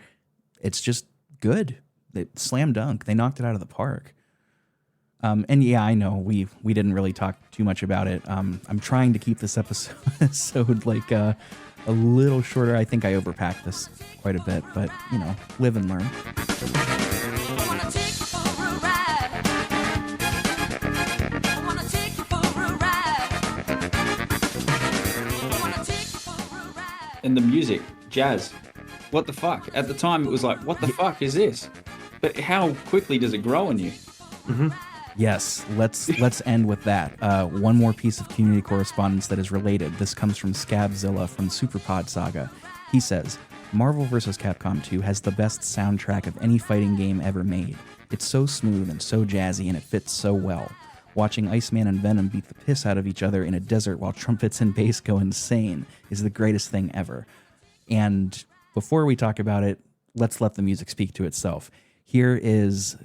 It's just good. Slam dunk. They knocked it out of the park. And yeah, I know we didn't really talk too much about it. I'm trying to keep this episode like a little shorter. I think I overpacked this quite a bit, but you know, live and learn. And the music, jazz. What the fuck? At the time, it was like, what the fuck is this? But how quickly does it grow on you? Mm-hmm. Yes, let's end with that. One more piece of community correspondence that is related. This comes from Scabzilla from Superpod Saga. He says, Marvel vs. Capcom 2 has the best soundtrack of any fighting game ever made. It's so smooth and so jazzy, and it fits so well. Watching Iceman and Venom beat the piss out of each other in a desert while trumpets and bass go insane is the greatest thing ever. And before we talk about it, let's let the music speak to itself. Here is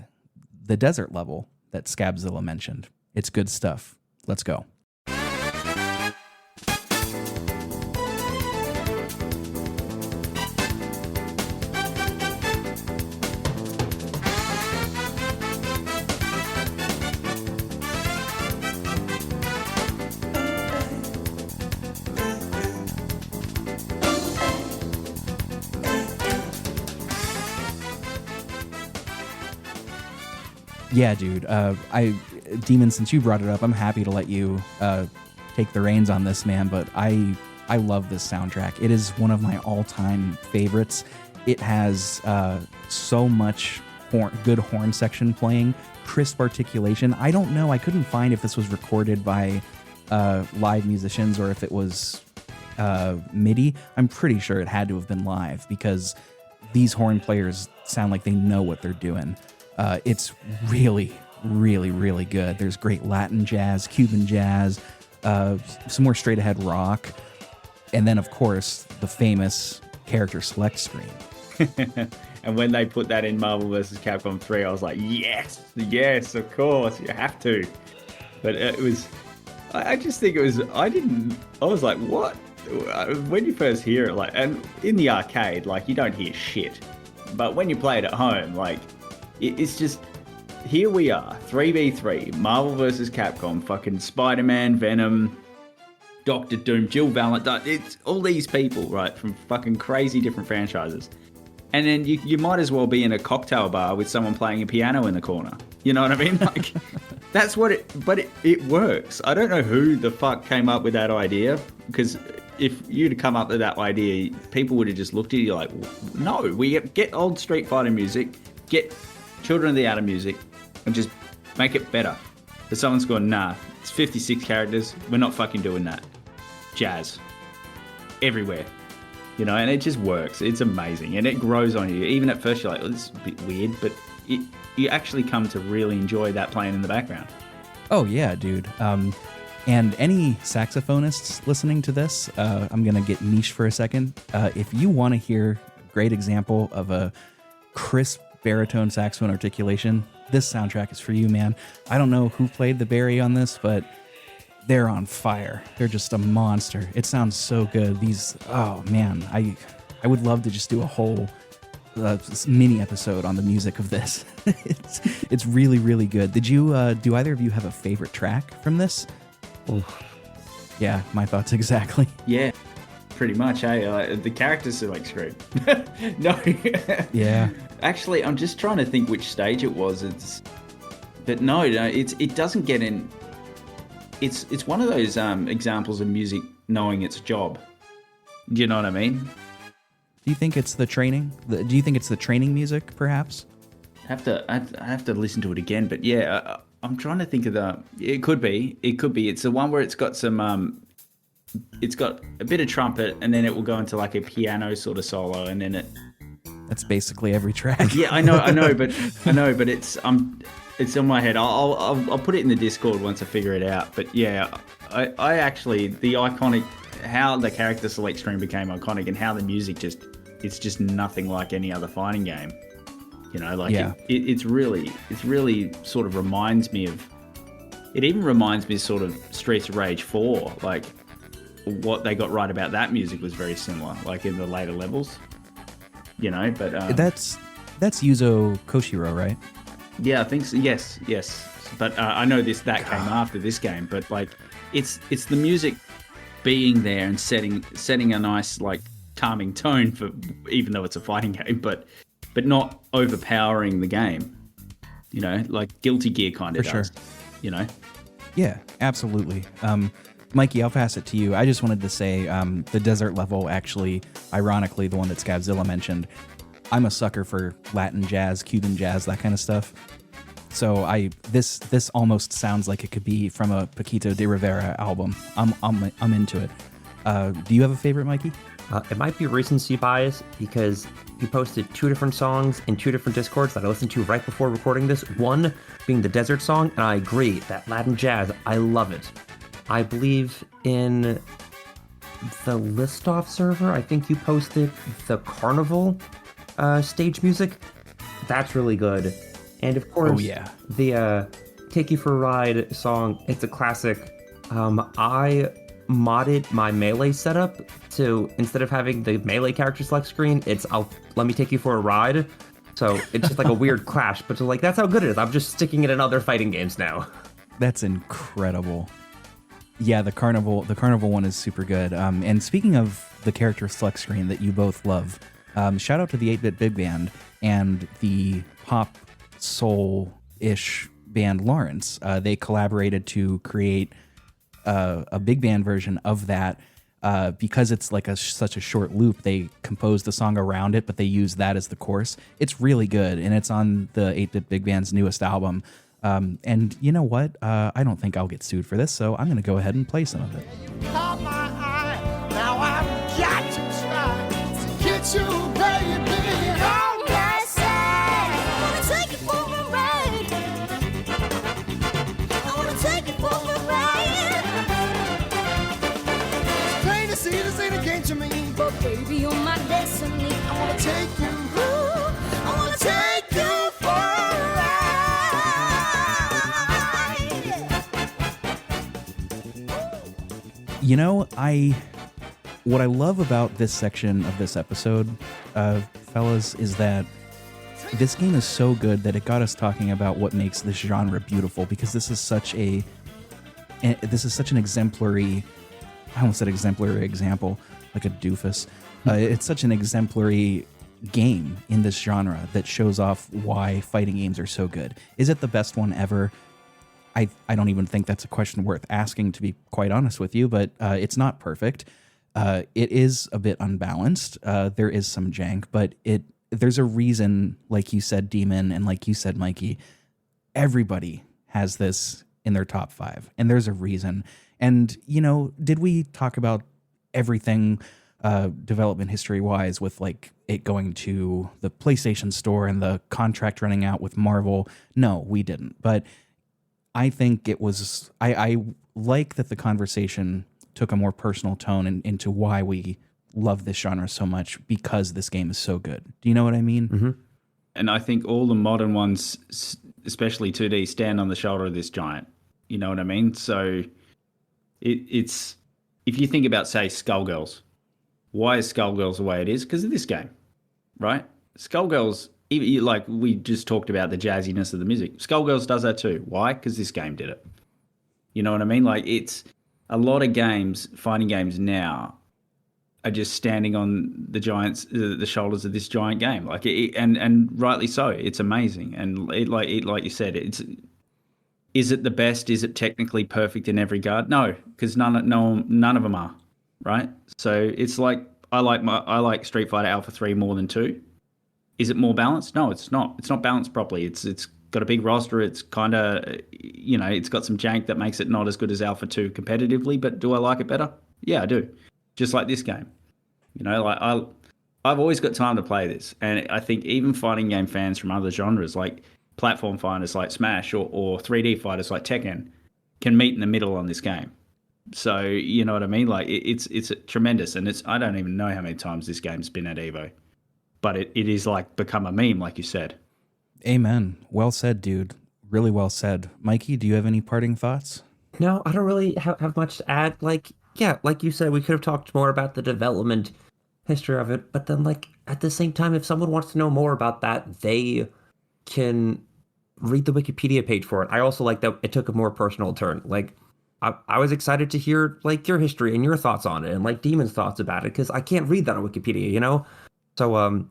the desert level that Scabzilla mentioned. It's good stuff. Let's go. Yeah, dude. Demon, since you brought it up, I'm happy to let you take the reins on this, man. But I love this soundtrack. It is one of my all-time favorites. It has so much good horn section playing, crisp articulation. I don't know. I couldn't find if this was recorded by live musicians or if it was MIDI. I'm pretty sure it had to have been live because these horn players sound like they know what they're doing. It's really, really, really good. There's great Latin jazz, Cuban jazz, some more straight ahead rock, and then of course the famous character select screen. And when they put that in Marvel vs. Capcom 3, I was like, yes, of course, you have to. But it was, I just think it was, I was like, what? When you first hear it, like, and in the arcade, like, you don't hear shit. But when you play it at home, like, it's just, here we are, 3v3, Marvel vs. Capcom, fucking Spider-Man, Venom, Doctor Doom, Jill Valentine, it's all these people, right, from fucking crazy different franchises. And then you might as well be in a cocktail bar with someone playing a piano in the corner. You know what I mean? Like, that's what it works. I don't know who the fuck came up with that idea, because if you'd have come up with that idea, people would have just looked at you like, no, we get old Street Fighter music, get Children of the Atom music, and just make it better. But someone's gone, nah, it's 56 characters, we're not fucking doing that. Jazz. Everywhere. You know, and it just works. It's amazing. And it grows on you. Even at first you're like, oh, this is a bit weird, but you actually come to really enjoy that playing in the background. Oh, yeah, dude. And any saxophonists listening to this, I'm going to get niche for a second. If you want to hear a great example of a crisp baritone saxophone articulation, this soundtrack is for you, man. I don't know who played the Barry on this, but they're on fire. They're just a monster. It sounds so good. Oh man, I would love to just do a whole mini episode on the music of this. It's really, really good. Did you do either of you have a favorite track from this? Oof. Yeah, my thoughts exactly. Yeah, pretty much. The characters are like screwed. No. Yeah. Actually, I'm just trying to think which stage it was. But no, it doesn't get in. it's one of those examples of music knowing its job. Do you know what I mean? Do you think it's the training? Do you think it's the training music, perhaps? I have to listen to it again, but yeah, I'm trying to think of the. It could be. It's the one where it's got some. It's got a bit of trumpet, and then it will go into like a piano sort of solo, and then it. That's basically every track. Yeah, I know, but it's it's on my head. I'll put it in the Discord once I figure it out. But yeah, I actually the iconic how the character select screen became iconic and how the music it's just nothing like any other fighting game. You know, like it's really sort of reminds me of. It even reminds me sort of Streets of Rage 4. Like what they got right about that music was very similar. Like in the later levels. You know, but that's Yuzo Koshiro, right? Yeah, I think so. Yes. But I know that came after this game. But like, it's the music being there and setting a nice like calming tone for even though it's a fighting game, but not overpowering the game. You know, like Guilty Gear kind of does. Sure. You know. Yeah, absolutely. Mikey, I'll pass it to you. I just wanted to say the desert level, actually, ironically, the one that Scabzilla mentioned, I'm a sucker for Latin jazz, Cuban jazz, that kind of stuff. So this almost sounds like it could be from a Paquito de Rivera album. I'm into it. Do you have a favorite, Mikey? It might be recency bias because you posted 2 different songs in 2 different Discords that I listened to right before recording this. One being the desert song, and I agree, that Latin jazz, I love it. I believe in the Listoff server, I think you posted the Carnival stage music. That's really good. And of course, the Take You for a Ride song, it's a classic. I modded my Melee setup to, instead of having the Melee character select screen, it's let me take you for a ride. So it's just like a weird clash, but like that's how good it is. I'm just sticking it in other fighting games now. That's incredible. Yeah, the carnival one is super good. And speaking of the character select screen that you both love, shout out to the 8-Bit Big Band and the pop soul-ish band Lawrence. They collaborated to create a big band version of that. Because it's like such a short loop, they composed the song around it, but they use that as the chorus. It's really good, and it's on the 8-Bit Big Band's newest album. And you know what? I don't think I'll get sued for this, so I'm going to go ahead and play some of it. Caught my eye. Now I've got to try to get you, baby, on my side. I want to take you for a ride. I want to take you for a ride. It's plain to see this ain't a game to me, but baby, you're my destiny. I want to take you. I want to take you for a ride. You know, what I love about this section of this episode, fellas, is that this game is so good that it got us talking about what makes this genre beautiful, because this is such an exemplary, I almost said exemplary example, like a doofus. It's such an exemplary game in this genre that shows off why fighting games are so good. Is it the best one ever? I don't even think that's a question worth asking, to be quite honest with you, but it's not perfect. It is a bit unbalanced. There is some jank, but there's a reason, like you said, Demon, and like you said, Mikey, everybody has this in their top 5, and there's a reason. And, you know, did we talk about everything development history-wise with, like, it going to the PlayStation Store and the contract running out with Marvel? No, we didn't. But I think it was, I like that the conversation took a more personal tone into why we love this genre so much, because this game is so good. Do you know what I mean? Mm-hmm. And I think all the modern ones, especially 2D, stand on the shoulder of this giant. You know what I mean? So it's, if you think about, say, Skullgirls, why is Skullgirls the way it is? Because of this game, right? Skullgirls, like we just talked about the jazziness of the music. Skullgirls does that too. Why? Because this game did it. You know what I mean? Like, it's a lot of games, fighting games now, are just standing on the shoulders of this giant game. Like, and rightly so. It's amazing, and like you said, Is it the best? Is it technically perfect in every regard? No, because none of them are, right? So it's like I like Street Fighter Alpha 3 more than 2. Is it more balanced? No, it's not. It's not balanced properly. It's got a big roster. It's kind of, it's got some jank that makes it not as good as Alpha 2 competitively, but do I like it better? Yeah, I do. Just like this game. I've always got time to play this. And I think even fighting game fans from other genres, like platform fighters like Smash or 3D fighters like Tekken, can meet in the middle on this game. So, you know what I mean? Like, it's tremendous. And I don't even know how many times this game's been at EVO. But it is like become a meme, like you said. Amen. Well said, dude. Really well said. Mikey, do you have any parting thoughts? No, I don't really have much to add. Like you said, we could have talked more about the development history of it, but then at the same time, if someone wants to know more about that, they can read the Wikipedia page for it. I also like that it took a more personal turn. I was excited to hear your history and your thoughts on it, and Demon's thoughts about it, because I can't read that on Wikipedia, So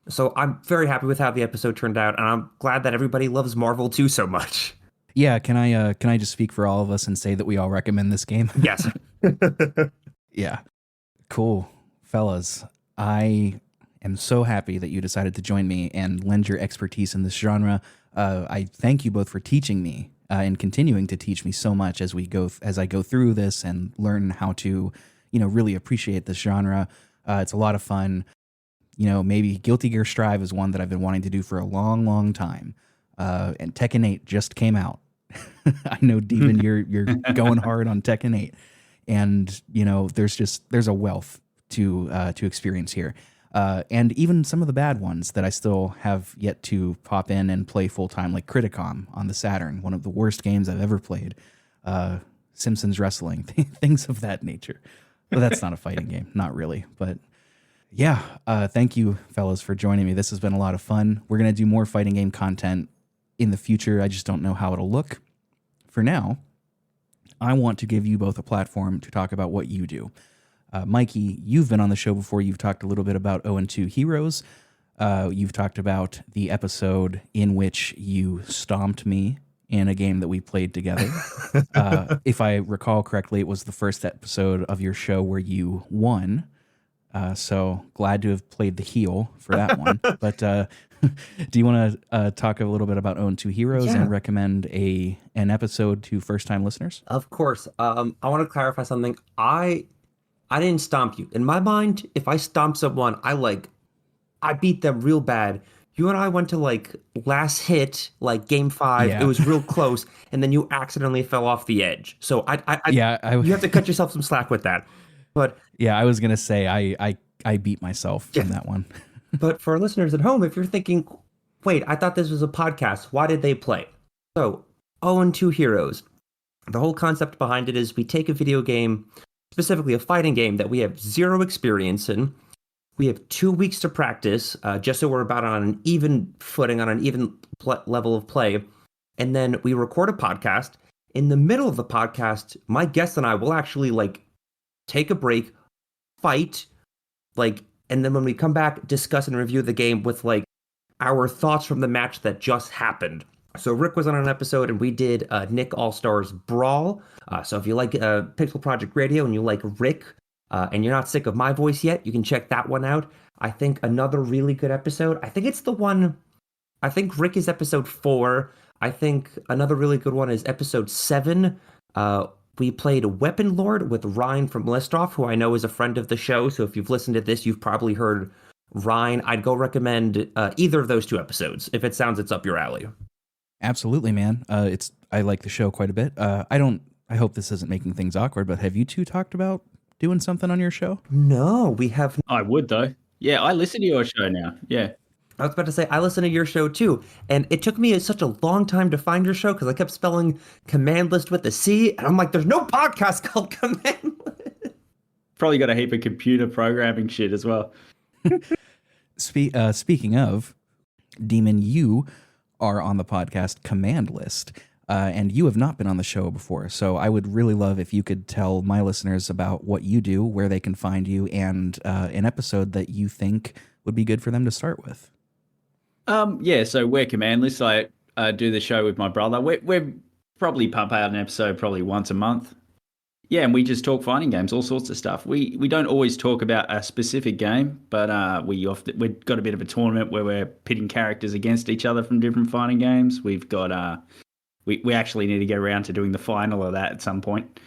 so I'm very happy with how the episode turned out, and I'm glad that everybody loves Marvel 2 so much. Yeah, can I just speak for all of us and say that we all recommend this game? Yes. Yeah. Cool. Fellas, I am so happy that you decided to join me and lend your expertise in this genre. I thank you both for teaching me and continuing to teach me so much as I go through this and learn how to, really appreciate this genre. It's a lot of fun. Maybe Guilty Gear Strive is one that I've been wanting to do for a long, long time. And Tekken 8 just came out. I know, Demon, you're going hard on Tekken 8. And, there's a wealth to experience here. And even some of the bad ones that I still have yet to pop in and play full time, like Criticom on the Saturn, one of the worst games I've ever played. Simpsons Wrestling, things of that nature. But that's not a fighting game, not really. But yeah, thank you, fellas, for joining me. This has been a lot of fun. We're going to do more fighting game content in the future. I just don't know how it'll look. For now, I want to give you both a platform to talk about what you do. Mikey, you've been on the show before. You've talked a little bit about 0-2 Heroes. You've talked about the episode in which you stomped me in a game that we played together. If I recall correctly, it was the first episode of your show where you won. So glad to have played the heel for that one. But do you want to talk a little bit about 0-2 Heroes and recommend an episode to first-time listeners? Of course. I want to clarify something. I didn't stomp you. In my mind, if I stomp someone, I beat them real bad. You and I went to last hit, game 5. Yeah. It was real close, and then you accidentally fell off the edge. So you have to cut yourself some slack with that. But yeah, I was gonna say I beat myself in that one. But for listeners at home, if you're thinking, wait, I thought this was a podcast, why did they play? So 0-2 Heroes. The whole concept behind it is we take a video game, specifically a fighting game that we have zero experience in. We have 2 weeks to practice, just so we're about on an even footing, on an even level of play. And then we record a podcast. In the middle of the podcast, my guest and I will actually take a break, fight, and then when we come back, discuss and review the game with our thoughts from the match that just happened. So Rick was on an episode and we did Nick All-Stars Brawl. So if you like Pixel Project Radio and you like Rick and you're not sick of my voice yet, you can check that one out. I think another really good episode, I think Rick is episode 4. I think another really good one is episode 7. We played Weapon Lord with Ryan from Listoff, who I know is a friend of the show. So if you've listened to this, you've probably heard Ryan. I'd go recommend either of those 2 episodes if it sounds it's up your alley. Absolutely, man. I like the show quite a bit. I hope this isn't making things awkward, but have you two talked about doing something on your show? No, we have. I would though. Yeah, I listen to your show now. Yeah. I was about to say, I listen to your show too. And it took me such a long time to find your show because I kept spelling Command List with a C. And I'm like, there's no podcast called Command List. Probably got a heap of computer programming shit as well. Speaking of, Demon, you are on the podcast Command List. And you have not been on the show before. So I would really love if you could tell my listeners about what you do, where they can find you, and an episode that you think would be good for them to start with. So we're Command List. I do the show with my brother. We're probably pump out an episode probably once a month. Yeah, and we just talk fighting games, all sorts of stuff. We don't always talk about a specific game, but we've got a bit of a tournament where we're pitting characters against each other from different fighting games. We've got we actually need to get around to doing the final of that at some point.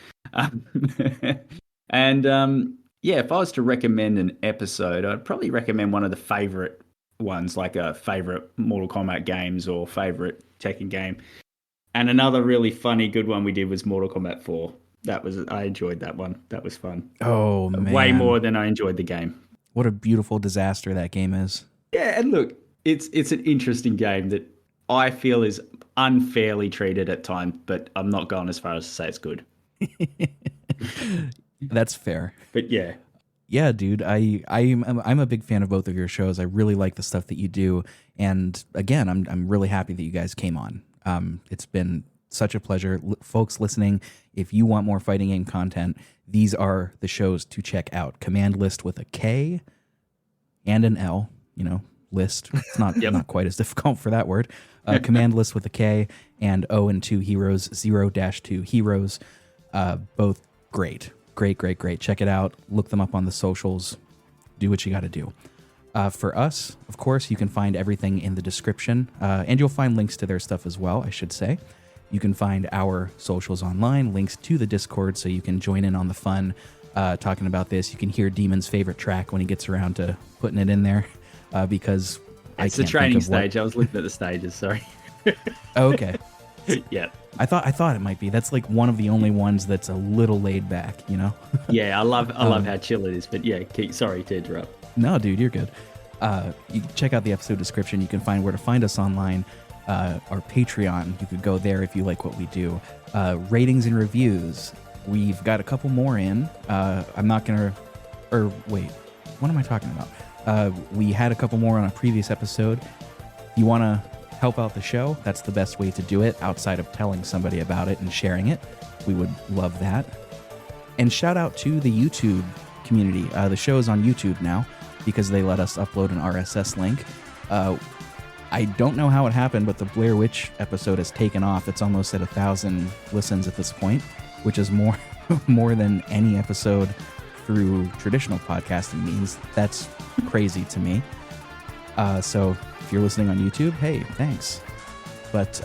And yeah, if I was to recommend an episode, I'd probably recommend one of the favorite ones, like a favorite Mortal Kombat games or favorite Tekken game. And another really funny, good one we did was Mortal Kombat 4. I enjoyed that one. That was fun. Oh, man. Way more than I enjoyed the game. What a beautiful disaster that game is. Yeah, and look, it's an interesting game that I feel is unfairly treated at times, but I'm not going as far as to say it's good. That's fair. But yeah. Yeah, dude, I'm a big fan of both of your shows. I really like the stuff that you do, and again, I'm really happy that you guys came on. It's been such a pleasure. Folks listening, if you want more fighting game content, these are the shows to check out. Command List with a K and an L, list. It's not not quite as difficult for that word. Command List with a K and 0-2 Heroes, 0-2 Heroes. Both great. Great. Check it out. Look them up on the socials. Do what you got to do. For us, of course, you can find everything in the description, and you'll find links to their stuff as well, I should say. You can find our socials online, links to the Discord, so you can join in on the fun talking about this. You can hear Demon's favorite track when he gets around to putting it in there, because it's the training stage. I was looking at the stages, sorry. Oh, okay. Yeah. I thought it might be. That's like one of the only ones that's a little laid back, Yeah, I love how chill it is, but yeah, sorry to interrupt. No, dude, you're good. You can check out the episode description. You can find where to find us online. Our Patreon, you could go there if you like what we do. Ratings and reviews, we've got a couple more in. I'm not gonna, or wait, what am I talking about? We had a couple more on a previous episode. You want to help out the show? That's the best way to do it, outside of telling somebody about it and sharing it. We would love that. And shout out to the YouTube community. The show is on YouTube now because they let us upload an RSS link. I don't know how it happened, but the Blair Witch episode has taken off. It's almost at 1,000 listens at this point, which is more than any episode through traditional podcasting means. That's crazy to me. So if you're listening on YouTube, hey, thanks. But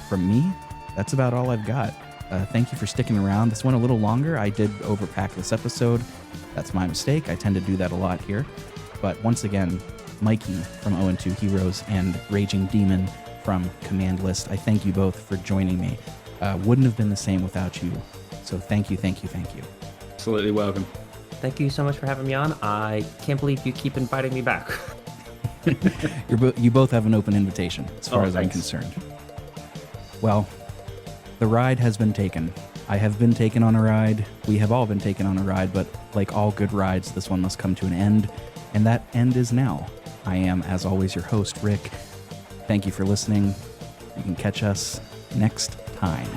from me, that's about all I've got. Thank you for sticking around. This went a little longer. I did overpack this episode. That's my mistake. I tend to do that a lot here. But once again, Mikey from 0-2 Heroes and Raging Demon from Command List, I thank you both for joining me. Wouldn't have been the same without you. So thank you. Absolutely welcome. Thank you so much for having me on. I can't believe you keep inviting me back. You both have an open invitation, as far as thanks. I'm concerned. Well, the ride has been taken. I have been taken on a ride. We have all been taken on a ride, but like all good rides, this one must come to an end, and that end is now. I am, as always, your host, Rick. Thank you for listening. You can catch us next time.